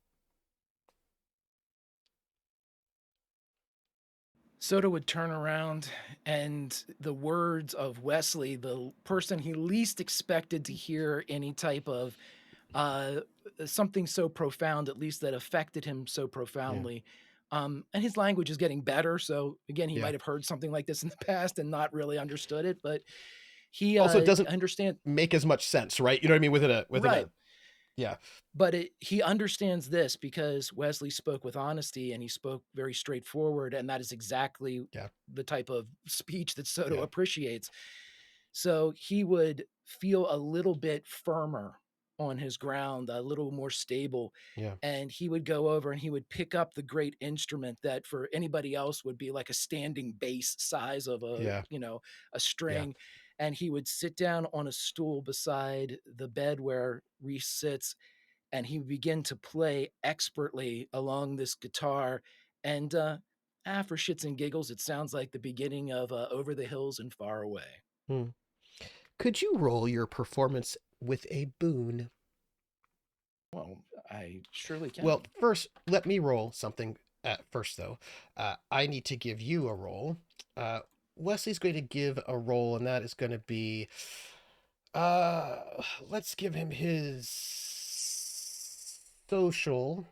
Soto would turn around, and the words of Wesley, the person he least expected to hear any type of something so profound, at least that affected him so profoundly. Yeah. And his language is getting better. So again, he might have heard something like this in the past and not really understood it, but he also doesn't understand make as much sense, right? You know what I mean? Right. Yeah. But he understands this because Wesley spoke with honesty and he spoke very straightforward. And that is exactly the type of speech that Soto appreciates. So he would feel a little bit firmer on his ground, a little more stable. Yeah. And he would go over and he would pick up the great instrument that for anybody else would be like a standing bass size of a string. Yeah. And he would sit down on a stool beside the bed where Rease sits, and he would begin to play expertly along this guitar. And for shits and giggles, it sounds like the beginning of Over the Hills and Far Away. Could you roll your performance with a boon? Well, I surely can. Well, first, let me roll something first, though. I need to give you a roll. Wesley's going to give a roll, and that is going to be... let's give him his social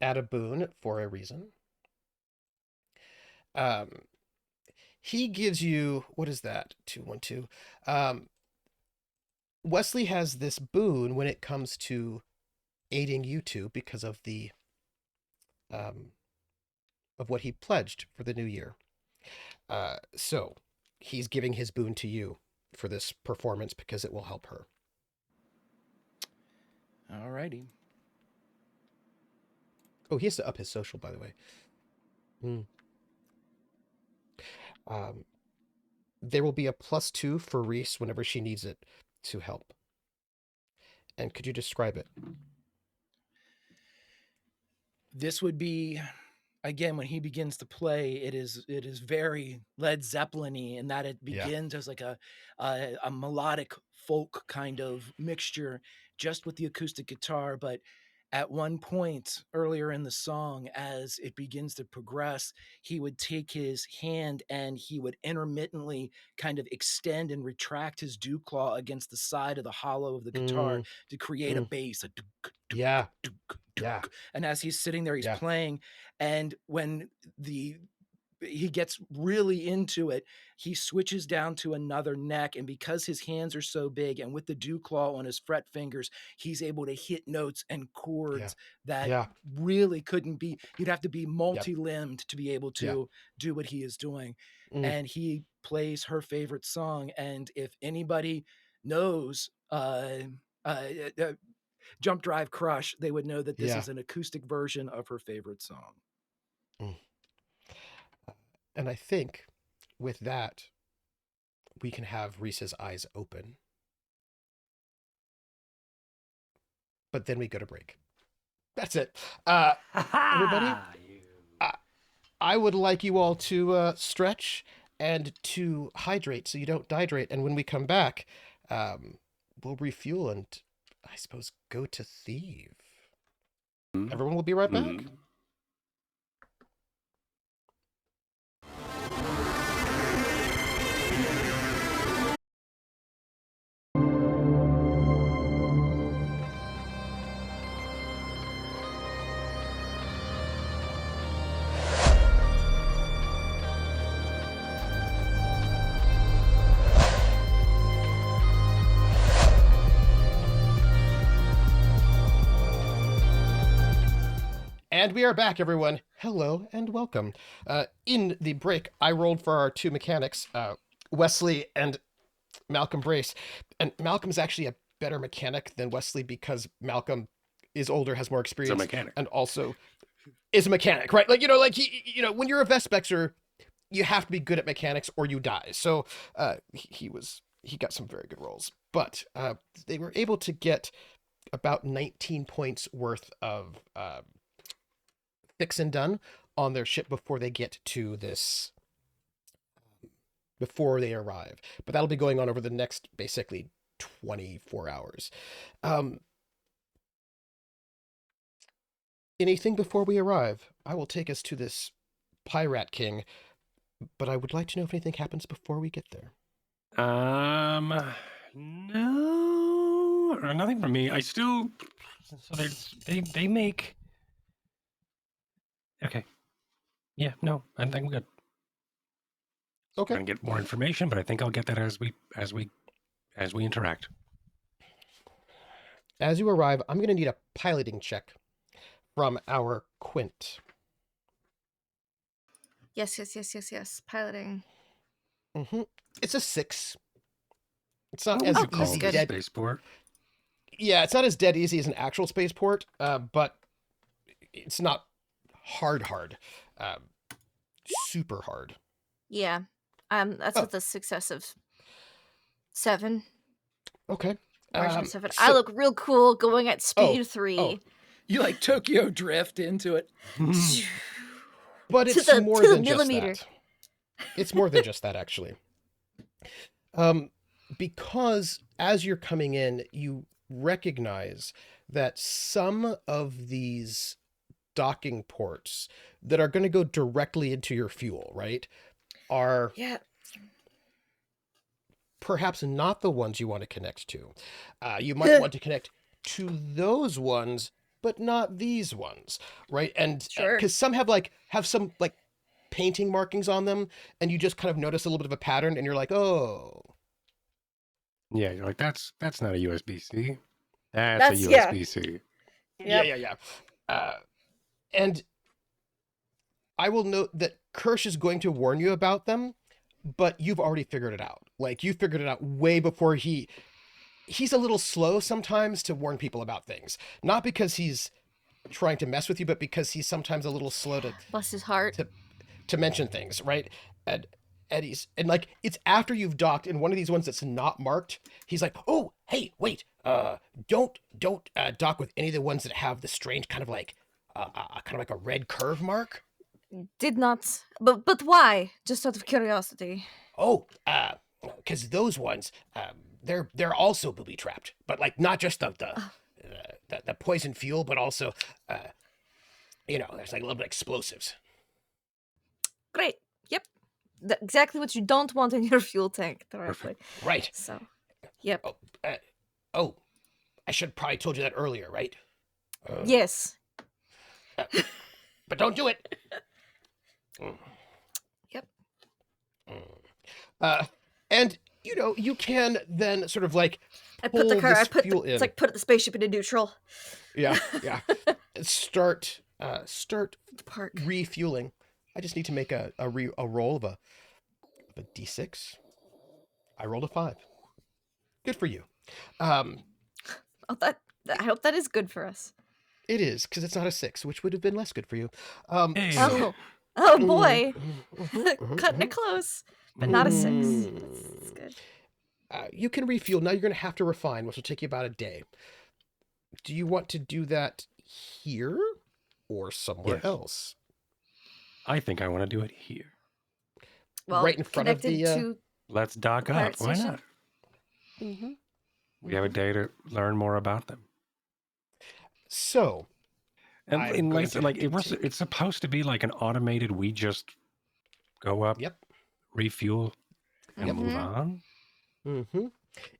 at a boon for a reason. he gives you, what is that? 212. Wesley has this boon when it comes to aiding you two because of the of what he pledged for the new year. So he's giving his boon to you for this performance because it will help her. Alrighty. Oh, he has to up his social, by the way. There will be a +2 for Rease whenever she needs it to help. And could you describe it? This would be, again, when he begins to play, it is very Led Zeppelin-y in that it begins as like a melodic folk kind of mixture just with the acoustic guitar. But at one point earlier in the song, as it begins to progress, he would take his hand and he would intermittently kind of extend and retract his dew claw against the side of the hollow of the guitar to create a bass. Yeah. And as he's sitting there, he's playing. And when he gets really into it, he switches down to another neck. And because his hands are so big and with the dew claw on his fret fingers, he's able to hit notes and chords that really couldn't be, you'd have to be multi-limbed to be able to do what he is doing. And he plays her favorite song. And if anybody knows Jump Drive Krrsh, they would know that this is an acoustic version of her favorite song. And I think with that, we can have Reese's eyes open. But then we go to break. That's it. Everybody, I would like you all to stretch and to hydrate so you don't dehydrate. And when we come back, we'll refuel and, I suppose, go to Theev. Everyone will be right back. And we are back, everyone. Hello and welcome. In the break, I rolled for our two mechanics, Wesley and Malcolm Brace. And Malcolm's actually a better mechanic than Wesley because Malcolm is older, has more experience. He's a mechanic. And also is a mechanic, right? Like, when you're a Vespexer, you have to be good at mechanics or you die. So he got some very good rolls. But they were able to get about 19 points worth of fix and done on their ship before they get to this, before they arrive. But that'll be going on over the next basically 24 hours. Anything before we arrive? I will take us to this Pirate King, but I would like to know if anything happens before we get there. No, nothing from me. I still, so they make. Okay. Yeah, no, I think we're good. Okay. I'm gonna get more information, but I think I'll get that as we interact. As you arrive, I'm gonna need a piloting check from our Quint. Yes. Piloting. It's a 6. It's not as easy. Dead spaceport. Yeah, it's not as dead easy as an actual spaceport, but it's not hard. Super hard. Yeah. That's with a success of 7. Okay. 7. I look real cool going at speed 3. Oh. You like Tokyo drift into it. But it's more than just that. It's more than just that, actually. Because as you're coming in, you recognize that some of these docking ports that are going to go directly into your fuel, right, are perhaps not the ones you want to connect to. You might want to connect to those ones, but not these ones, right? And because some have some painting markings on them, and you just kind of notice a little bit of a pattern, and you're like, oh. Yeah, you're like, that's not a USB-C. That's a USB-C. Yeah. And I will note that Krrsh is going to warn you about them, but you've already figured it out. Like, you figured it out way before he's a little slow sometimes to warn people about things. Not because he's trying to mess with you, but because he's sometimes a little slow to bless his heart to mention things, right? And like, it's after you've docked in one of these ones that's not marked. He's like, oh, hey, wait, don't dock with any of the ones that have the strange kind of like a red curve mark. Did not, but why? Just out of curiosity. Oh, because those ones, they're also booby trapped, but like not just the poison fuel, but also, there's like a little bit of explosives. Great. Yep. Exactly what you don't want in your fuel tank. Directly. Right. So, yep. I should probably told you that earlier, right? Yes. But don't do it. Yep. And you can then sort of like put the spaceship into neutral. Yeah. Start Park. refueling. I just need to make a roll of a D6. I rolled a 5. Good for you. I hope that is good for us. It is, because it's not a 6, which would have been less good for you. Hey. Oh boy, cutting it close, but not a 6. That's good. You can refuel. Now you're going to have to refine, which will take you about a day. Do you want to do that here or somewhere else? I think I want to do it here. Well, right in front of the... Let's dock up. Why not? Mm-hmm. We have a day to learn more about them. So... And it's supposed to be like an automated, we just go up, refuel, and move on. Mm-hmm.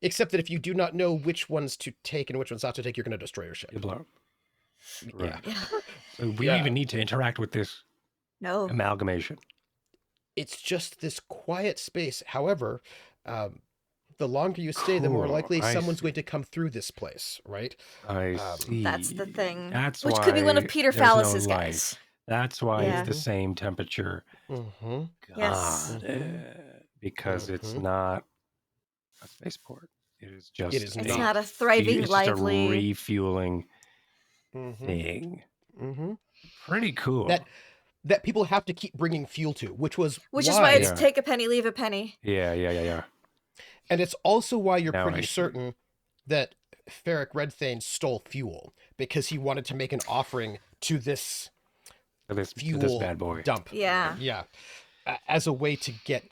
Except that if you do not know which ones to take and which ones not to take, you're going to destroy your ship. You blow. Right. Yeah. So we don't even need to interact with this amalgamation. It's just this quiet space. However, the longer you stay, the more likely someone's going to come through this place, right? I see. That's the thing. Which could be one of Peter Fallis's guys. That's why it's the same temperature. Mm-hmm. Got it. Because it's not a spaceport. It is just. It's not a thriving, lively, just a refueling thing. Mm-hmm. Pretty cool. That people have to keep bringing fuel to, which is why it's take a penny, leave a penny. Yeah. And it's also why you're pretty certain that Ferric Redthane stole fuel, because he wanted to make an offering to this fuel this bad boy dump. Yeah. As a way to get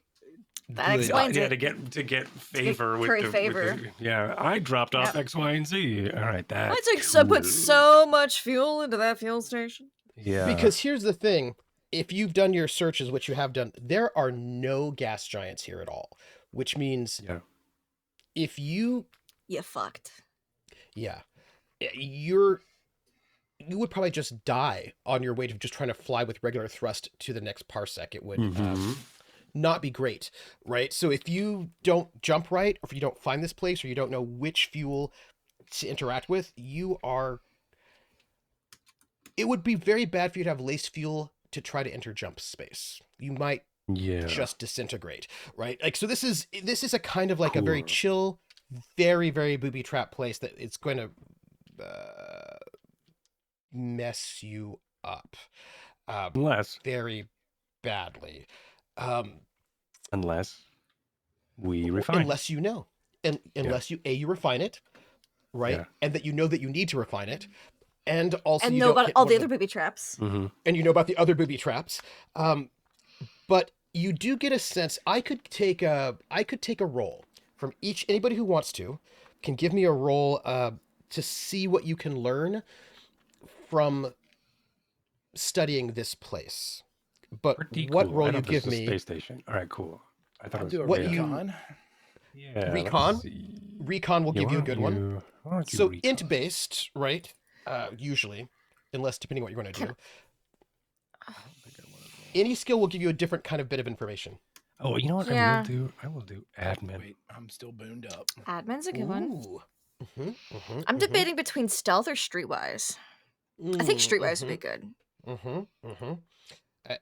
that explains it. to get favor with favor. I dropped off X, Y, and Z. All right, that. I put so much fuel into that fuel station. Yeah. Because here's the thing: if you've done your searches, which you have done, there are no gas giants here at all. Which means if you fucked. Yeah. You would probably just die on your way to just trying to fly with regular thrust to the next parsec. It would not be great, right? So if you don't jump right, or if you don't find this place, or you don't know which fuel to interact with, it would be very bad for you to have lace fuel to try to enter jump space. You might just disintegrate, right? Like, so this is a kind of like a very chill, very, very booby trap place that it's going to mess you up very badly, unless we refine, unless you know, and unless you refine it, right? And that you know that you need to refine it, and also you know about all the other booby traps, and you know about the other booby traps, but you do get a sense. I could take a roll from anybody who wants to can give me a roll to see what you can learn from studying this place. But what roll you give me? Space station. All right, cool. I thought it was what recon. Recon. Recon will give you a good one. So recon? int based, right? Usually, unless depending what you're going to do. Any skill will give you a different kind of bit of information. Oh, you know what Yeah. I will do? I will do admin. Wait, I'm still boned up. Admin's a good one. Ooh. I'm debating between stealth or streetwise. I think streetwise would be good.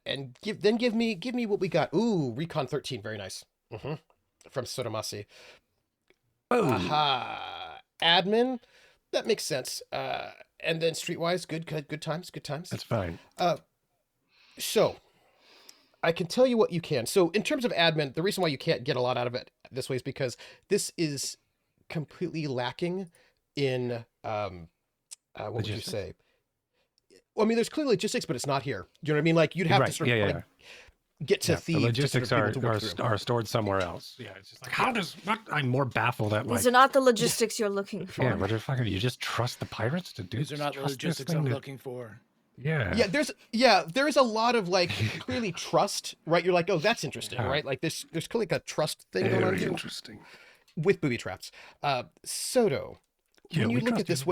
And give me what we got. Ooh, Recon 13, very nice. From Soto Masi. Oh, Aha. Admin, that makes sense. And then streetwise, good times. that's fine. So I can tell you what you can. So in terms of admin, the reason why you can't get a lot out of it this way is because this is completely lacking in what would you say? Well, I mean, there's clearly logistics, but it's not here. You know what I mean? Like you'd have to sort of like, get to Theev. The logistics to sort of are stored somewhere else. Yeah, it's just like, how does what? I'm more baffled at like. These are not the logistics you're looking for. Yeah, motherfucker, you just trust the pirates to do. These are not the logistics I'm looking for. Yeah. There is a lot of like clearly trust, right? You're like, oh, that's interesting, right? Like there's clearly like a trust thing going on here. Interesting. With booby traps. Soto, when you look at this,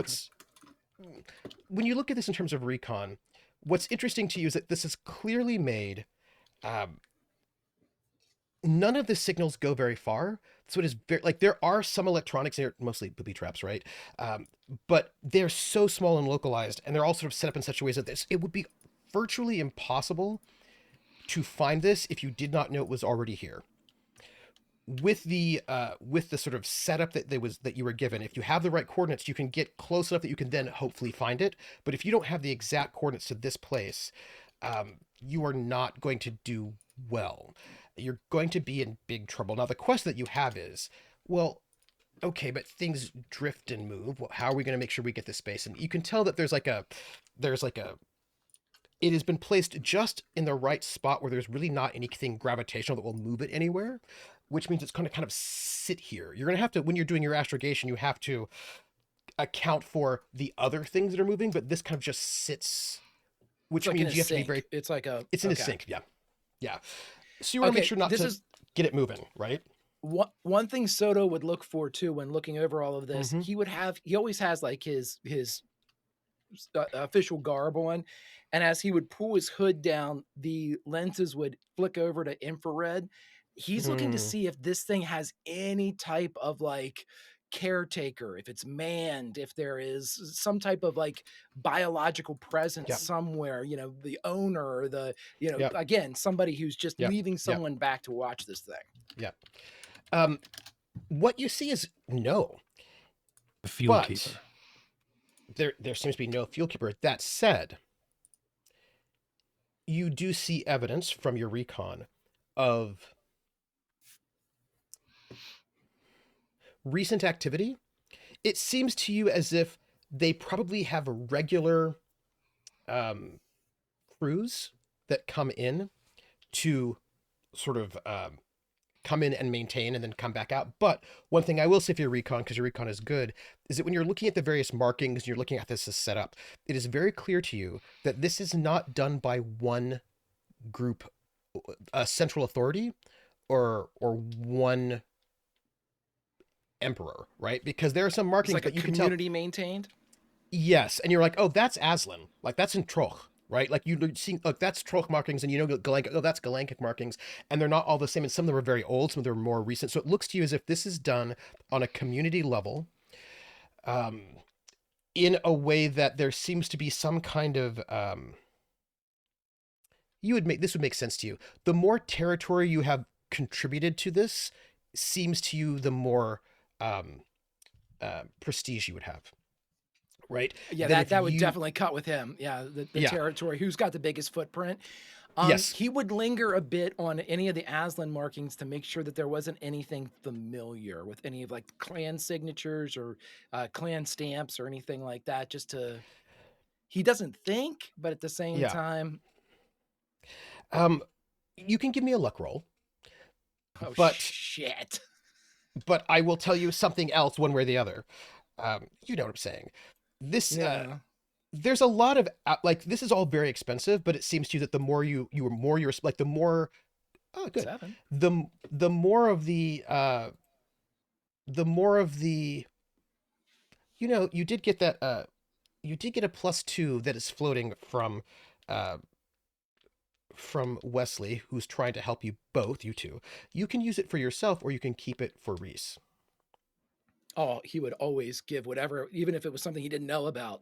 when you look at this in terms of recon, what's interesting to you is that this is clearly made. None of the signals go very far. So it is very, like there are some electronics here, mostly booby traps, right? But they're so small and localized, and they're all sort of set up in such a way that it would be virtually impossible to find this if you did not know it was already here. With the sort of setup that you were given, if you have the right coordinates, you can get close enough that you can then hopefully find it. But if you don't have the exact coordinates to this place, you are not going to do well. You're going to be in big trouble. Now, the question that you have is, well, okay, but things drift and move. Well, how are we going to make sure we get this space? And you can tell that it has been placed just in the right spot where there's really not anything gravitational that will move it anywhere, which means it's going to kind of sit here. You're going to have to, when you're doing your astrogation, you have to account for the other things that are moving, but this kind of just sits, which means you have to be very, it's like it's in a sync. Yeah. So you want to make sure not to get it moving, right? One thing Soto would look for too when looking over all of this, he always has like his official garb on, and as he would pull his hood down, the lenses would flick over to infrared. He's looking to see if this thing has any type of like caretaker, if it's manned, if there is some type of like biological presence somewhere, the owner or again, somebody who's just leaving someone back to watch this thing. What you see is no. The fuel keeper. There seems to be no fuel keeper. That said, you do see evidence from your recon of recent activity. It seems to you as if they probably have a regular crews that come in to sort of come in and maintain and then come back out. But one thing I will say for your recon, because your recon is good, is that when you're looking at the various markings and you're looking at this as set up, it is very clear to you that this is not done by one group, a central authority, or one emperor, right? Because there are some markings that you can tell community maintained. Yes, and you're like, oh, that's Aslan, like that's in Trrsh, right? Like you see, look, that's Trrsh markings, and that's Galankic markings, and they're not all the same. And some of them are very old, some of them are more recent. So it looks to you as if this is done on a community level, in a way that there seems to be some kind of this would make sense to you. The more territory you have contributed to this, seems to you the more prestige you would have, right? Yeah, that would definitely cut with him. Yeah, the territory. Who's got the biggest footprint? Yes, he would linger a bit on any of the Aslan markings to make sure that there wasn't anything familiar with any of like clan signatures or clan stamps or anything like that. Just to, he doesn't think, but at the same time, you can give me a luck roll. Oh, shit. But I will tell you something else one way or the other. You know what I'm saying. This, there's a lot of, like, this is all very expensive, but it seems to you that the more you're like, the more, oh, good. 7. The more of the, you did get that, you did get a +2 that is floating from from Wesley, who's trying to help you both, you two. You can use it for yourself, or you can keep it for Rease. Oh, he would always give whatever, even if it was something he didn't know about.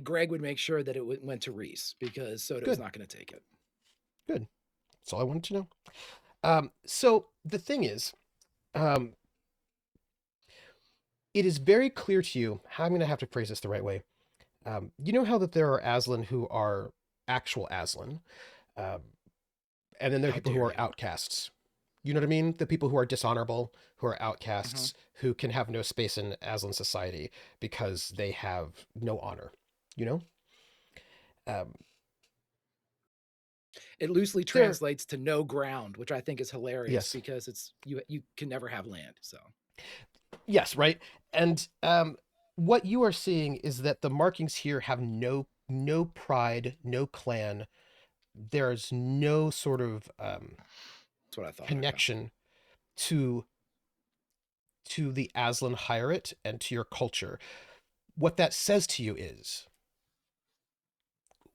Greg would make sure that it went to Rease because Soto's not going to take it. Good. That's all I wanted to know. So the thing is, it is very clear to you, I'm going to have to phrase this the right way. You know how that there are Aslan who are actual Aslan, and then there are people who are outcasts. You know what I mean? The people who are dishonorable, who are outcasts, who can have no space in Aslan society because they have no honor, you know? It loosely translates to no ground, which I think is hilarious because it's you can never have land. So yes, right. And what you are seeing is that the markings here have no pride, no clan. There's no sort of that's what I thought. Connection to the Aslan Hierate and to your culture. What that says to you is,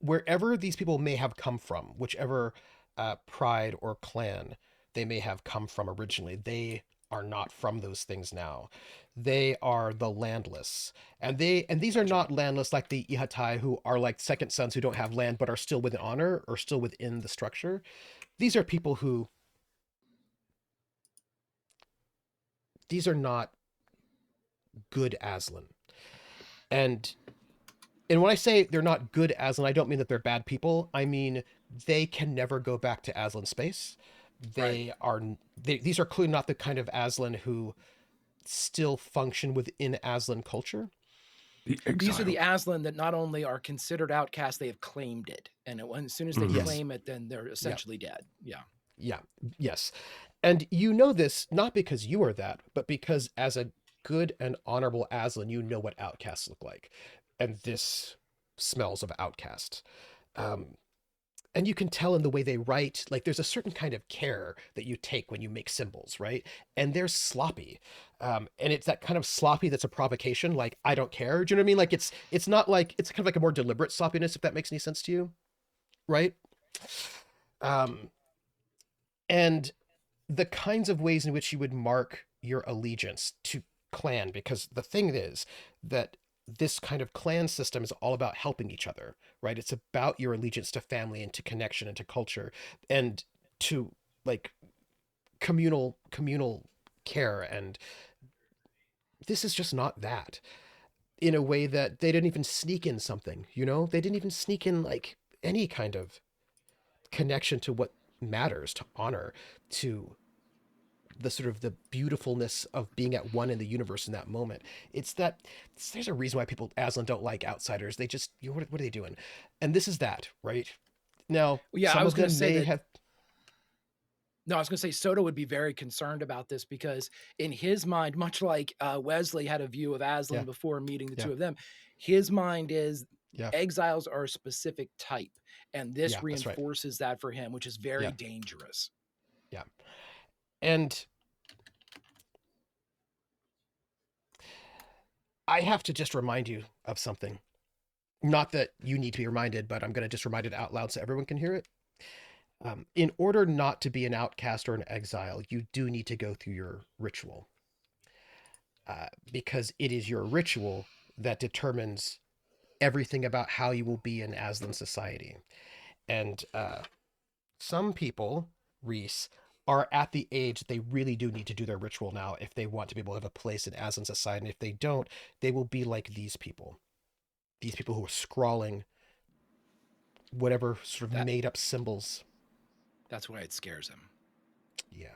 wherever these people may have come from, whichever pride or clan they may have come from originally, they are not from those things now. They are the landless. And these are not landless like the Ihatai, who are like second sons who don't have land but are still within honor or still within the structure. These are people who, these are not good Aslan. And when I say they're not good Aslan, I don't mean that they're bad people. I mean, they can never go back to Aslan space. These are clearly not the kind of Aslan who still function within Aslan culture. These are the Aslan that not only are considered outcasts, they have claimed it. And as soon as they claim it, then they're essentially dead. Yes. And you know this not because you are that, but because as a good and honorable Aslan, you know what outcasts look like. And this smells of outcast. And you can tell in the way they write, like there's a certain kind of care that you take when you make symbols, right? And they're sloppy. And it's that kind of sloppy that's a provocation, like, I don't care. Do you know what I mean? Like it's not like, it's kind of like a more deliberate sloppiness, if that makes any sense to you, right? And the kinds of ways in which you would mark your allegiance to clan, because the thing is that this kind of clan system is all about helping each other, right? It's about your allegiance to family and to connection and to culture and to like communal care. And this is just not that, in a way that they didn't even sneak in something, you know? They didn't even sneak in like any kind of connection to what matters, to honor, to the sort of the beautifulness of being at one in the universe in that moment. It's that there's a reason why people Aslan don't like outsiders. They just, you know, what are they doing? And this is that, right? Now, I was going to say that. No, I was going to say Soto would be very concerned about this because in his mind, much like Wesley had a view of Aslan before meeting the two of them, his mind is exiles are a specific type. And this reinforces that for him, which is very dangerous. Yeah. And I have to just remind you of something. Not that you need to be reminded, but I'm going to just remind it out loud so everyone can hear it. In order not to be an outcast or an exile, you do need to go through your ritual. Because it is your ritual that determines everything about how you will be in Aslan society. And some people, Rease, are at the age that they really do need to do their ritual now if they want to be able to have a place in Aslan society. And if they don't, they will be like these people. These people who are scrawling whatever sort of made up symbols. That's why it scares him. Yeah.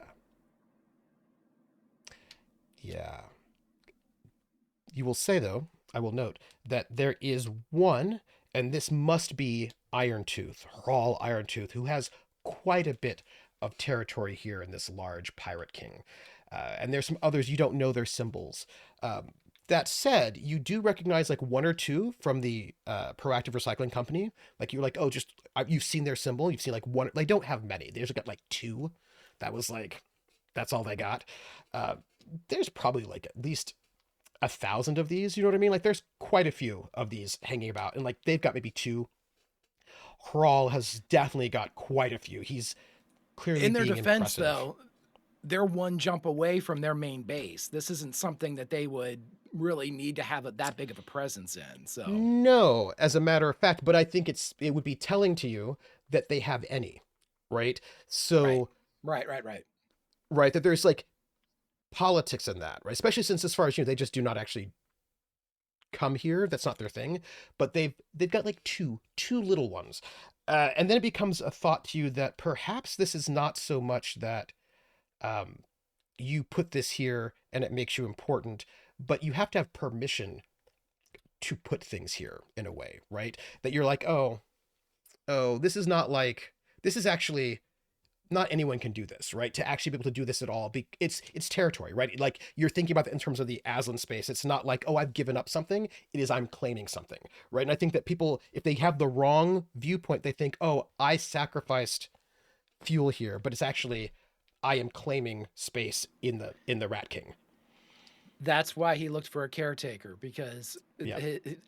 You will say, though, I will note, that there is one, and this must be Irontooth, Hrall Irontooth, who has quite a bit of territory here in this large pirate king. And there's some others you don't know their symbols. That said, you do recognize like one or two from the Proactive Recycling Company. Like you're like, oh, just you've seen their symbol. You've seen like one. They don't have many. They just got like two. That was like, that's all they got. There's probably like at least 1,000 of these. You know what I mean? Like there's quite a few of these hanging about, and like they've got maybe two. Krrsh has definitely got quite a few. He's clearly In their being defense, impressive. though, they're one jump away from their main base. This isn't something that they would really need to have that big of a presence in. So no, as a matter of fact, but I think it would be telling to you that they have any, right? So right. right, that there's like politics in that, right? Especially since, as far as they just do not actually come here. That's not their thing. But they've got like two little ones, and then it becomes a thought to you that perhaps this is not so much that you put this here and it makes you important, but you have to have permission to put things here in a way, right? That you're like, oh, this is not like, this is actually not anyone can do this, right? To actually be able to do this at all. It's territory, right? Like you're thinking about it in terms of the Aslan space. It's not like, oh, I've given up something. It is, I'm claiming something, right? And I think that people, if they have the wrong viewpoint, they think, oh, I sacrificed fuel here, but it's actually, I am claiming space in the Rat King. That's why he looked for a caretaker, because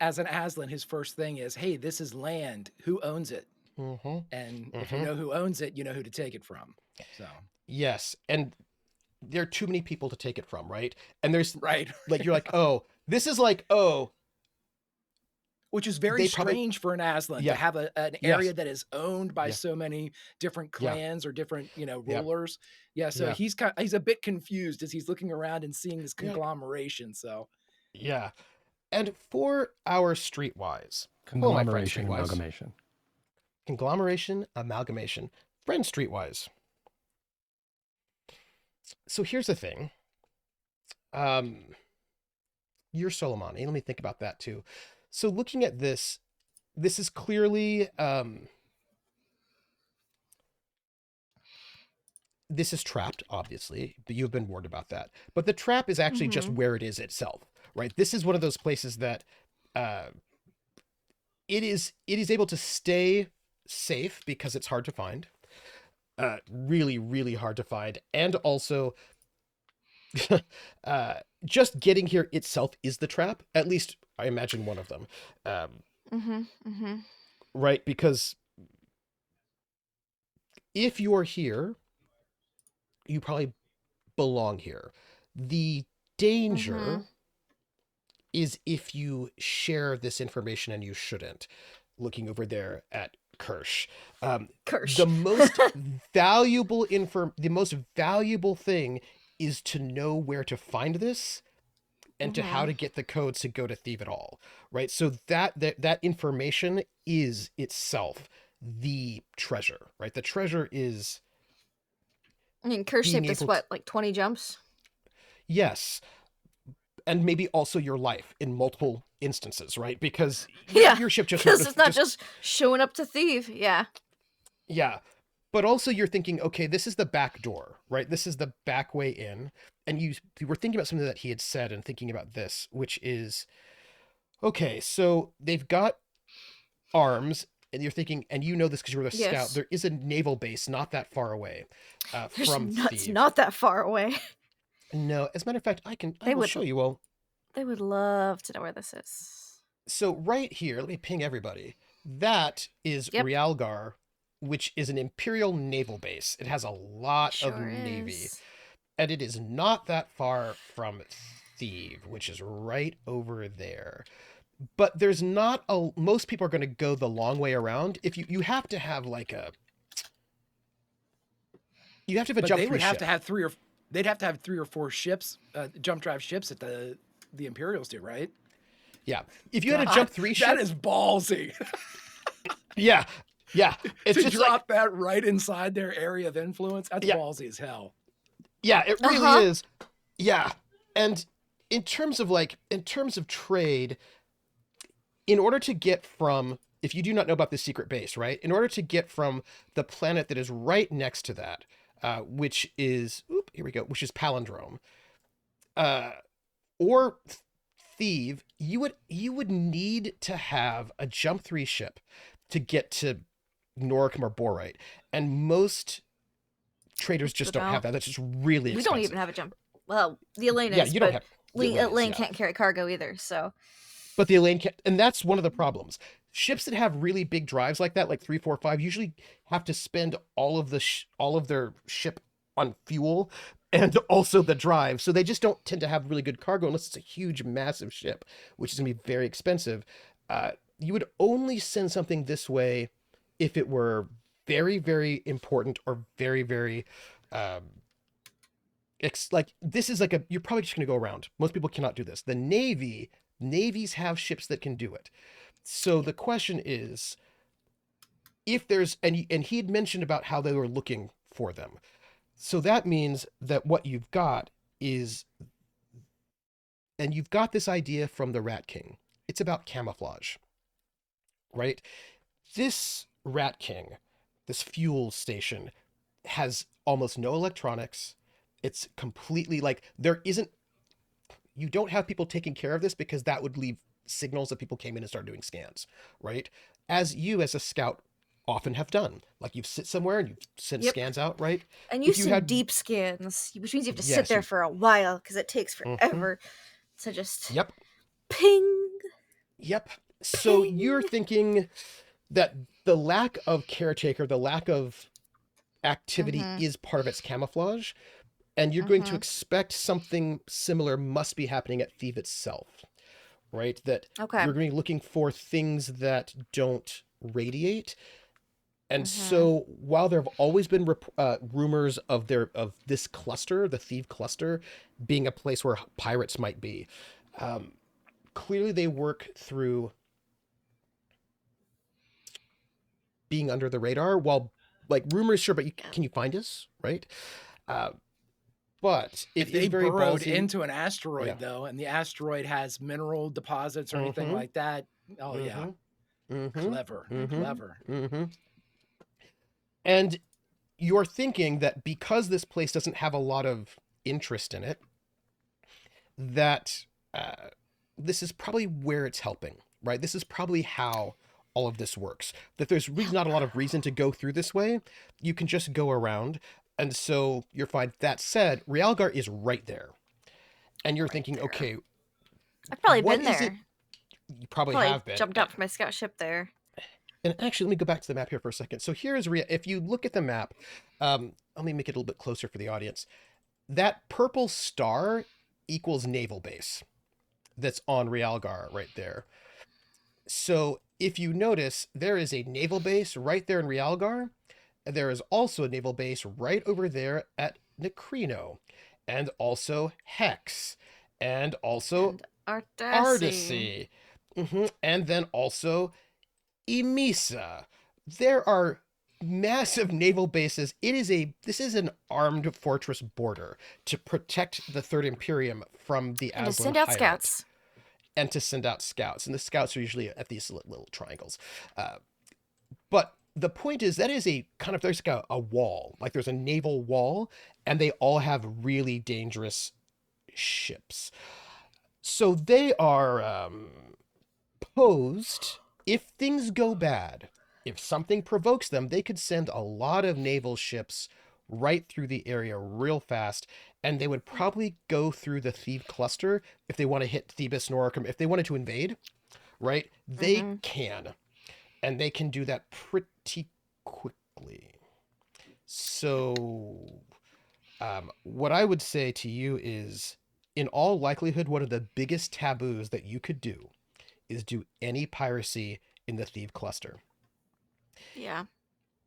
as an Aslan, his first thing is, hey, this is land. Who owns it? Mm-hmm. And if you know who owns it, you know who to take it from. So yes, and there are too many people to take it from, right? And there's right. Like you're like, oh, this is like, oh, which is very strange for an Aslan to have an area that is owned by so many different clans or different rulers. So he's a bit confused as he's looking around and seeing this conglomeration. So and for our streetwise conglomeration, amalgamation, friend streetwise. So here's the thing. You're Solomani. Let me think about that too. So looking at this is clearly, this is trapped, obviously, but you've been warned about that. But the trap is actually just where it is itself, right? This is one of those places that it is able to stay safe because it's hard to find. Really, really hard to find. And also, just getting here itself is the trap. At least I imagine one of them. Right? Because if you're here, you probably belong here. The danger is if you share this information and you shouldn't. Looking over there at Krrsh. Krrsh. The most valuable thing is to know where to find this and to how to get the codes to go to Theev at all, right? So that information is itself the treasure, right? The treasure is... I mean, Krrsh saved us, what, like 20 jumps? Yes. And maybe also your life in multiple instances, right? Because your ship just... Because it's not just showing up to Theev, Yeah. But also you're thinking, okay, this is the back door, right? This is the back way in. And you were thinking about something that he had said and thinking about this, which is, okay, so they've got arms, and you're thinking, and you know this because you were the scout, there is a naval base not that far away from Theev. It's not that far away. No, as a matter of fact, I will show you all. They would love to know where this is. So right here, let me ping everybody. That is Realgar, which is an Imperial naval base. It has a lot of navy. And it is not that far from Theev, which is right over there. But there's not most people are going to go the long way around. If you have to have like you have to have a jump. They would have to have they'd have to have 3 or 4 ships, jump drive ships that the Imperials do, right? Yeah. If you had a jump 3 ship, that is ballsy. Yeah. It's to just drop that right inside their area of influence. That's ballsy as hell. Yeah, it really is. Yeah. And in terms of trade, in order to get from, if you do not know about this secret base, right? In order to get from the planet that is right next to that, which is, which is Palindrome, or Theev, you would need to have a jump 3 ship to get to Noricum or Borite. And most traders just don't have that. That's just really expensive. We don't even have a jump. Well, the Elaine is, you don't have Elaine can't carry cargo either, so... But the Elaine can't, and that's one of the problems. Ships that have really big drives like that, like 3, 4, 5, usually have to spend all of their ship on fuel and also the drive. So they just don't tend to have really good cargo unless it's a huge, massive ship, which is going to be very expensive. You would only send something this way if it were very, very important or very, very like this is like you're probably just going to go around. Most people cannot do this. The navies have ships that can do it. So the question is, if there's, and he had mentioned about how they were looking for them. So that means that what you've got is, and you've got this idea from the Rat King. It's about camouflage, right? This Rat King, this fuel station, has almost no electronics. It's completely like, you don't have people taking care of this because that would leave signals that people came in and started doing scans, right? As you, as a scout, often have done. Like, you sit somewhere and you send scans out, right? And you send deep scans, which means you have to sit there for a while because it takes forever to just ping. Yep. So you're thinking that the lack of caretaker, the lack of activity is part of its camouflage, and you're going to expect something similar must be happening at Theev itself, right? That you're going to be looking for things that don't radiate. And so while there have always been rumors of this cluster, the Theev cluster, being a place where pirates might be, clearly they work through being under the radar. While, like, rumors, sure, but can you find us, right? But if they burrowed into an asteroid, though, and the asteroid has mineral deposits or anything like that, clever. And you're thinking that because this place doesn't have a lot of interest in it, that this is probably where it's helping, right? This is probably how all of this works. That there's really not a lot of reason to go through this way. You can just go around. And so you're fine. That said, Realgar is right there. And you're thinking, okay, I've probably been there. You probably have been. Jumped out from my scout ship there. And actually, let me go back to the map here for a second. So here's if you look at the map, let me make it a little bit closer for the audience. That purple star equals naval base that's on Realgar right there. So if you notice, there is a naval base right there in Realgar. There is also a naval base right over there at Necrino, and also Hex, and also Artacy. And then also Emisa. There are massive naval bases. This is an armed fortress border to protect the Third Imperium from the Aslan. And to send out scouts. And to send out scouts. And the scouts are usually at these little triangles. But the point is, that is a kind of, there's like a wall, like there's a naval wall, and they all have really dangerous ships. So they are posed, if things go bad, if something provokes them, they could send a lot of naval ships right through the area real fast, and they would probably go through the Theev cluster if they want to hit Thebes Noricum. If they wanted to invade, right, they can. And they can do that pretty quickly. So what I would say to you is, in all likelihood, one of the biggest taboos that you could do is do any piracy in the Theev cluster. Yeah.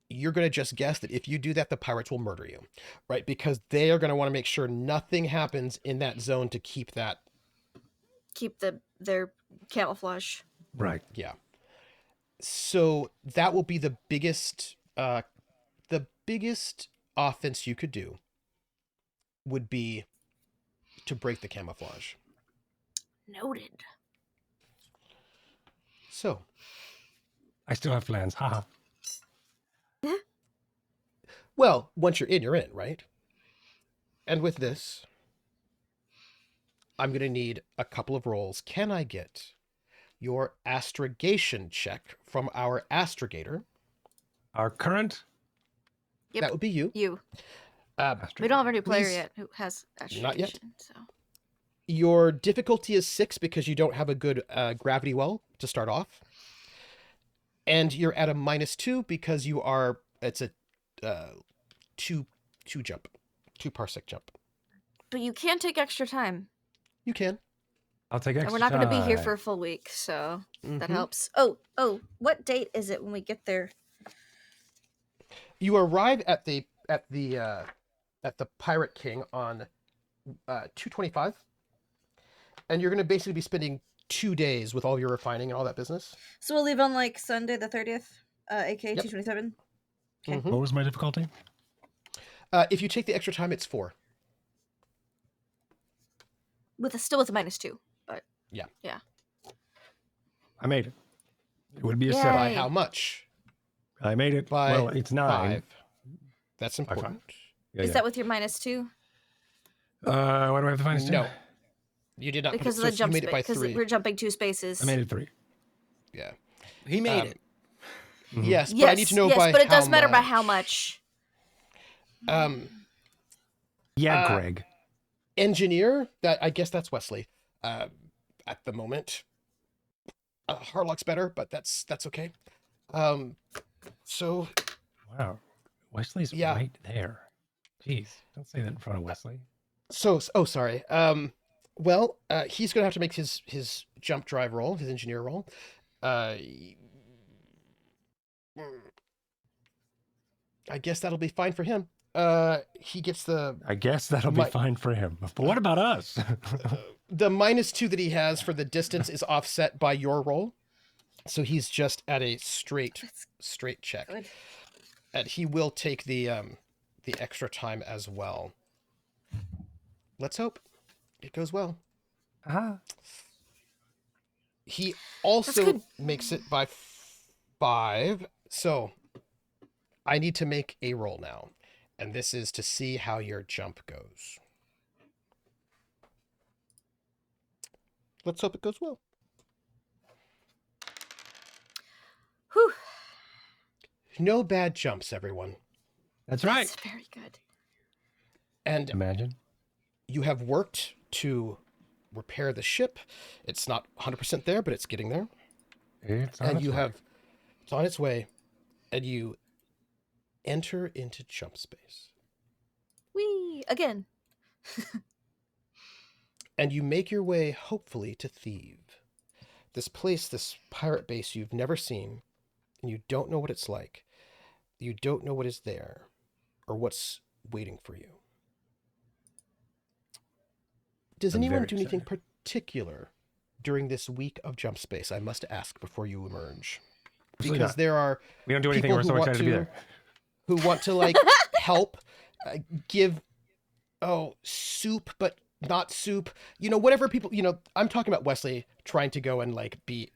You're going to just guess that if you do that, the pirates will murder you, right? Because they are going to want to make sure nothing happens in that zone to keep their camouflage. Right. Yeah. So that will be the biggest offense you could do would be to break the camouflage. Noted. So I still have plans. Haha. Well, once you're in, right? And with this, I'm going to need a couple of rolls. Can I get your astrogation check from our astrogator? Our current? Yep. That would be you. You. We don't have a new player yet who has astrogation. Not yet. So. Your difficulty is 6 because you don't have a good gravity well to start off. And you're at a -2 because it's a 2 jump, 2 parsec jump. But you can take extra time. You can. I'll take extra And we're not going to be here for a time. full week, so that Mhm. helps. Oh, what date is it when we get there? You arrive at the Pirate King on 2/25, and you're going to basically be spending 2 days with all your refining and all that business. So we'll leave on like Sunday the 30th, aka Yep. 2/27. Okay. What was my difficulty? If you take the extra time, it's 4. Still with a -2, but Yeah. I made it. It would be a Yay. 7. By how much? I made it. By Well, it's 9. 5. That's important. Yeah, is that with your -2? Why do I have the -2? No. You did not Because put of it, the so you jump made it by space. Because 3. we're jumping 2 spaces. I made it 3. Yeah. He made it. Yes, but Yes, I need to know yes, by but it how does matter by much. how much. Greg. Engineer, I guess that's Wesley. At the moment. Harlock's better, but that's okay. So Wow. Wesley's Yeah. right there. Jeez. Don't say that in front of Wesley. sorry. Well, he's gonna have to make his jump drive roll, his engineer roll. I guess that'll be fine for him. He gets the I guess that'll be fine for him. But what about us? the -2 that he has for the distance is offset by your roll, so he's just at a straight check. Good. And he will take the extra time as well. Let's hope it goes well. He also makes it by 5. So I need to make a roll now. And this is to see how your jump goes. Let's hope it goes well. Whew. No bad jumps, everyone. That's right. That's very good. And Imagine. you have worked to repair the ship. It's not 100% there, but it's getting there. It's on And its you way. have, it's on its way, and you enter into jump space. Whee! Again. And you make your way, hopefully, to Theev. This place, this pirate base you've never seen, and you don't know what it's like. You don't know what is there, or what's waiting for you. Does I'm anyone very do anything excited. particular during this week of jump space? I must ask before you emerge. Absolutely Because not. there are We don't do anything. people We're who so want excited to be there. who want to like help give soup, but not soup, whatever people, I'm talking about Wesley trying to go and like be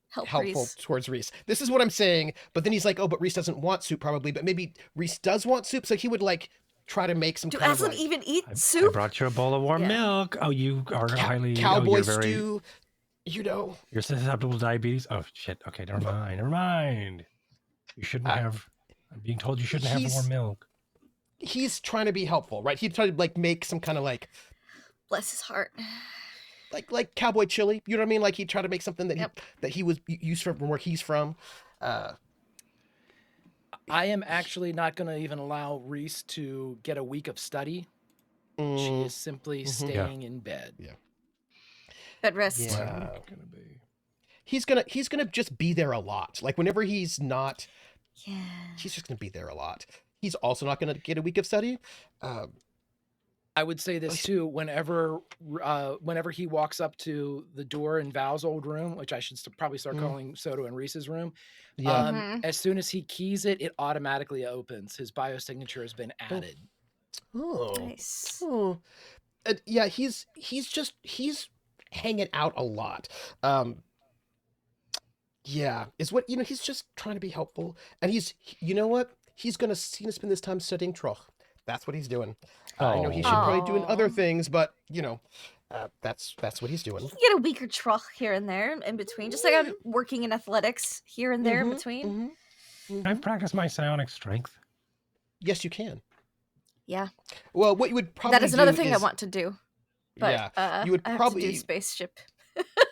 helpful Rease. towards Rease. This is what I'm saying, but then he's like, oh, but Rease doesn't want soup probably, but maybe Rease does want soup, so he would like try to make some Do kind of Aslan like even eat I soup? brought you a bowl of warm Yeah. milk. Oh, you are highly cowboy you're very, stew, You're susceptible to diabetes. Oh shit. Okay, never mind. Never mind. You shouldn't have. I'm being told you shouldn't have the warm milk. He's trying to be helpful, right? He'd try to like make some kind of like Bless his heart. like cowboy chili, you know what I mean? Like he'd try to make something that Yep. he was used from where he's from. I am actually not going to even allow Rease to get a week of study. She is simply staying in bed. Yeah. Bed rest. Yeah. What's gonna be? He's gonna just be there a lot. Like whenever he's not, Yeah. he's just gonna be there a lot. He's also not gonna get a week of study. I would say this too. Whenever he walks up to the door in Val's old room, which I should probably start calling Soto and Reese's room, Yeah. as soon as he keys it, it automatically opens. His biosignature has been added. Oh. Nice. Oh. Yeah. He's hanging out a lot. Yeah. Is what he's just trying to be helpful, and he's gonna spend this time studying Trrsh. That's what he's doing. I know he should probably be doing other things, but that's what he's doing. You can get a weaker Trrsh here and there in between, just like I'm working in athletics here and there in between. Can I practice my psionic strength? Yes, you can. Yeah. Well, what you would probably That is another do thing I is- want to do. But you would I have probably to do spaceship.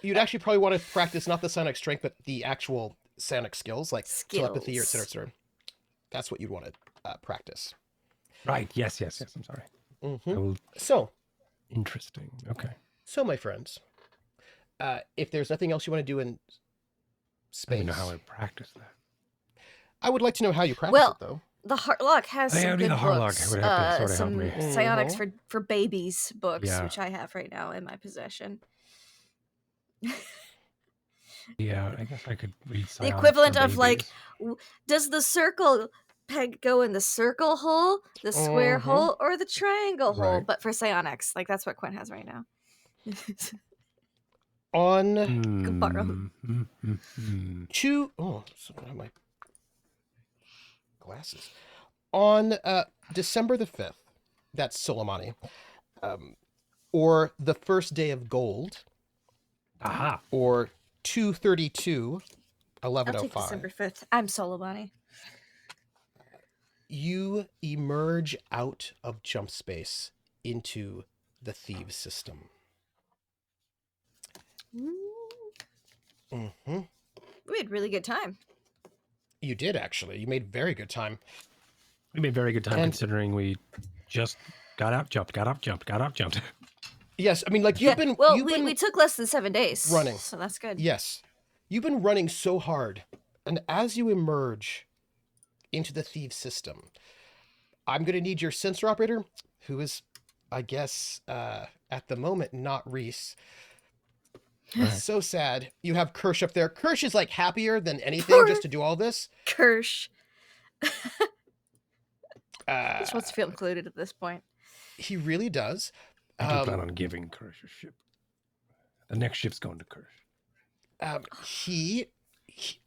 You'd actually probably want to practice not the psionic strength, but the actual psionic skills, like telepathy, or etc. That's what you'd want to practice. Right. Yes. I'm sorry. Mm-hmm. So interesting. Okay. So, my friends, if there's nothing else you want to do in space, I don't know how I practice that. I would like to know how you practice it, though. The Harlock has some good books. Would have to sort of some help me. psionics for babies books, Yeah. which I have right now in my possession. Yeah, I guess I could read the equivalent of like, does the circle peg go in the circle hole, the square hole, or the triangle hole? But for psionics, like that's what Quint has right now. On my glasses. On December the 5th, that's Soleimani, or the first day of gold, or 2/32, 11:05. I'll take December 5th. I'm Soleimani. You emerge out of jump space into the Theev system. Mm-hmm. We had really good time. You did, actually. You made very good time. We made very good time considering we just got out jumped. Yes, I mean, like, you've been... we took less than 7 days. Running. So that's good. Yes. You've been running so hard. And as you emerge into the Theev system, I'm going to need your sensor operator, who is, I guess, at the moment, not Rease. Right. So sad. You have Krrsh up there. Krrsh is, like, happier than anything just to do all this. Krrsh. He just wants to feel included at this point. He really does. I do plan on giving Krrsh a ship. The next ship's going to Krrsh. He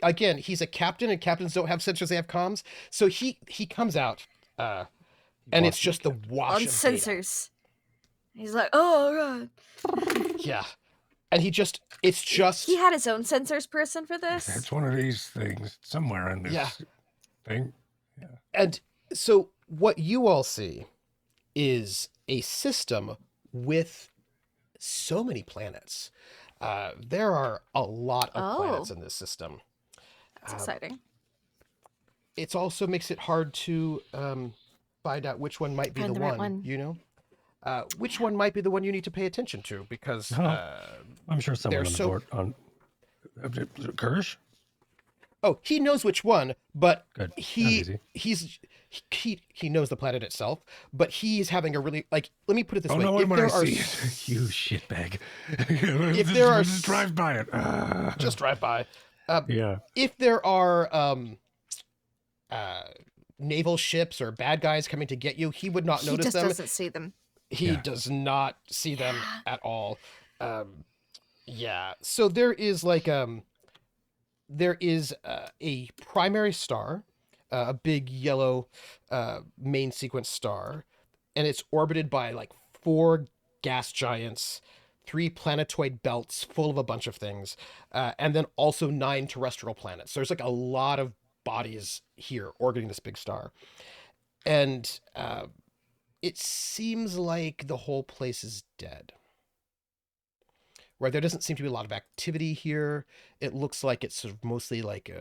again, he's a captain, and captains don't have sensors, they have comms. So he comes out, and it's just the wash on of sensors. Data. He's like, oh god. Yeah. And it's just... He had his own sensors person for this? It's one of these things somewhere in this thing. Yeah. And so what you all see is a system with so many planets. There are a lot of planets in this system. That's exciting. It also makes it hard to find out which one might be the one, you know? Which one might be the one you need to pay attention to, because I'm sure someone on the board on Krrsh. Oh, he knows which one, but Good. he knows the planet itself, but he's having a really, like, let me put it this way. No, if there are you shitbag. If there are just drive by it. Just drive by. Yeah. If there are naval ships or bad guys coming to get you, he would not notice them. He just doesn't see them. He does not see them at all. So there is like a primary star, a big yellow main sequence star, and it's orbited by like 4 gas giants, 3 planetoid belts full of a bunch of things, and then also 9 terrestrial planets. So there's like a lot of bodies here orbiting this big star. And it seems like the whole place is dead. Right, there doesn't seem to be a lot of activity here. It looks like it's sort of mostly like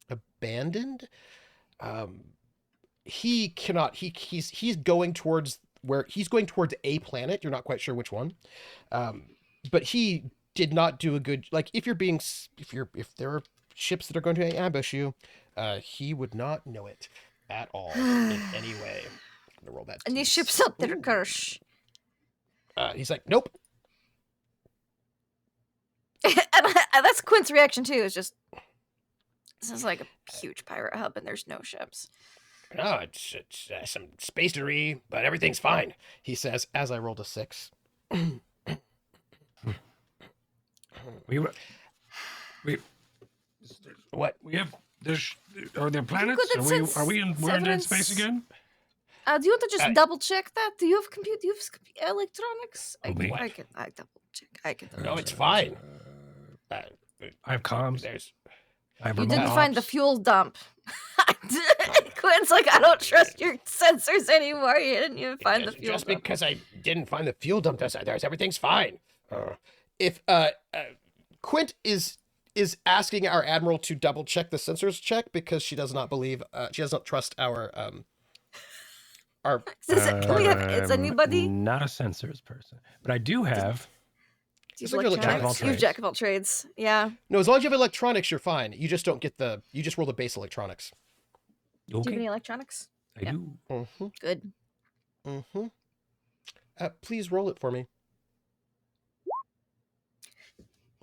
abandoned. He's going towards a planet. You're not quite sure which one, but he did not do a good, like, if there are ships that are going to ambush you, he would not know it at all in any way. I'm gonna roll that. And these ships up there, Krrsh. He's like, nope. That's Quint's reaction too. Is just, this is like a huge pirate hub, and there's no ships. No, it's some spacery, but everything's fine, he says as I rolled a 6. What? We have are there planets? We're in space again? Do you want to just double check that? Do you have compute? Do you have electronics? I double check. No, it's fine. I have comms. You didn't find the fuel dump. Quint's like, I don't trust your sensors anymore. You didn't even find the fuel just dump. because I didn't find the fuel dump, there's everything's fine. If Quint is asking our admiral to double check the sensors check because she does not believe she does not trust our Can we have is anybody? Not a sensors person, but I do have. Do you have electronics? You have jack of all trades. Yeah. No, as long as you have electronics, you're fine. You just don't get you just roll the base electronics. Okay. Do you have any electronics? I do. Mm-hmm. Good. Mm-hmm. Please roll it for me.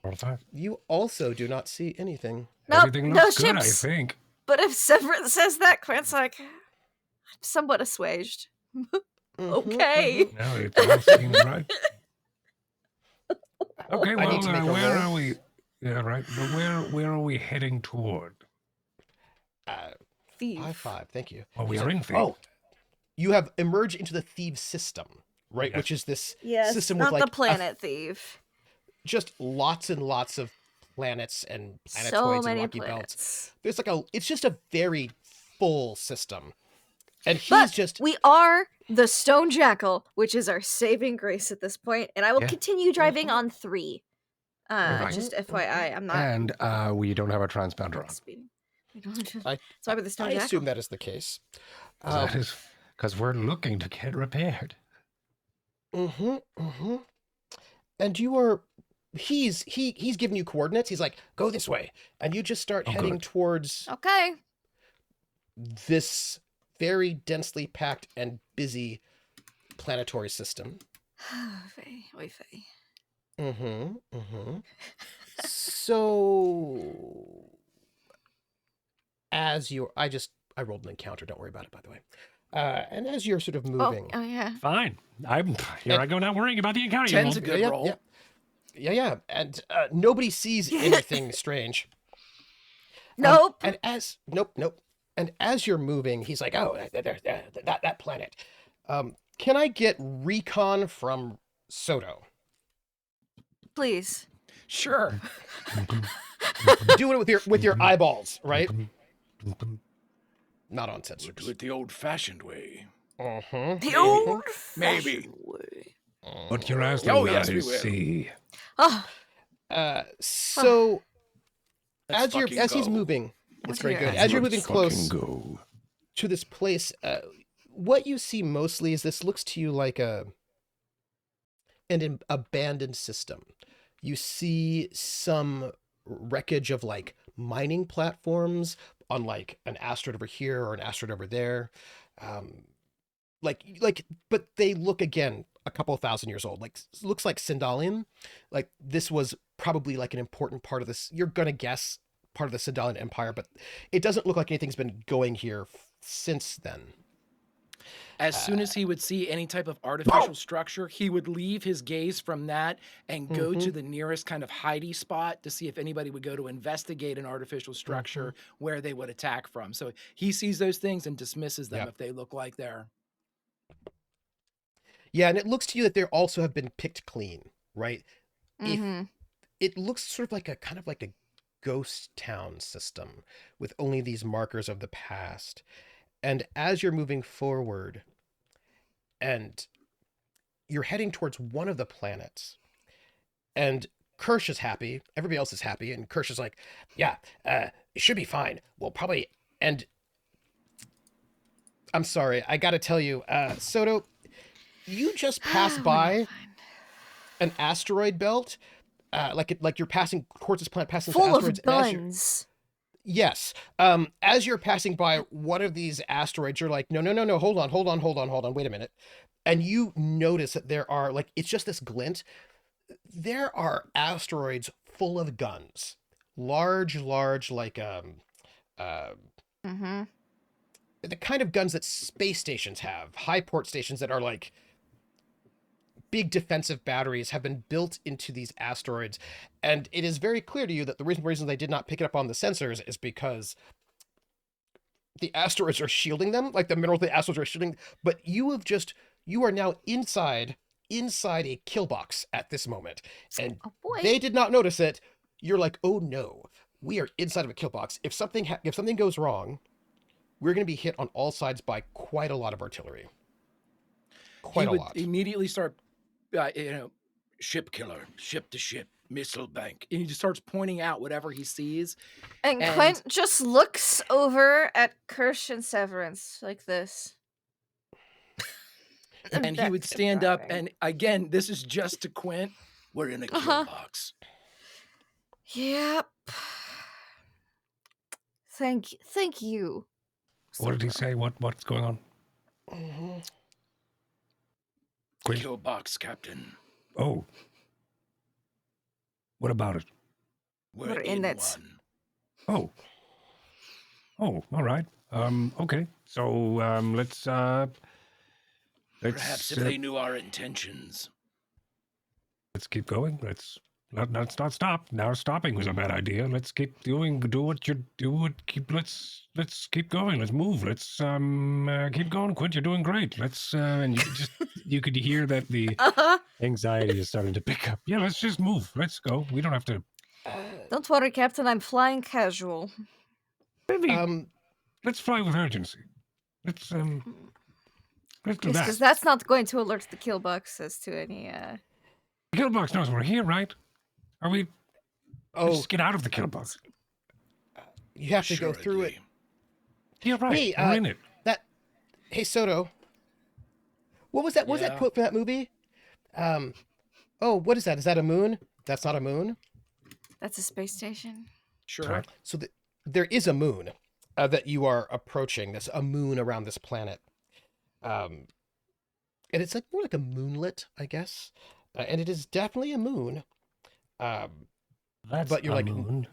Roll 5. You also do not see anything. Nope, Everything no looks good, I ships. think. But if Severance says that, Quint's like, I'm somewhat assuaged. Okay. No, it all seems right. Okay, well, where are we? Yeah, right. But where are we heading toward? Theev. High five, thank you. Well, we are in Theev. Oh, you have emerged into the Theev system, right? Yes. Which is this system not with like the planet Theev. Just lots and lots of planets and planetoids So and many rocky planets. belts. There's like it's just a very full system. And we are the Stone Jackal, which is our saving grace at this point, and I will continue driving on 3. Just FYI, I'm not. And we don't have a transponder on. So I'm the Stone I Jackal. assume that is the case. That is because we're looking to get repaired. And you are, he's giving you coordinates. He's like, go this way, and you just start heading towards this very densely packed and busy planetary system. So, as you, I rolled an encounter. Don't worry about it, by the way. And as you're sort of moving, oh yeah, fine. I go not worrying about the encounter. 10's a good roll. Yeah. And nobody sees anything strange. Nope. Nope. And as you're moving, he's like, "Oh, that planet. Can I get recon from Soto? Please." Sure. Do it with your eyeballs, right? Not on sensors. Do it the old-fashioned way. The old-fashioned way. But your eyes see. So as he's moving, it's very good. As you're moving close to this place, what you see mostly is this looks to you like an abandoned system. You see some wreckage of like mining platforms on like an asteroid over here or an asteroid over there. But they look again a couple of thousand years old. Like looks like Sindalian. Like this was probably like an important part of this. You're gonna guess part of the Sindalian Empire, but it doesn't look like anything's been going here since then. As soon as he would see any type of artificial structure, he would leave his gaze from that and go to the nearest kind of hidey spot to see if anybody would go to investigate an artificial structure where they would attack from. So he sees those things and dismisses them if they look like they're. Yeah, and it looks to you that they also have been picked clean, right? It looks sort of like a ghost town system with only these markers of the past. And as you're moving forward and you're heading towards one of the planets, and Krrsh is happy, everybody else is happy, and Krrsh is like, it should be fine. We'll probably, and I'm sorry, I gotta tell you, Soto, you just passed by an asteroid belt, like you're passing towards this planet, passing full asteroids. Of guns. Yes. As you're passing by one of these asteroids, you're like, no, hold on, wait a minute. And you notice that there are, like, it's just this glint. There are asteroids full of guns. Large, like, the kind of guns that space stations have. High port stations that are, like, big defensive batteries have been built into these asteroids. And it is very clear to you that the reason they did not pick it up on the sensors is because the asteroids are shielding them, like the minerals of the asteroids are shielding, but you are now inside a kill box at this moment. And they did not notice it. You're like, oh no. we are inside of a kill box. If something goes wrong, we're going to be hit on all sides by quite a lot of artillery. Quite a lot. He would immediately start, ship killer, ship to ship, missile bank. And he just starts pointing out whatever he sees. And Quint just looks over at Krrsh and Severence like this. And he would stand up, and again, this is just to Quint. We're in a kill box. Yep. Thank you. What did he say? What's going on? Kill box, Captain. Oh. What about it? We're in it. One. Oh. Oh, all right. Okay. So, let's perhaps if they knew our intentions. Let's keep going. Let's not stop. Now stopping was a bad idea. Let's keep doing. Let's keep going. Let's move. Let's keep going. Quint, you're doing great. Let's and you could hear that the anxiety is starting to pick up. Yeah, let's just move. Let's go. We don't have to. Don't worry, Captain. I'm flying casual. Maybe. Let's fly with urgency. Let's do that. Because that's not going to alert the kill box as to any. The kill box knows we're here, right? Are we? Oh, just get out of the kill box. You have to go through it. Yeah, right. Hey, we're in it. Hey, Soto. What was that? What was that quote from that movie? Oh, what is that? Is that a moon? That's not a moon. That's a space station. Sure. Right. So there is a moon that you are approaching. There's a moon around this planet. And it's like more like a moonlet, I guess. And it is definitely a moon. That's but you're a like, moon.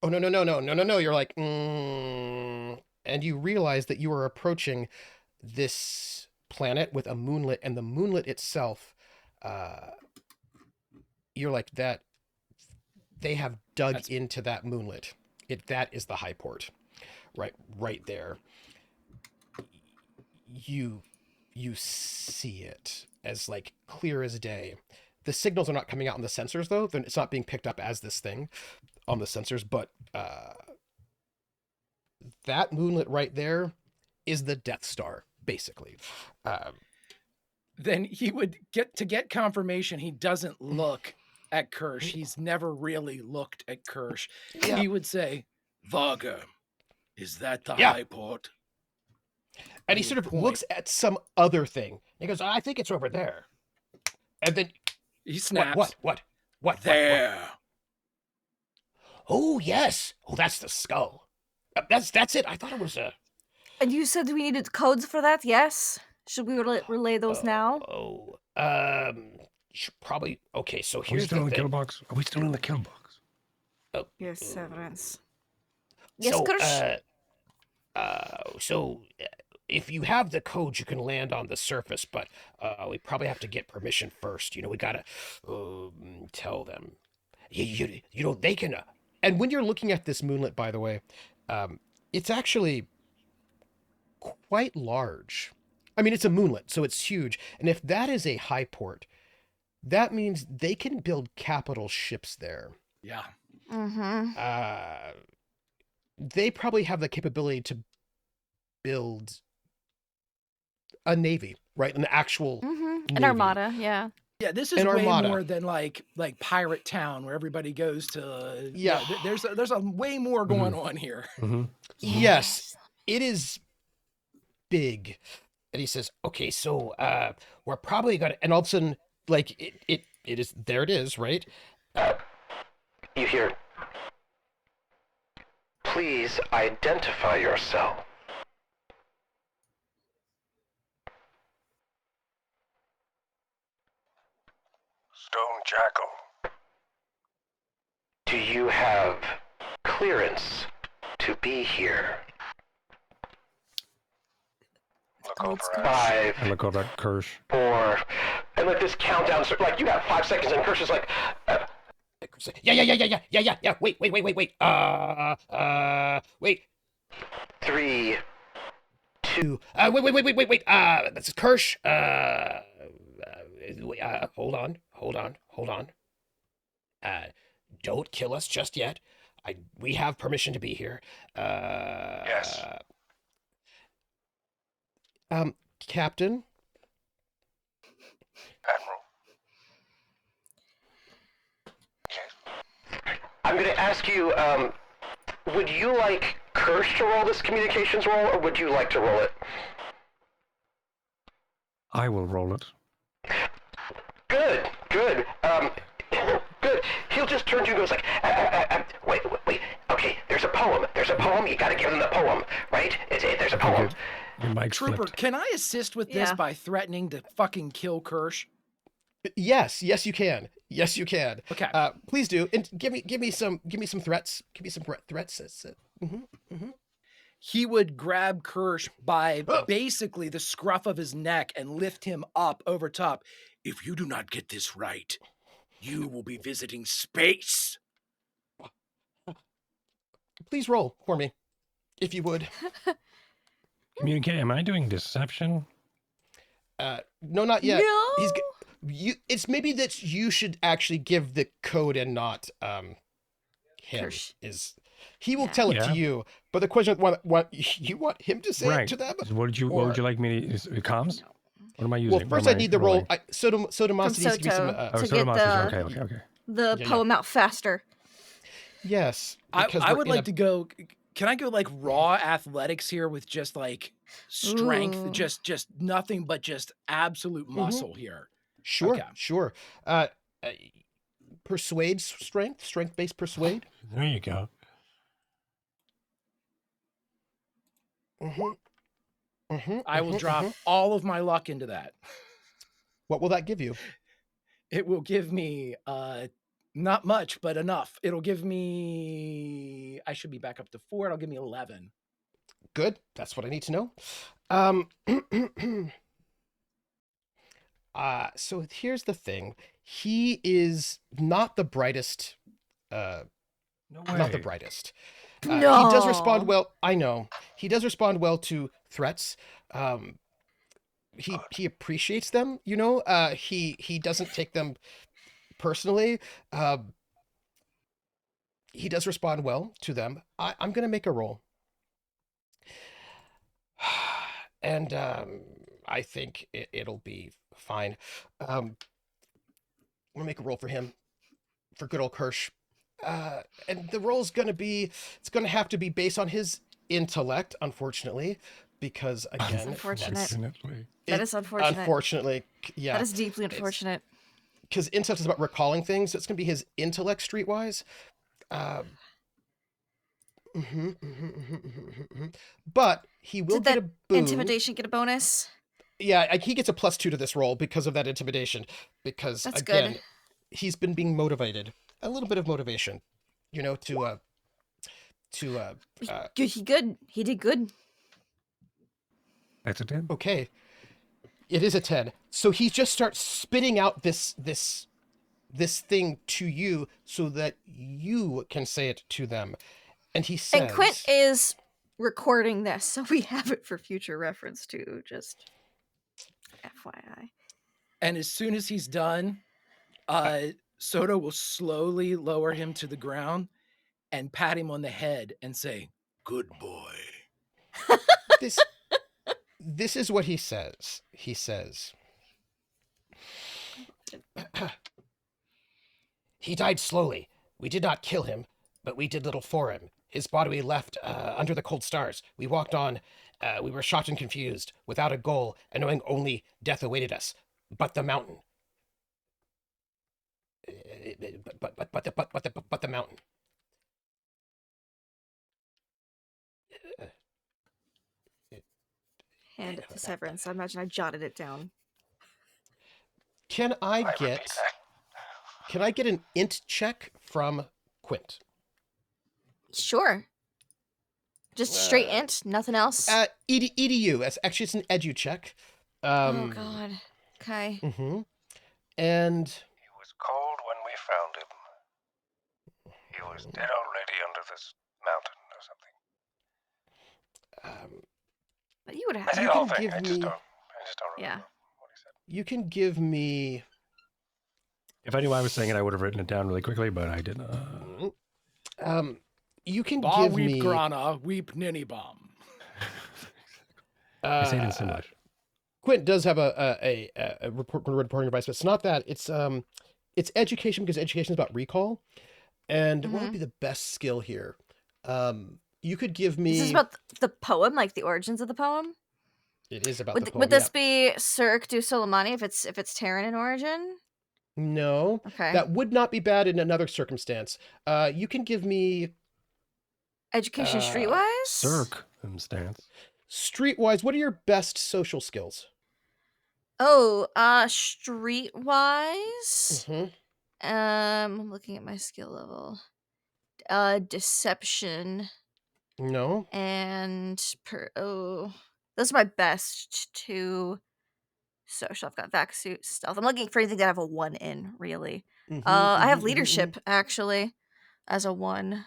Oh, no. You're like, and you realize that you are approaching this planet with a moonlet, and the moonlet itself, you're like, that they have dug into that moonlet. That is the high port. Right there. You see it as like clear as day. The signals are not coming out on the sensors though. It's not being picked up as this thing on the sensors, but that moonlet right there is the Death Star, basically. Then he would get confirmation. He doesn't look at Krrsh. He's never really looked at Krrsh. Yeah. He would say, Varga, is that the high port? And he sort of looks at some other thing. He goes, I think it's over there. And then he snaps. What? There. What? Oh, yes. Oh, that's the skull. That's it. I thought it was a... And you said we needed codes for that, yes? Should we relay those now? Should probably... Okay, so Are here's we still the in the thing. kill box? Are we still in the kill box? Oh. Yes, Severance. Yes, so, Krrsh. If you have the codes, you can land on the surface, but we probably have to get permission first. We gotta tell them. You know, they can... and when you're looking at this moonlet, by the way, it's actually quite large. I mean, it's a moonlet, so it's huge. And if that is a high port, that means they can build capital ships there. Yeah. Mm-hmm. They probably have the capability to build a navy, right? An actual an armada, yeah. Yeah, this is way more than like Pirate Town where everybody goes to. Yeah, there's a way more going on here. Mm-hmm. Yes, it is big. And he says, "Okay, so we're probably gonna." And all of a sudden, like it is there. It is right. You hear? Please identify yourself. Stone Jackal. Do you have clearance to be here? Look over at 5. I look over at Krrsh. 4. And like this countdown, like you got 5 seconds, and Krrsh is like, yeah. Wait. Wait. 3, 2. Wait. This is Krrsh. Hold on. Don't kill us just yet. we have permission to be here. Yes. Captain. Admiral. Yes. I'm going to ask you, would you like Krrsh to roll this communications roll, or would you like to roll it? I will roll it. Good. Good. He'll just turn to you and goes like, wait. Okay, there's a poem. You gotta give them the poem, right? There's a poem. Your mic's Trooper, flipped. can I assist with this by threatening to fucking kill Krrsh? Yes, you can. Okay. Please do. And give me some threats. Give me some threats. He would grab Krrsh by basically the scruff of his neck and lift him up over top. If you do not get this right, you will be visiting space. Please roll for me, if you would. Communicate. Am I doing deception? No, not yet. No. It's maybe that you should actually give the code and not him. Krrsh. He will tell it to you, but the question is, what you want him to say it to them? So what would you like me to? Comms? What am I using? Well, first I need the roll. Soto Masi needs to give me some. to Soto get Masi. Okay. the poem out faster. Yes, I would like to go. Can I go like raw athletics here with just like strength, Ooh. just nothing but just absolute muscle here? Sure, Okay. sure. Persuade strength-based persuade. There you go. I will drop all of my luck into that. What will that give you? It will give me not much, but enough. It'll give me. I should be back up to 4. It'll give me 11. Good. That's what I need to know. So here's the thing. He is not the brightest. No way. Not the brightest. No. He does respond well. I know. He does respond well to threats. He appreciates them, you know. He doesn't take them personally. He does respond well to them. I'm gonna make a roll. And I think it'll be fine. I'm gonna make a roll for him, for good old Krrsh. And the roll's gonna have to be based on his intellect, unfortunately, because again, That's unfortunate. Definitely. That is unfortunate. Unfortunately, yeah. That is deeply unfortunate. Because intellect is about recalling things. So it's gonna be his intellect streetwise. But he will Did get that a boon. intimidation get a bonus? Yeah, he gets a +2 to this roll because of that intimidation. Because That's again, good. he's been being motivated. A little bit of motivation, you know, He did good. That's a 10. Okay, it is a 10. So he just starts spitting out this thing to you so that you can say it to them. And he says, And Quint is recording this, so we have it for future reference too, just FYI. And as soon as he's done, Soto will slowly lower him to the ground and pat him on the head and say, "Good boy." This is what he says. He says, he died slowly. We did not kill him, but we did little for him. His body we left under the cold stars. We walked on. We were shocked and confused, without a goal, and knowing only death awaited us. But the mountain. But the mountain. Hand it to Severance. I imagine I jotted it down. Can I get an int check from Quint? Sure. Just straight int, nothing else. EDU. Actually, it's an edu check. Oh God. Okay. And He was cold when we found him. He was dead already under this mountain or something. But you would have. I say you the whole can thing. give I just me- don't remember Yeah. what he said. you can give me. If I knew I was saying it, I would have written it down really quickly, but I didn't. You can Ba give weep me... grana, weep ninny bomb. I say it in Simlish. Quint does have a reporting device, but it's not that. It's education, because education is about recall. And what would be the best skill here? You could give me... This is about the poem, like the origins of the poem? It is about would, the poem, would this be Cirque du Soleimani if it's Terran in origin? No. Okay. That would not be bad in another circumstance. You can give me... Education streetwise? Circumstance. Streetwise, what are your best social skills? Oh, streetwise? Mm-hmm. I'm looking at my skill level. Deception. No. And those are my best two social. I've got vac suit, stealth. I'm looking for anything that I have a 1 in, really. I have leadership actually as a 1.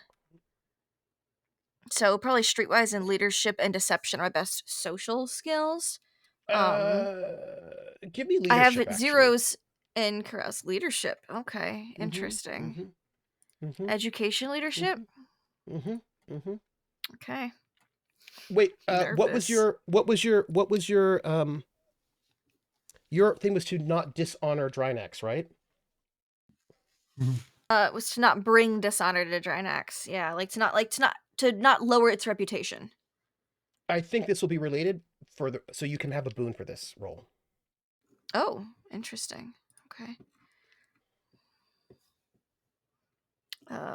So probably streetwise and leadership and deception are my best social skills. Give me leadership. I have actually. 0s in Krrsh leadership. Okay, interesting. Education leadership. Okay. Wait, what was your thing was to not dishonor Drinax, right? It was to not bring dishonor to Drinax. Yeah, to not lower its reputation. I think this will be related so you can have a boon for this role. Oh, interesting. Okay.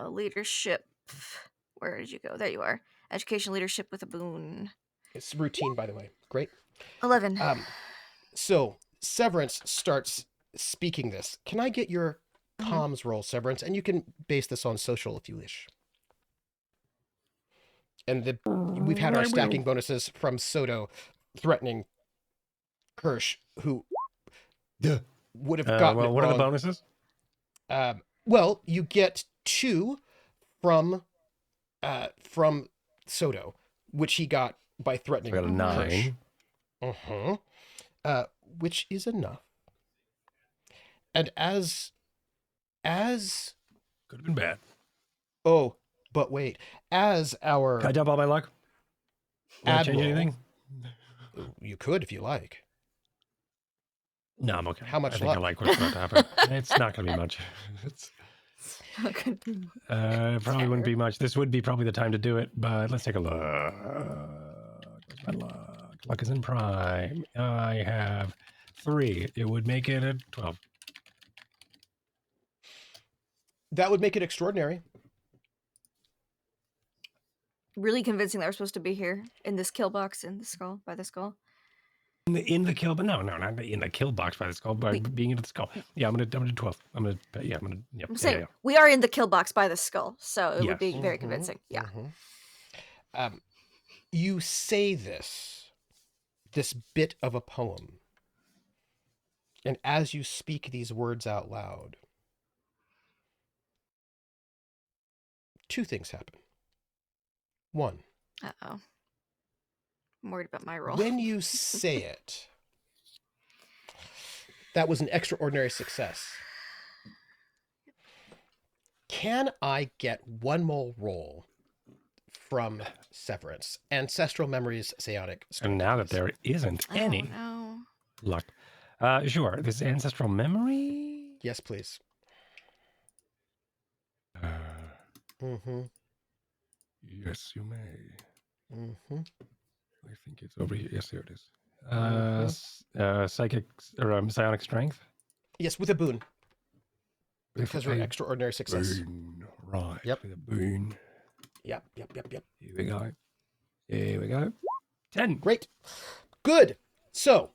Leadership. Where did you go? There you are. Education leadership with a boon. It's routine, by the way. Great. 11. So Severence starts speaking this. Can I get your comms roll, Severance? And you can base this on social if you wish. And we've had our stacking bonuses from Soto threatening Krrsh, who would have gotten it what wrong. are the bonuses? Well, you get 2 from Soto, which he got by threatening. I got a 9. Which is enough. And as could have been bad. Oh, but wait. As our... Can I dump all my luck? Will I change anything? You could if you like. No, I'm okay. How much I think luck? I like what's about to happen. It's not going to be much. Probably wouldn't be much. This would be probably the time to do it, but let's take a look. Where's my luck? Luck is in prime. I have 3. It would make it a 12. That would make it extraordinary. Really convincing that we're supposed to be here in this kill box in the skull, by the skull. In the kill, but no, not in the kill box by the skull, by being into the skull. Yeah, I'm gonna do 12. I'm saying we are in the kill box by the skull, so it would be very convincing. Yeah. You say this bit of a poem, and as you speak these words out loud, 2 things happen. 1. Uh-oh. I'm worried about my roll. When you say it, that was an extraordinary success. Can I get 1 more roll from Severance? Ancestral Memories, Psionic. And now that there isn't any luck. Sure. This is Ancestral Memory? Yes, please. Yes, you may. I think it's over here. Yes, here it is. Psychic or Psionic Strength? Yes, with a boon. Because of an extraordinary success. Boon. Right. Yep. With a boon. Yep. Here we go. 10. Great. Good. So,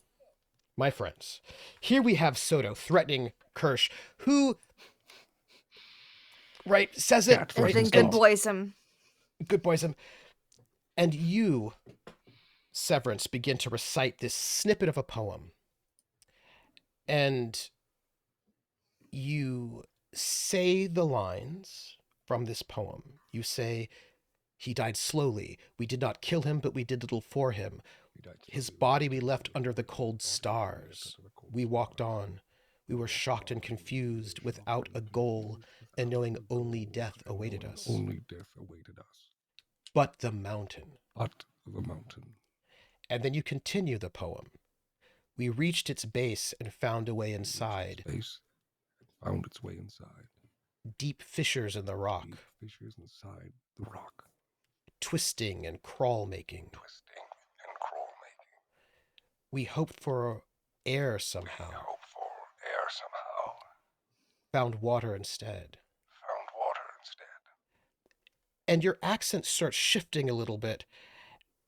my friends, here we have Soto threatening Krrsh, who, says it. Good boys him. Good boys him. And you, Severance, begin to recite this snippet of a poem. And you say the lines from this poem. You say, "He died slowly. We did not kill him, but we did little for him. His body we left under the cold stars. We walked on. We were shocked and confused, without a goal, and knowing only death awaited us. Only death awaited us. But the mountain. But the mountain. And then you continue the poem. We reached its base and found a way inside. Base found its way inside. Deep fissures in the rock. Deep fissures inside the rock. Twisting and crawl making. Twisting and crawl making. We hoped for air somehow. We hoped for air somehow. Found water instead. Found water instead. And your accent starts shifting a little bit,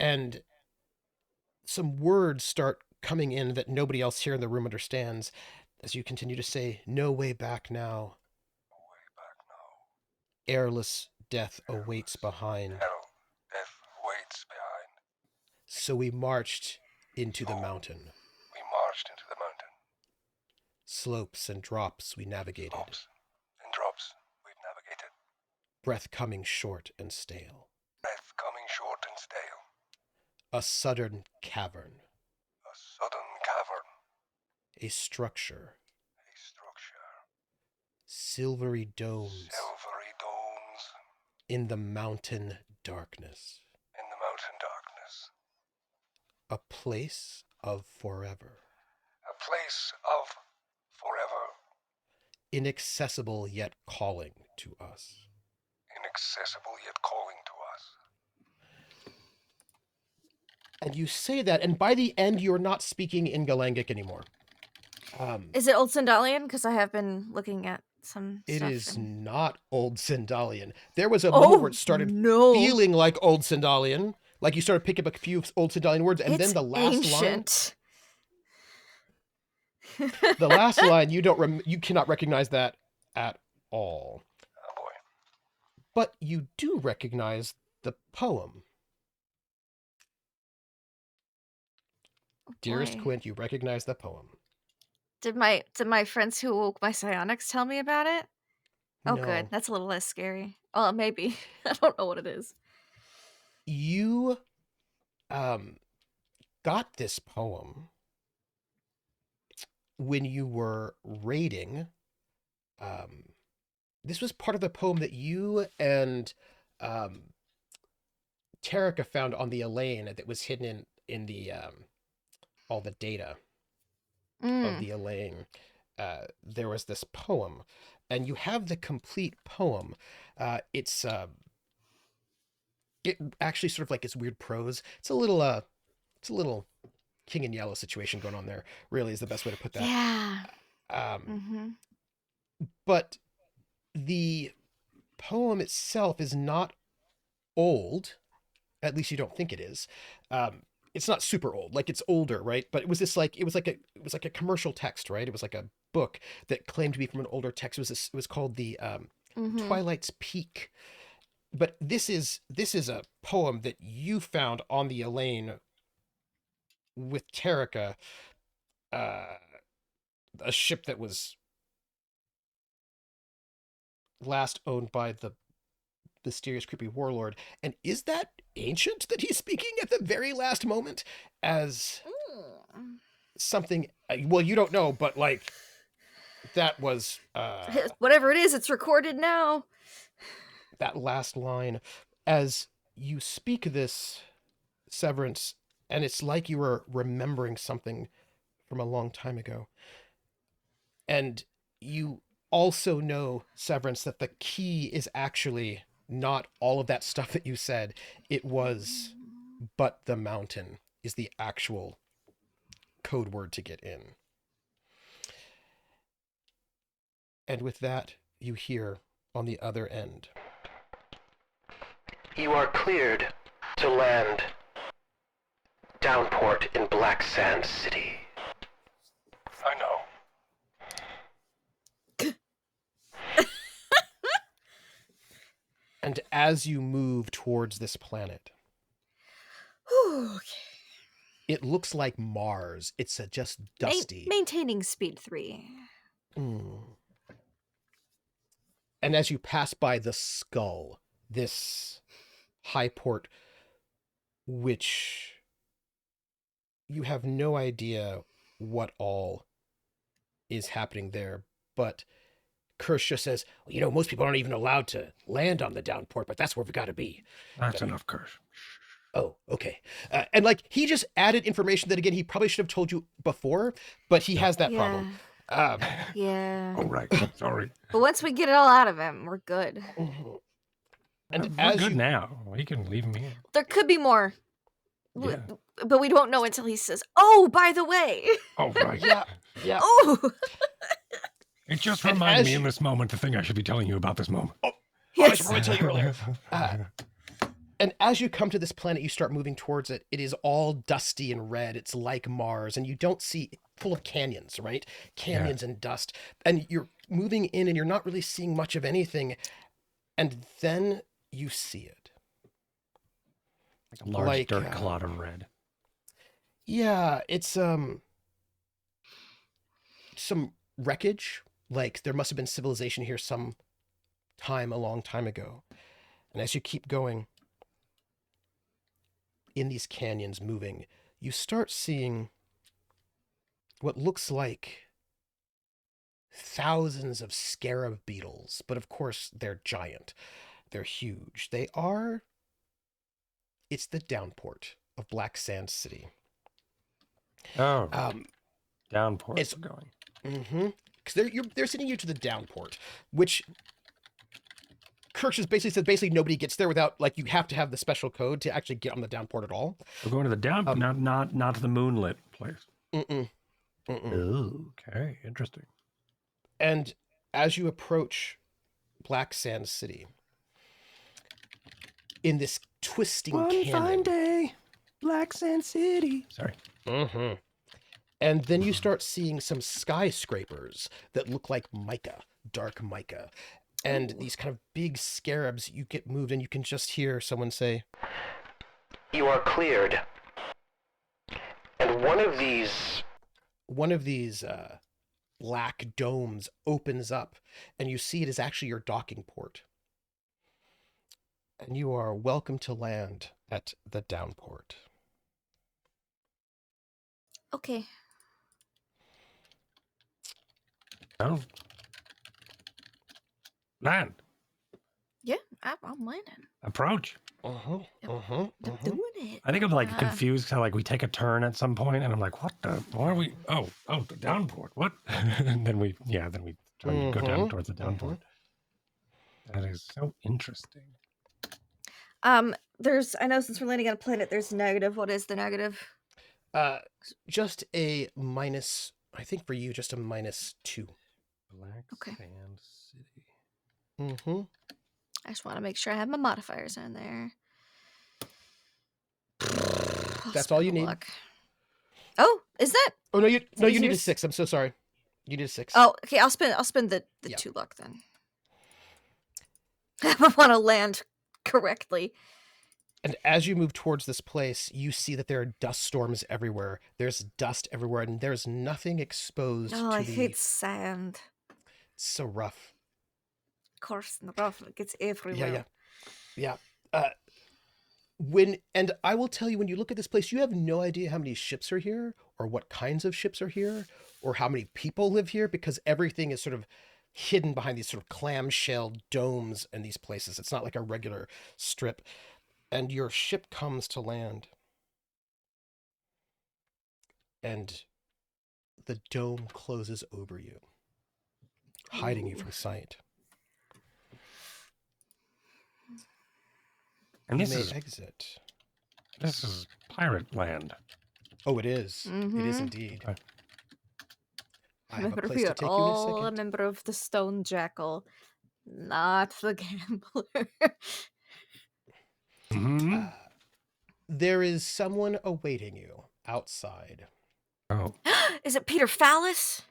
and some words start coming in that nobody else here in the room understands as you continue to say, no way back now. No way back now. Airless death awaits behind. Hell, death waits behind. So we marched into the mountain. We marched into the mountain. Slopes and drops we navigated. Slopes and drops we've navigated. Breath coming short and stale. Breath coming short and stale. A sudden cavern. A sudden cavern. A structure. A structure. Silvery domes. Silvery domes. In the mountain darkness. In the mountain darkness. A place of forever. A place of forever. Inaccessible yet calling to us. Inaccessible yet calling to us. And you say that, and by the end, you're not speaking in Galangic anymore. Is it Old Sindalian? Because I have been looking at some It stuff. is not Old Sindalian. There was a moment where it started feeling like Old Sindalian, like you started picking up a few Old Sindalian words, and then the last ancient. the last line, you cannot recognize that at all. Oh boy. But you do recognize the poem. Dearest Quint, you recognize the poem. Did my friends who woke my psionics tell me about it? Oh, No. good. That's a little less scary. Oh, maybe. I don't know what it is. You got this poem when you were raiding. This was part of the poem that you and Tarika found on the Elaine that was hidden in the all the data of the Elaine. There was this poem, and you have the complete poem. It actually sort of like it's weird prose. It's a little King in Yellow situation going on there, really, is the best way to put that. Yeah. But the poem itself is not old. At least you don't think it is. It's not super old, like it's older, right? But it was like a commercial text, right? It was like a book that claimed to be from an older text. It was called the Twilight's Peak. But this is a poem that you found on the Elaine with Tarika, a ship that was last owned by the mysterious, creepy warlord. And is that ancient that he's speaking at the very last moment as something? Well, you don't know, but like that was whatever it is. It's recorded now. That last line, as you speak this, Severance, and it's like you were remembering something from a long time ago. And you also know, Severance, that the key is actually not all of that stuff that you said. It was, but the mountain is the actual code word to get in. And with that, you hear on the other end. You are cleared to land. Downport in Black Sand City. I know. And as you move towards this planet, it looks like Mars. It's just dusty. Maintaining speed 3. And as you pass by the skull, this high port, which you have no idea what all is happening there, but Krrsh just says, well, most people aren't even allowed to land on the downport, but that's where we've got to be. That's enough, Krrsh. Oh, okay. And he just added information that, again, he probably should have told you before, but he has that problem. Yeah. Oh, right. Sorry. But once we get it all out of him, we're good. And we're good now. We can leave him here. There could be more. Yeah. But we don't know until he says, oh, by the way. Oh, right. Yeah. Oh. It just reminded me in this moment the thing I should be telling you about this moment. I should probably tell you earlier. And as you come to this planet, you start moving towards it. It is all dusty and red. It's like Mars, and you don't see, full of canyons, right? Canyons and dust. And you're moving in, and you're not really seeing much of anything. And then you see it. Like a large dirt clot of red. Yeah, it's some wreckage. Like there must have been civilization here some time, a long time ago. And as you keep going in these canyons moving, you start seeing what looks like thousands of scarab beetles, but of course they're giant. They're huge. It's the downport of Black Sand City. Oh, downport. It's going. Mm-hmm. Because they're sending you to the downport, which Krrsh has basically nobody gets there without, like, you have to have the special code to actually get on the downport at all. We're going to the downport, not to the moonlit place. Okay, interesting. And as you approach Black Sand City, in this twisting canyon. One fine day, Black Sand City. Sorry. Mm-hmm. And then you start seeing some skyscrapers that look like mica, dark mica. And these kind of big scarabs, you get moved and you can just hear someone say, "You are cleared." And one of these black domes opens up, and you see it is actually your docking port. And you are welcome to land at the downport. Okay. Oh. Land. Yeah, I'm landing. Approach. I'm doing it. I think I'm like confused how like we take a turn at some point and I'm like, why are we the downport. What? and then we turn go down towards the downport. That is so interesting. I know since we're landing on a planet, there's negative. What is the negative? Just a minus, I think for you, just a -2. Black Sand City. Mm-hmm. I just want to make sure I have my modifiers in there. That's all you need. Luck. Oh, is that? Oh no, you need a 6. I'm so sorry. You need a 6. Oh, okay. I'll spend the 2 luck then. I want to land correctly. And as you move towards this place, you see that there are dust storms everywhere. There's dust everywhere, and there's nothing exposed. Oh, I hate sand. It's so rough. Coarse and rough, it gets everywhere. Yeah. And I will tell you, when you look at this place, you have no idea how many ships are here, or what kinds of ships are here, or how many people live here, because everything is sort of hidden behind these sort of clamshell domes and these places. It's not like a regular strip. And your ship comes to land, and the dome closes over you, hiding you from sight. And you may exit. This is pirate land. Oh, it is. Mm-hmm. It is indeed. Okay. I have a place to take you in a second. A member of the Stone Jackal, not the Gambler. Mm-hmm. There is someone awaiting you outside. Oh. Is it Peter Phallus?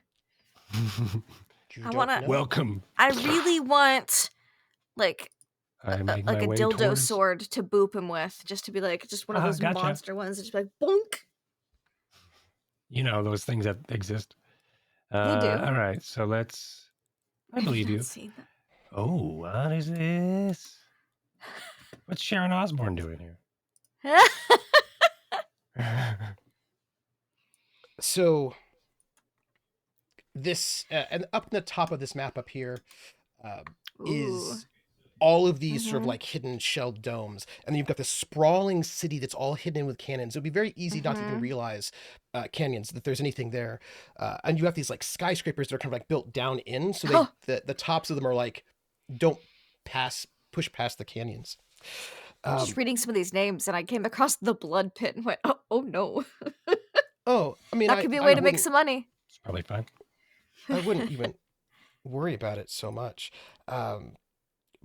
Welcome. I really want, like, a dildo sword to boop him with, just to be like, just one of those monster ones that just be like, bonk. You know, those things that exist. They do. All right, so I believe you. Oh, what is this? What's Sharon Osbourne doing here? So, this and up in the top of this map up here Ooh. is all of these sort of like hidden shelled domes, and then you've got this sprawling city that's all hidden in with canyons. It would be very easy not to even realize canyons, that there's anything there. And you have these like skyscrapers that are kind of like built down in, so the tops of them are like don't push past the canyons. I'm just reading some of these names, and I came across the Blood Pit and went, oh no. Oh, I mean, that could be a way to make some money. It's probably fine. I wouldn't even worry about it so much.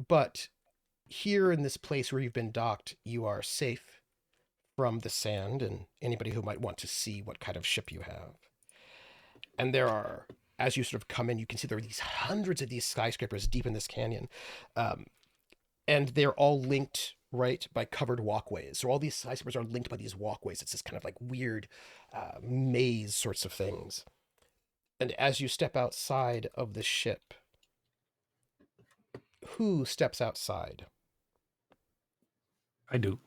But here in this place where you've been docked, you are safe from the sand and anybody who might want to see what kind of ship you have. And there are, as you sort of come in, you can see there are these hundreds of these skyscrapers deep in this canyon. And they're all linked, right, by covered walkways. So all these skyscrapers are linked by these walkways. It's this kind of like weird maze sorts of things. And as you step outside of the ship, who steps outside? I do.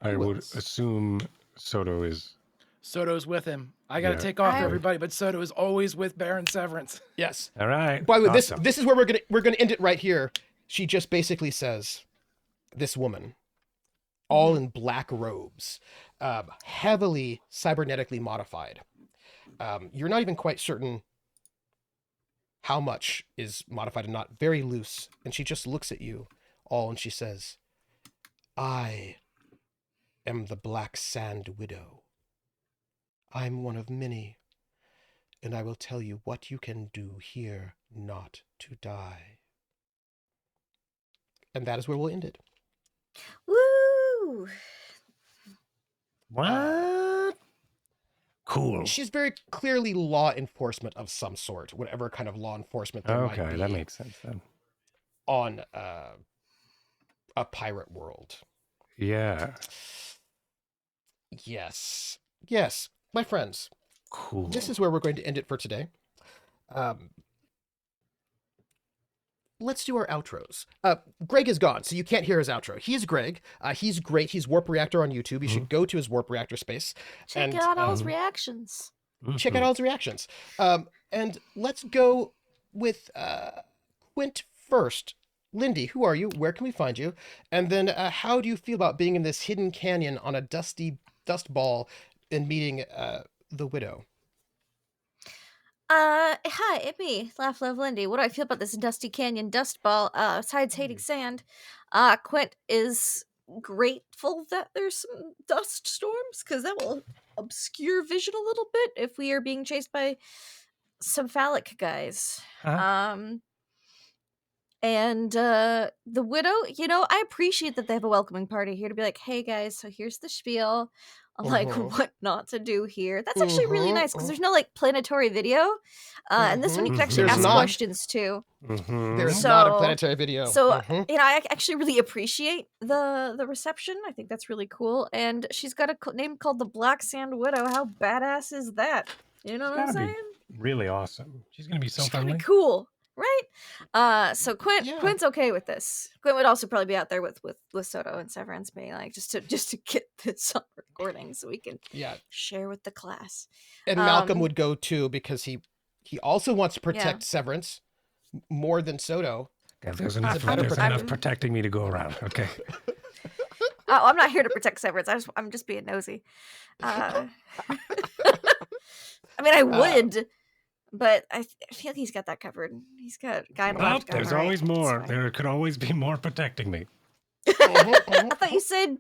I would assume Soto is. Soto's with him. I gotta take off, everybody, but Soto is always with Baron Severence. Yes. All right. By the way, this is where we're gonna end it right here. She just basically says, this woman, all in black robes, heavily cybernetically modified. You're not even quite certain how much is modified and not, very loose. And she just looks at you all and she says, I am the Black Sand Widow. I'm one of many, and I will tell you what you can do here not to die. And that is where we'll end it. Woo! What? Cool. She's very clearly law enforcement of some sort, whatever kind of law enforcement there might be. Okay, that makes sense then. On a pirate world. Yeah. Yes, my friends. Cool. This is where we're going to end it for today. Let's do our outros. Greg is gone, so you can't hear his outro. He's Greg. He's great. He's Warp Reactor on YouTube. You should go to his Warp Reactor space. Check out all his reactions. Check out all his reactions. And let's go with Quint first. Lindy, who are you? Where can we find you? And then how do you feel about being in this hidden canyon on a dusty dust ball and meeting the widow? Hi, it's me, laughlovelindy. What do I feel about this dusty canyon dust ball? Besides hating sand, Quint is grateful that there's some dust storms, because that will obscure vision a little bit if we are being chased by some phallic guys. And the widow, I appreciate that they have a welcoming party here to be like, hey guys, so here's the spiel. Like what not to do here. That's actually really nice because there's no like planetary video. And this one you can actually ask questions too. There's not a planetary video. So I actually really appreciate the reception. I think that's really cool. And she's got a name called the Black Sand Widow. How badass is that? You know what I'm saying? Really awesome. She's gonna be so friendly. Cool. Right? So Quint's okay with this. Quint would also probably be out there with Soto and Severance being like, just to get this on recording so we can share with the class. And Malcolm would go too, because he also wants to protect Severance more than Soto. Yeah, there's enough protecting me to go around. Okay. Oh, I'm not here to protect Severance. I'm just being nosy. I mean, I would. But I feel like he's got that covered. He's got a guy in the left. There's always more. There could always be more protecting me. I thought you said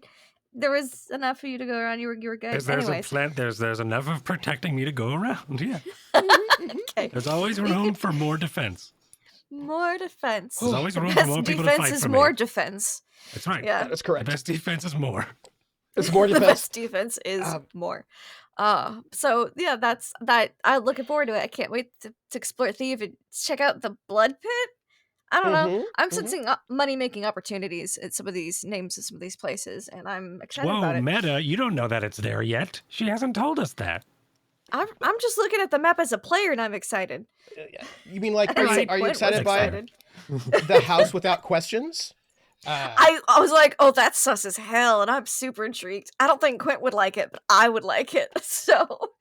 there was enough for you to go around. You were good. There's enough of protecting me to go around. Yeah. Okay. There's always room for more defense. More defense. There's always room for more people to fight for me. Defense is more defense. That's right. Yeah, that's correct. The best defense is more. It's more defense. The best defense is more. So yeah, that's that. I'm looking forward to it. I can't wait to explore Theev and check out the Blood Pit. I don't know. I'm sensing money-making opportunities at some of these names of some of these places, and I'm excited about it. Whoa, Meta, you don't know that it's there yet. She hasn't told us that. I'm just looking at the map as a player, and I'm excited. You mean like, are you excited by the house without questions? I was like, oh, that's sus as hell, and I'm super intrigued. I don't think Quint would like it, but I would like it. So,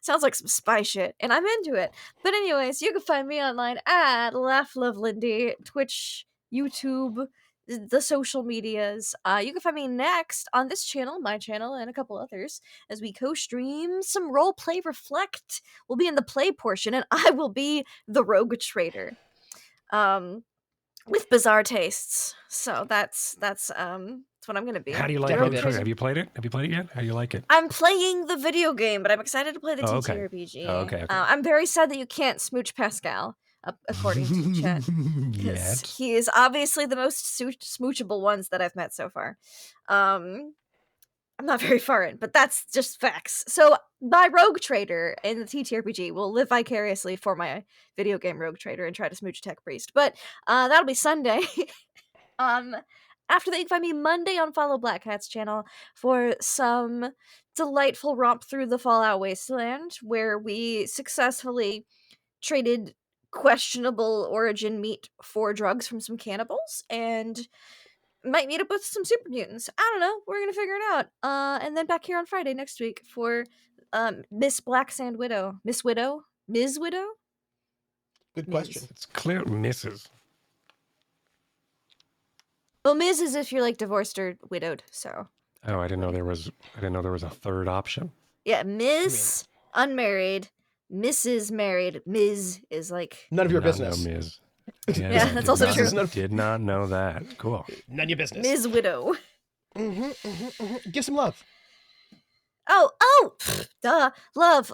sounds like some spy shit, and I'm into it. But anyways, you can find me online at laughlovelindy, Twitch, YouTube, the social medias. You can find me next on this channel, my channel, and a couple others as we co-stream some roleplay reflect. We'll be in the play portion, and I will be the rogue trader. With bizarre tastes. So that's what I'm gonna be. How do you like Rogue Trader? Have you played it? Have you played it yet? How do you like it? I'm playing the video game, but I'm excited to play the TTRPG. Oh, okay. I'm very sad that you can't smooch Pascal, according to chat, because he is obviously the most smoochable ones that I've met so far. I'm not very far in, but that's just facts. So my rogue trader in the TTRPG will live vicariously for my video game rogue trader and try to smooch Tech Priest. But that'll be Sunday. After that, you can find me Monday on Follow Black Cat's channel for some delightful romp through the Fallout Wasteland, where we successfully traded questionable origin meat for drugs from some cannibals, and might meet up with some super mutants. I don't know. We're gonna figure it out. And then back here on Friday next week for Miss Black Sand Widow. Ms. Widow? Good question. It's clear Mrs. Well, Ms. is if you're like divorced or widowed, so. Oh, I didn't know there was a third option. Yeah, Ms. unmarried, Mrs. married, Ms. is like none of your business. No, Ms. Yeah, that's also true. Did not know that. Cool. None of your business. Ms. Widow. Give some love. Duh. Love.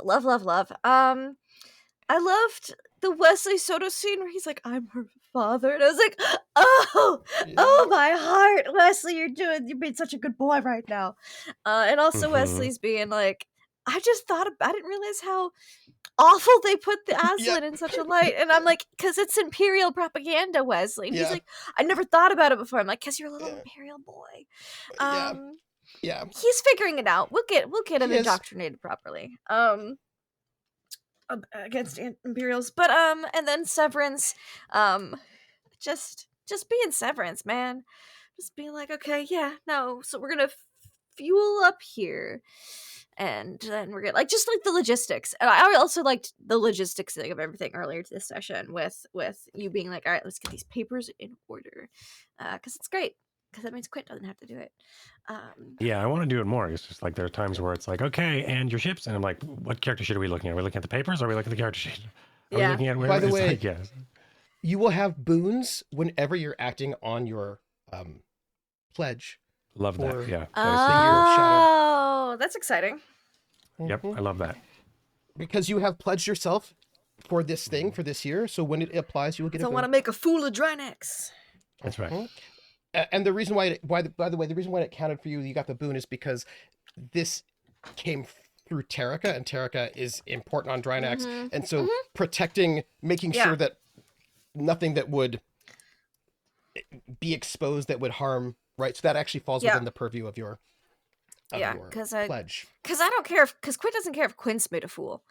I loved the Wesley Soto scene where he's like, I'm her father. And I was like, oh my heart, Wesley, you're being such a good boy right now. And also Wesley's being like, I didn't realize how awful they put the Aslan in such a light. And I'm like, because it's Imperial propaganda, Wesley. And he's like, I never thought about it before. I'm like, because you're a little Imperial boy. Yeah. He's figuring it out. We'll get him indoctrinated properly. Against Imperials. But and then Severance, just being Severance, man. Just being like, okay, so we're gonna fuel up here. And then we're gonna just the logistics. And I also liked the logistics of everything earlier to this session with you being like, all right, let's get these papers in order. Because it's great. Because that means Quint doesn't have to do it. Yeah, I want to do it more. It's just like there are times where it's like, okay, and your ships, and I'm like, what character sheet are we looking at? Are we looking at the papers, or are we looking at the character sheet? Are we looking at where? By the way, yes. You will have boons whenever you're acting on your pledge. Love that. Yeah. Oh, that's exciting. Yep, I love that. Because you have pledged yourself for this thing for this year, so when it applies, you will get. So I want to make a fool of Drinax. That's right. And the reason why the reason why it counted for you, you got the boon, is because this came through Terika, and Terika is important on Drinax, and so protecting, making sure that nothing that would be exposed that would harm, right? So that actually falls within the purview of your pledge. Because I don't care because Quint doesn't care if Quint's made a fool.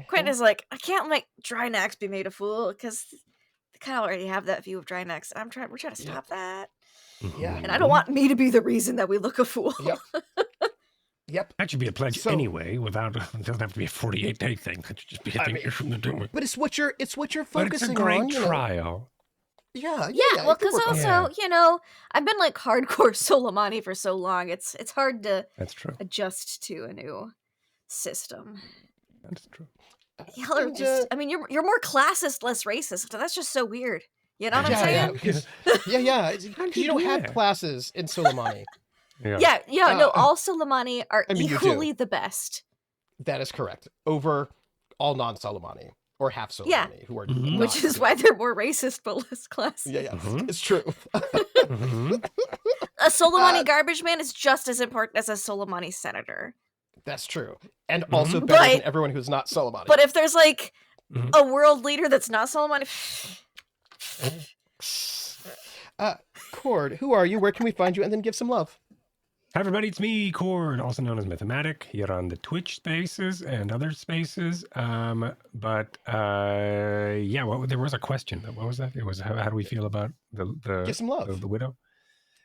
Quint is like, I can't make Drinax be made a fool because they kind of already have that view of Drinax. And we're trying to stop that. Yeah. And I don't want me to be the reason that we look a fool. Yep. That should be a pledge anyway. It doesn't have to be a 48-day thing. That should just be a thing you're from the doing. But it's what you're focusing on. But it's a great trial. Yeah. Well, because also, I've been like hardcore Soleimani for so long. It's hard to adjust to a new system. That's true. Y'all are just, you're more classist, less racist. That's just so weird. You know what I'm saying? Because you don't have classes in Soleimani. All Soleimani are equally the best. That is correct. Over all non-Soleimani or half Soleimani, who are which is why they're more racist but less classy. It's true. A Soleimani garbage man is just as important as a Soleimani senator. That's true, and also better than everyone who's not Soleimani. But if there's like a world leader that's not Soleimani. Cord, who are you? Where can we find you? And then give some love. Hi everybody, it's me, Cord, also known as Mythematic, here on the Twitch spaces and other spaces. There was a question. What was that? It was how do we feel about the give some love. The widow?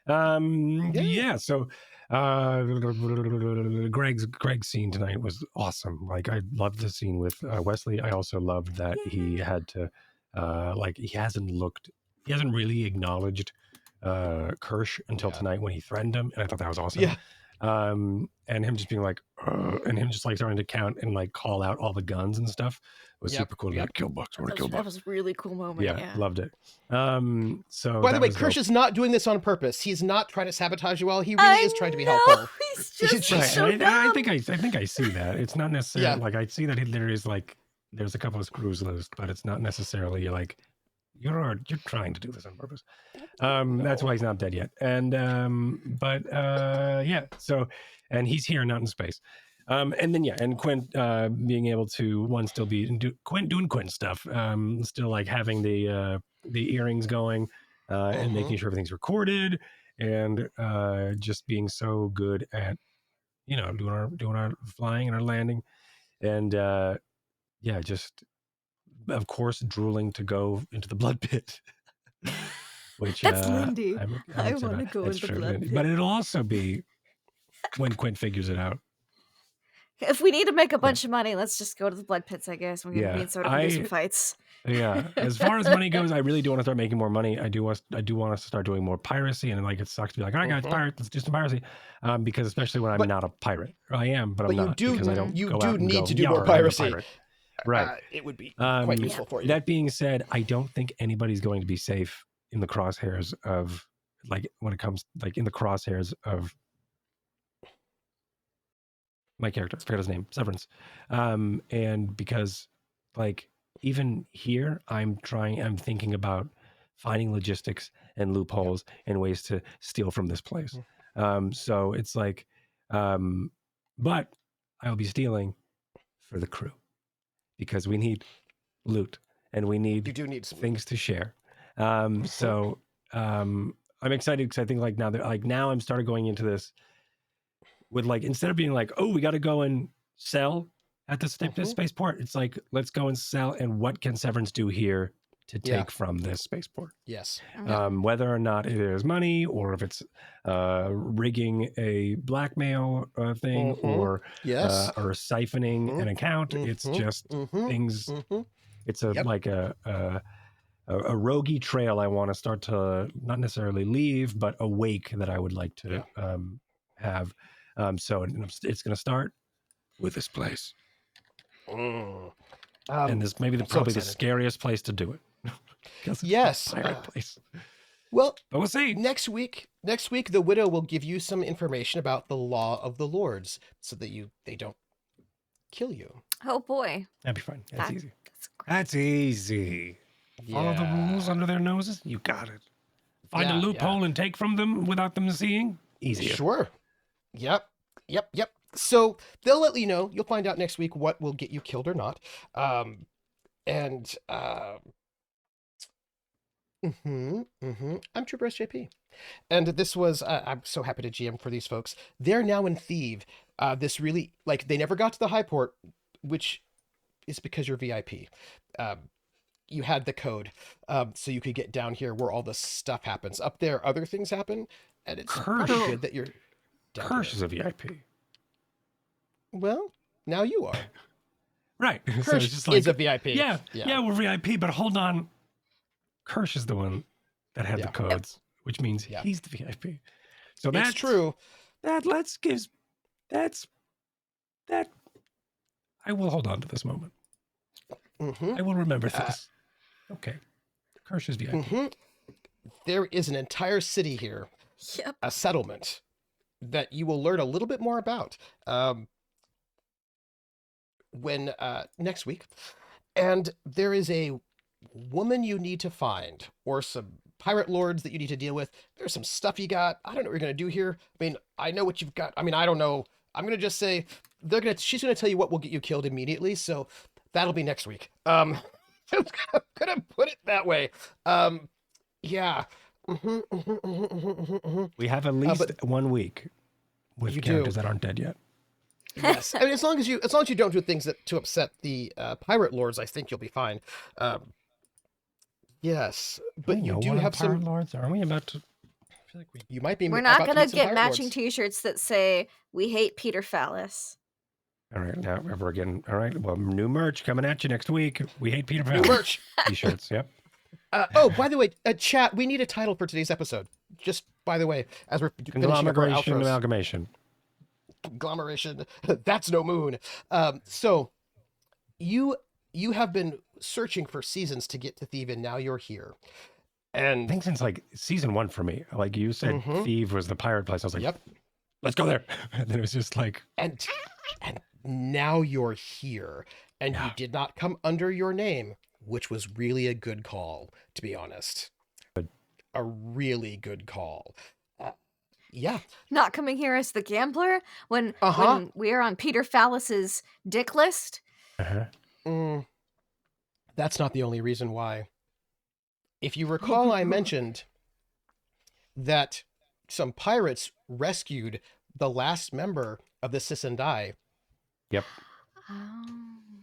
Yeah. So, Greg's scene tonight was awesome. Like, I loved the scene with Wesley. I also loved that he had to, he hasn't really acknowledged Krrsh until tonight when he threatened him, and I thought that was awesome. Yeah. And him just being like, and him just like starting to count and like call out all the guns and stuff was super cool. Like, kill Bucks, kill Bucks. That was a really cool moment. Yeah. Loved it. So by the way, Krrsh is not doing this on purpose. He's not trying to sabotage you all. He really is trying to be helpful. He's just so dumb. I think I see that. It's not necessarily like, I see that there is like, there's a couple of screws loose, but it's not necessarily like you're trying to do this on purpose. That's why he's not dead yet. And so, and he's here, not in space. And then and Quint being able to still be doing Quint stuff, still like having the earrings going, and making sure everything's recorded, and just being so good at doing our flying and our landing, and just of course drooling to go into the blood pit. Which that's Lindy. I want to go into the blood pit. pit. But it'll also be when Quint figures it out. If we need to make a bunch of money, let's just go to the blood pits, I guess. We're going to be in sort of do some fights. Yeah. As far as money goes, I really do want to start making more money. I do want us to start doing more piracy, and like it sucks to be like, all right, guys, pirate, let's do some piracy. Because especially when I'm not a pirate. I am, but I'm not. Because I don't need to do more piracy. Right. It would be quite useful for you. That being said, I don't think anybody's going to be safe in the crosshairs of when it comes in the crosshairs of my character. I forgot his name, Severence. And because even here, I'm thinking about finding logistics and loopholes and ways to steal from this place. So it's but I'll be stealing for the crew, because we need loot and we need things to share. So I'm excited because I think now I'm started going into this with instead of being oh, we got to go and sell at this spaceport, it's let's go and sell, and what can Severance do here to take from this spaceport? Yes. Whether or not it is money, or if it's rigging a blackmail thing, or siphoning an account, it's just things. It's a roguey trail I want to start to not necessarily leave, but a wake that I would like to have. So it's going to start with this place. And this maybe probably the scariest place to do it. Yes. Pirate place. Well, but we'll see. Next week, the widow will give you some information about the law of the lords, so that they don't kill you. Oh boy, that'd be fine. That's easy. That's easy. Follow the rules under their noses. You got it. Find a loophole and take from them without them seeing. Easier. Sure. Yep. So they'll let you know. You'll find out next week what will get you killed or not. I'm troopersjp, and this was I'm so happy to GM for these folks. They're now in Theev. This really they never got to the high port, which is because you're VIP. You had the code, so you could get down here where all the stuff happens. Up there, other things happen, and it's pretty good that you're. Krrsh is a VIP. Well, now you are. Right. Krrsh so it's just is a VIP. Yeah, we're VIP, but hold on. Krrsh is the one that had the codes, which means he's the VIP. So that's true. That I will hold on to this moment. I will remember this. Okay. Krrsh is VIP. There is an entire city here. Yep. A settlement that you will learn a little bit more about when next week. And there is a woman you need to find, or some pirate lords that you need to deal with. There's some stuff you got. I don't know what you're going to do here. I mean, I know what you've got. I mean, I don't know. I'm going to just say she's going to tell you what will get you killed immediately. So that'll be next week. I'm going to put it that way. Yeah. We have at least 1 week with characters that aren't dead yet. Yes, I mean, as long as you don't do things to upset the pirate lords, I think you'll be fine. Yes, but you do have some pirate lords. Are we about to? I feel feel like You might be. We're not about to gonna meet some get pirate matching lords. T-shirts that say "We hate Peter Phallus." All right, now we're getting all right. Well, new merch coming at you next week. We hate Peter Pan. New merch. T-shirts. Yep. Oh, by the way, chat. We need a title for today's episode. Just by the way, as we're finishing up our Conglomeration, outros. amalgamation. Conglomeration. That's no moon. So you have been searching for seasons to get to Theev, and now you're here. I And think since like season 1 for me, like you said, Theev was the pirate place. I was like, yep. let's go there. And then it was just like, And now you're here, and you did not come under your name, which was really a good call, to be honest. A really good call. Yeah. Not coming here as the gambler when we are on Peter Phallus's dick list. That's not the only reason why. If you recall, I mentioned that some pirates rescued the last member of the Sisandai. Yep.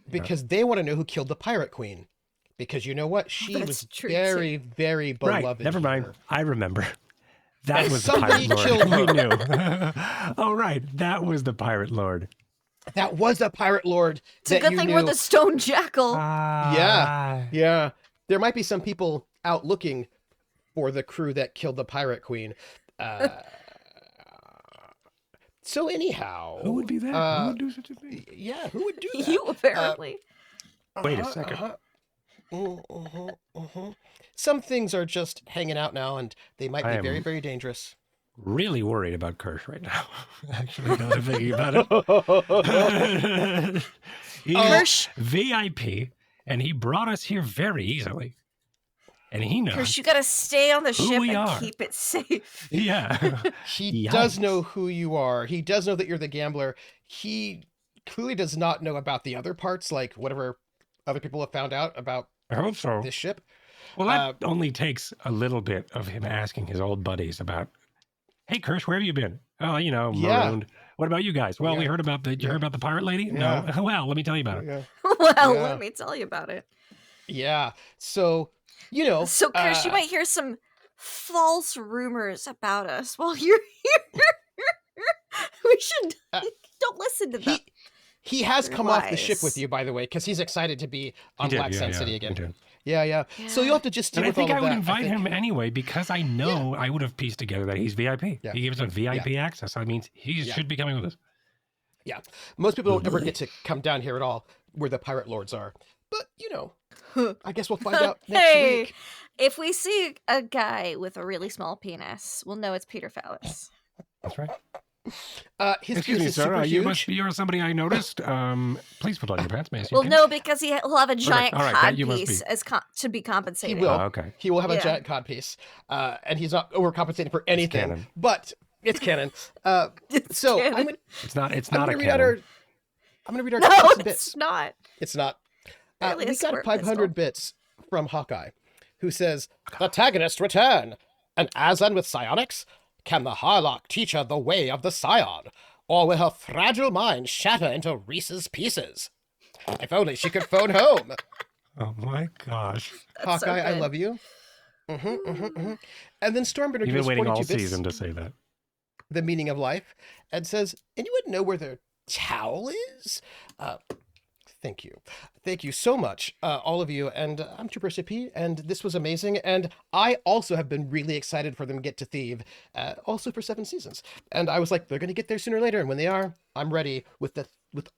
Because they want to know who killed the pirate queen. Because you know what? She was very, very beloved. Right. Never mind. I remember. That And was the somebody pirate lord. killed We her. knew. Oh, right. That was the pirate lord. That was the pirate lord. It's a good thing we're the Stone Jackal. Yeah. There might be some people out looking for the crew that killed the pirate queen. So anyhow, Who would be that? Who would do such a thing? Yeah, who would do that? You apparently. Wait a second. Some things are just hanging out now, and they might be I very, am- very dangerous. Really worried about Krrsh right now. Actually, now that I'm thinking about it. He's Krrsh. VIP, and he brought us here very easily. And he knows. Krrsh, you gotta stay on the who ship we and are. keep it safe. Yeah. He Yikes. does know who you are. He does know that you're the gambler. He clearly does not know about the other parts, like whatever other people have found out about I hope so. this ship. Well, that only takes a little bit of him asking his old buddies about, hey, Krrsh, where have you been? Oh, you know, marooned. What about you guys? Well, we heard about the, you heard about the pirate lady? Yeah. No. Well, let me tell you about it. Yeah. Well, Yeah. let me tell you about it. Yeah. So, you know. So, Krrsh, you might hear some false rumors about us while you're here. We should don't listen to them. He has They're come off the ship lies. with you, by the way, because he's excited to be on He did, Black yeah, Sand yeah, City he again. did. Yeah. So you'll have to just deal And I with think all I of would that. invite him anyway because I know I would have pieced together that he's VIP. Yeah. He gives us VIP access. So that means he should be coming with us. Yeah. Most people don't ever get to come down here at all where the pirate lords are. But, you know, I guess we'll find out next week. If we see a guy with a really small penis, we'll know it's Peter Phallus. That's right. His Excuse penis me, is sir. super You huge. must be somebody I noticed. Please put on your pants, may I see Well, your no, because he'll have a giant all right, that cod you must piece be. as to be compensated. He will. Oh, okay. He will have a Yeah. giant cod piece. And he's not overcompensating for anything. canon. But it's canon. It's So canon. I'm gonna, It's not I'm a gonna read out canon. our I'm gonna read our No, bits and it's bits. not. It's not. Barely a We got squirt 500 bits from Hawkeye, who says, "The Tagonists return, and as and with psionics, can the Harlock teach her the way of the Scion, or will her fragile mind shatter into Reese's pieces? If only she could phone home." Oh my gosh. That's so Hawkeye, I good. love you. And then Stormbringer You've gives been waiting 42 all bits, season to say that. the meaning of life, and says, "Anyone know where their towel is?" Thank you. Thank you so much, all of you. And I'm troopersjp, and this was amazing. And I also have been really excited for them to get to Theev, also for 7 seasons. And I was like, they're going to get there sooner or later. And when they are, I'm ready with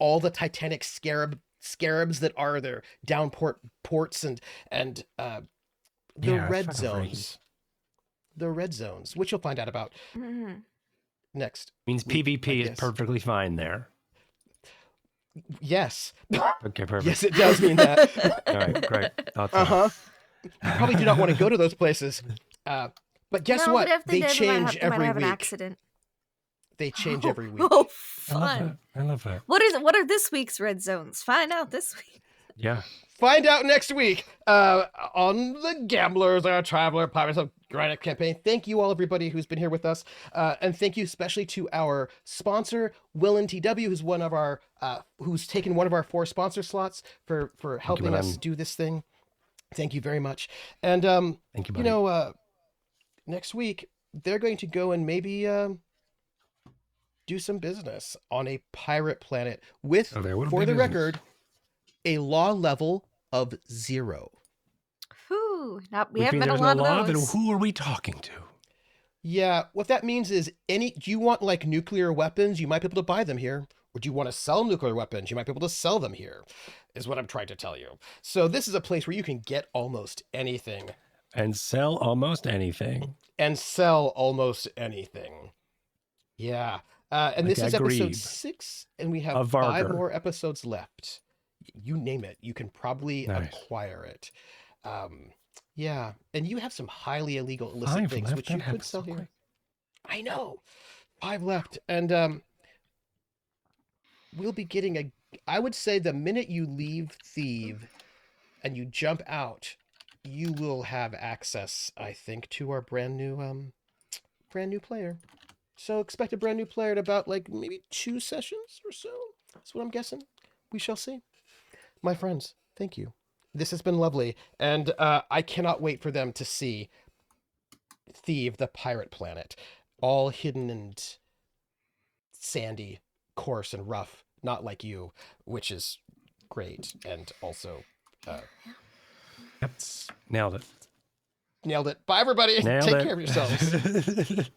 all the Titanic scarabs that are their downport ports and the Yeah, red fucking zones. The red zones, which you'll find out about next. Means week, I PvP is guess. perfectly fine there. Yes. Okay, perfect. Yes, it does mean that. All right, great. You probably do not want to go to those places. But guess No, what? but if They did, change they might every have an week. accident. They change every week. Oh, I love fun! that. I love that. What are this week's red zones? Find out this week. Yeah. Find out next week on the Gamblers, our Traveler Pirates of Drinax campaign. Thank you all, everybody who's been here with us, and thank you especially to our sponsor, Willin TW, who's one of our who's taken one of our 4 sponsor slots for helping us Willin. do this thing. Thank you very much. And Thank you, you buddy. know, next week they're going to go and maybe do some business on a pirate planet with, for the record, a law level of 0. Whew, we Which haven't means been a there's lot no of law, then those. who are we talking to? Yeah, what that means is do you want like nuclear weapons? You might be able to buy them here. Or do you want to sell nuclear weapons? You might be able to sell them here, is what I'm trying to tell you. So this is a place where you can get almost anything. And sell almost anything. And sell almost anything. Yeah. And this is episode 6, and we have 5 more episodes left. You name it, you can probably acquire it. Yeah, and you have some highly illegal illicit things which you could sell here. I know, 5 left, and we'll be getting I would say the minute you leave Theev and you jump out, you will have access, I think, to our brand new player. So expect a brand new player at about like maybe 2 sessions or so. That's what I'm guessing. We shall see. My friends, thank you. This has been lovely, and I cannot wait for them to see Theev, the pirate planet, all hidden and sandy, coarse, and rough, not like you, which is great, and also... Nailed it. Nailed it. Bye, everybody. Take care of yourselves.